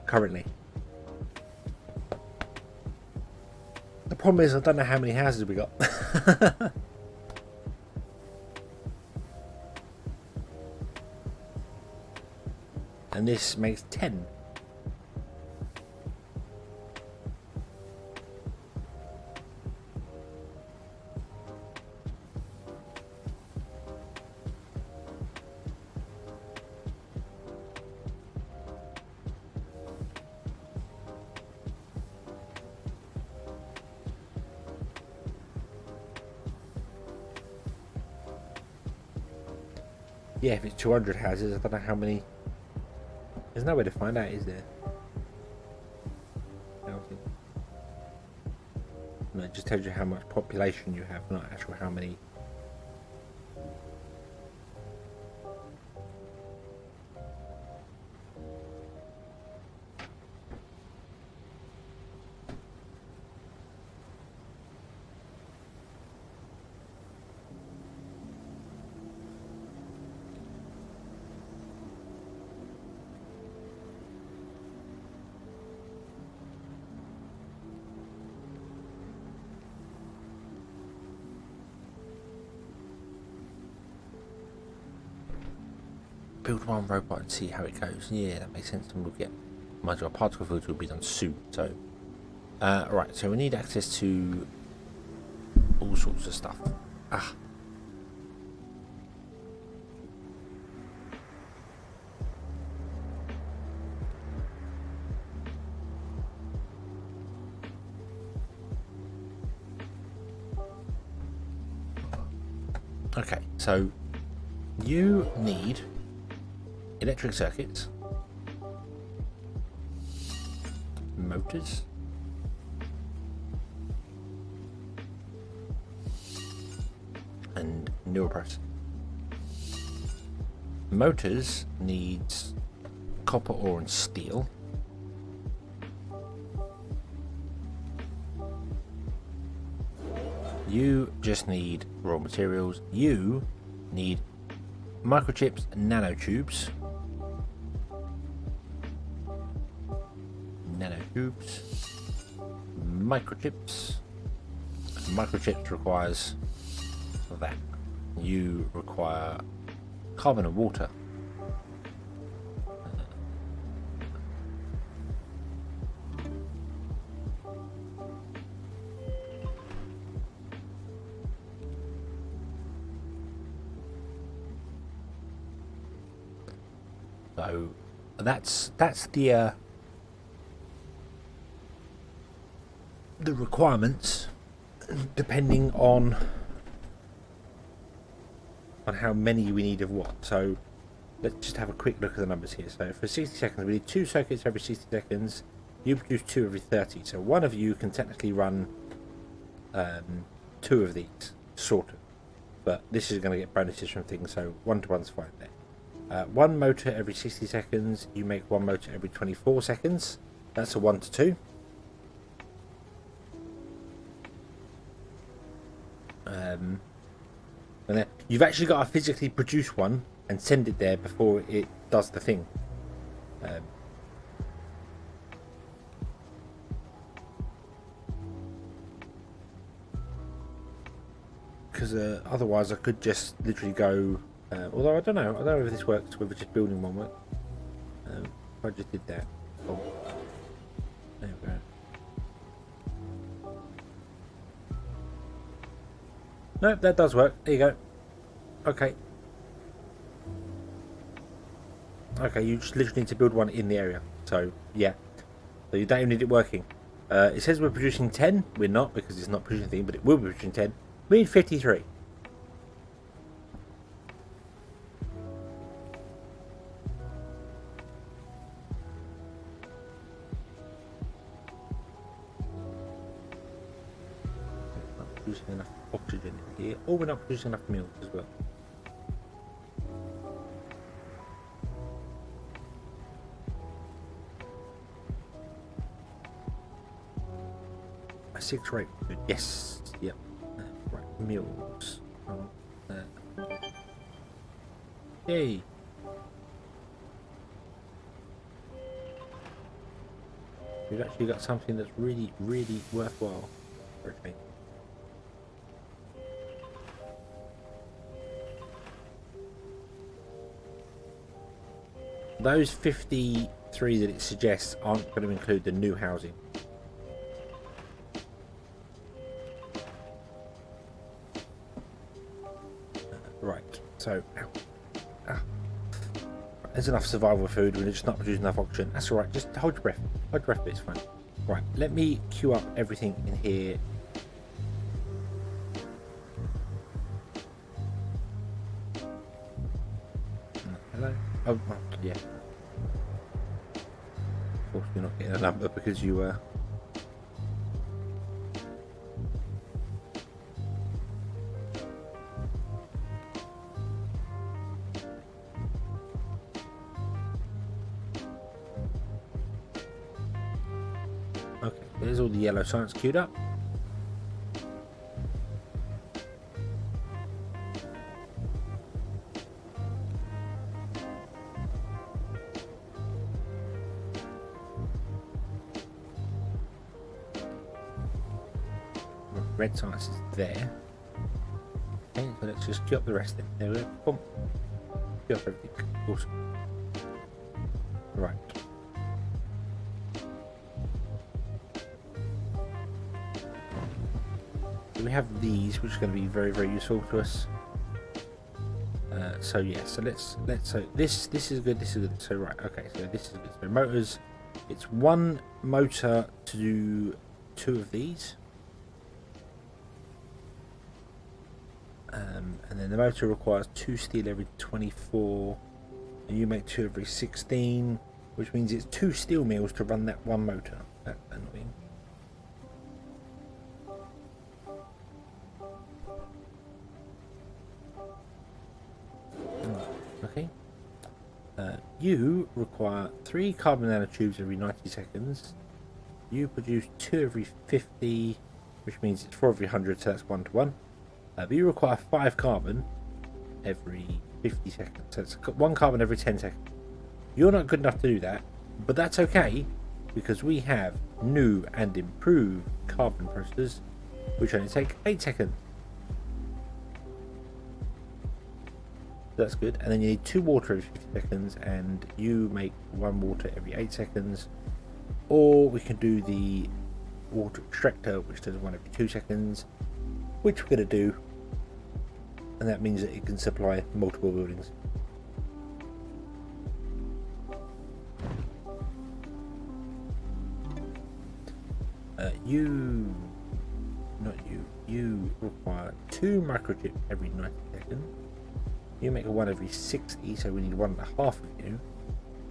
Currently. The problem is I don't know how many houses we got. And this makes 10. Yeah, if it's 200 houses, I don't know how many. There's no way to find out, is there? No, it just tells you how much population you have, not actually how many. Build one robot and see how it goes. Yeah, that makes sense. And we'll get modular particle filter will be done soon. So, right. So we need access to all sorts of stuff. Ah. Okay. So you need electric circuits, motors, and neural processing. Motors needs copper ore and steel. You just need raw materials. You need microchips and nanotubes. Nanotubes. Microchips. Microchips requires that. You require carbon and water. So that's the requirements, depending on how many we need of what. So let's just have a quick look at the numbers here. So for 60 seconds, we need 2 circuits every 60 seconds. You produce 2 every 30. So one of you can technically run 2 of these, sort of. But this is going to get bonuses from things, so 1 to 1's fine there. 1 motor every 60 seconds. You make 1 motor every 24 seconds. That's a 1 to 2. And then you've actually got to physically produce one and send it there before it does the thing. Because otherwise I could just literally go, although I don't know if this works, whether just building one works. If I just did that. Oh. There we go. No, that does work. There you go. Okay. Okay, you just literally need to build one in the area. So, yeah. So you don't even need it working. It says we're producing 10. We're not, because it's not producing anything, but it will be producing 10. We need 53. Not producing enough oxygen in here. Or we're not producing enough milk as well. A 6 rate. Yes. Yep. Right. Mills. Yay. We've actually got something that's really, really worthwhile. Okay. Those 53 that it suggests aren't going to include the new housing. Right, so there's enough survival food. We're just not producing enough oxygen. That's alright, just hold your breath. Hold your breath, but it's fine. Right, let me queue up everything in here. Hello? Oh, yeah. Of course, you're not getting a number because you okay, there's all the yellow science queued up. Red science is there. Okay, so let's just queue up the rest then. There we go. Boom. Queue up everything. Awesome. Right. So we have these, which are going to be very, very useful to us. So yeah, so let's so this is good. This is good. So right, okay. So this is good. So motors. It's 1 motor to do 2 of these. And then the motor requires 2 steel every 24, and you make 2 every 16, which means it's 2 steel mills to run that 1 motor. That's annoying. Okay. You require 3 carbon nanotubes every 90 seconds. You produce 2 every 50, which means it's 4 every 100, so that's 1 to 1. But you require 5 carbon every 50 seconds. So it's 1 carbon every 10 seconds. You're not good enough to do that, but that's okay because we have new and improved carbon processors, which only take 8 seconds. That's good. And then you need 2 water every 50 seconds, and you make 1 water every 8 seconds. Or we can do the water extractor, which does 1 every 2 seconds, which we're going to do. And that means that it can supply multiple buildings. you, not you, you require 2 microchips every 90 seconds. You make one every 60, so we need 1.5 of you.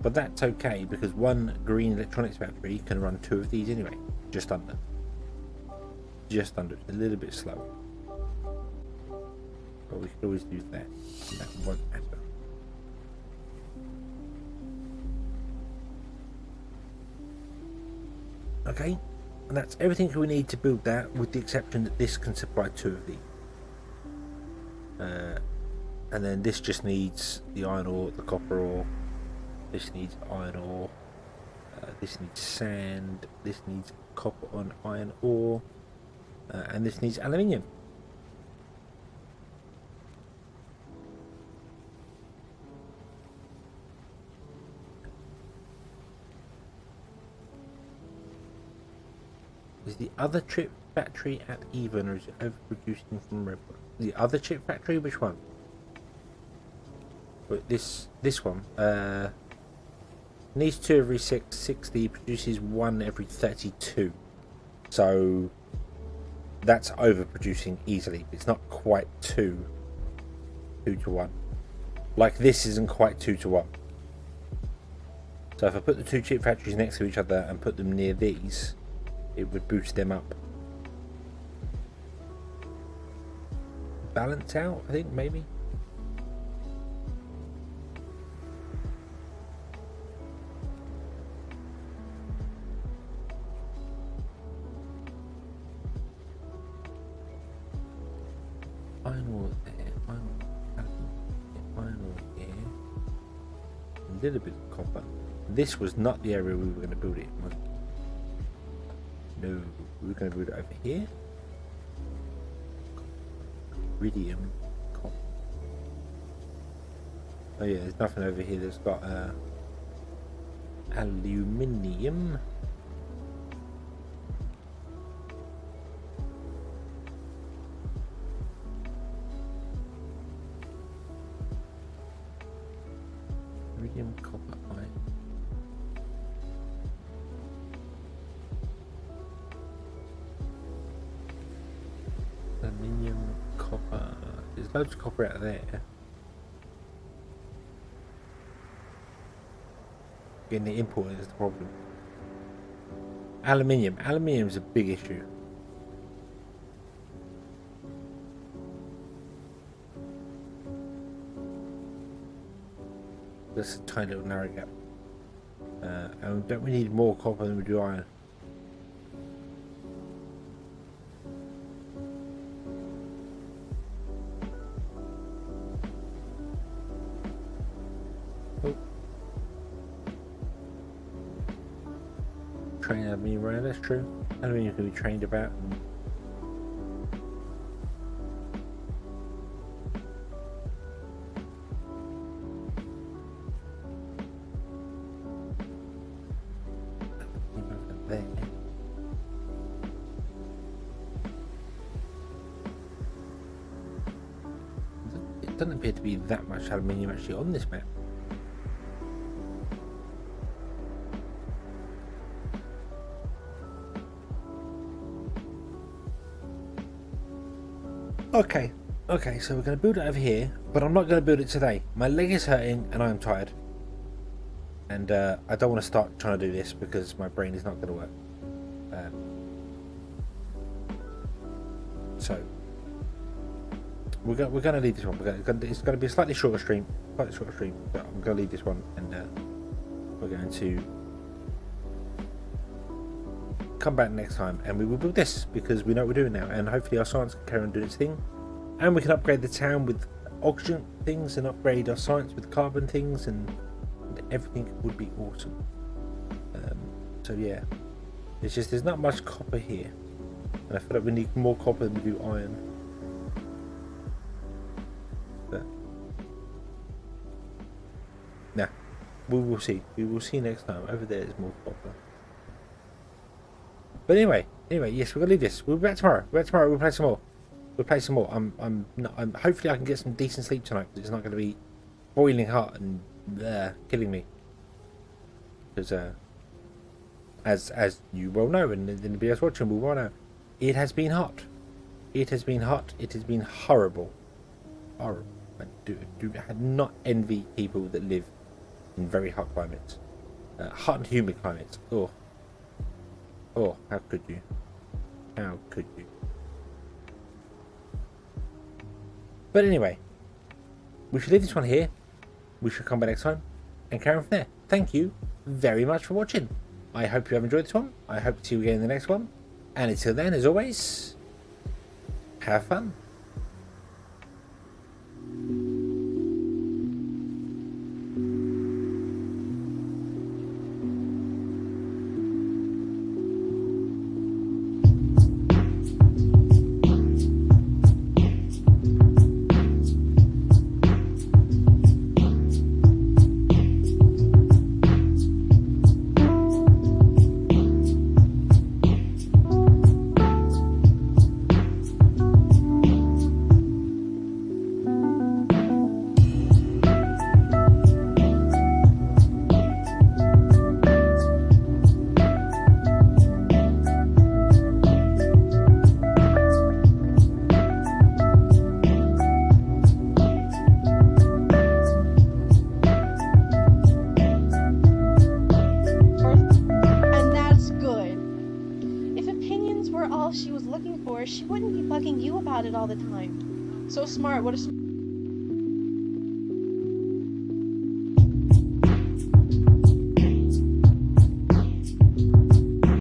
But that's okay because one green electronics factory can run 2 of these anyway. Just under. Just under. It's a little bit slow. But we could always do that. That won't matter. Okay, and that's everything we need to build that, with the exception that this can supply 2 of these. And then this just needs the iron ore, the copper ore. This needs iron ore. This needs sand. This needs copper on iron ore. And this needs aluminium. Is the other chip factory at even, or is it overproducing from Redwood? The other chip factory, which one? But this one needs 2 every 60, produces 1 every 32. So that's overproducing easily. It's not quite 2 to 1. Like this isn't quite 2 to 1. So if I put the 2 chip factories next to each other and put them near these, it would boost them up. Balance out, I think, maybe. Iron ore there, iron ore here. A little bit of copper. This was not the area we were going to build it, was it? No, we were going to build it over here. Iridium, copper. Oh yeah, there's nothing over here that's got aluminium. Iridium, copper, iron. Aluminium, copper. There's loads of copper out there. Getting the import is the problem. Aluminium. Aluminium is a big issue. That's a tiny little narrow gap. And don't we need more copper than we do iron? Oh. Train aluminium around, that's true. Aluminium can be trained about. There. It doesn't appear to be that much aluminium actually on this map. Okay, so we're going to build it over here, but I'm not going to build it today. My leg is hurting and I am tired. And I don't want to start trying to do this because my brain is not going to work. So we're going to leave this one. It's going to be a slightly shorter stream, but I'm going to leave this one, and we're going to come back next time and we will build this because we know what we're doing now, and hopefully our science can carry on doing its thing, and we can upgrade the town with oxygen things and upgrade our science with carbon things, and everything would be awesome. So yeah, it's just there's not much copper here, and I feel like we need more copper than we do iron. But nah, we will see next time. Over there is more copper. But anyway, yes, we're gonna leave this. We'll be back tomorrow. We'll play some more. I'm hopefully I can get some decent sleep tonight, because it's not going to be boiling hot and killing me. Because as you well know, and anybody else watching will well know, it has been hot. It has been hot. It has been horrible. Horrible. I do not envy people that live in very hot climates. Hot and humid climates. Oh, how could you? How could you? But anyway, we should leave this one here. We should come back next time and carry on from there. Thank you very much for watching. I hope you have enjoyed this one. I hope to see you again in the next one. And until then, as always, have fun. She was looking for, she wouldn't be bugging you about it all the time. So smart, what a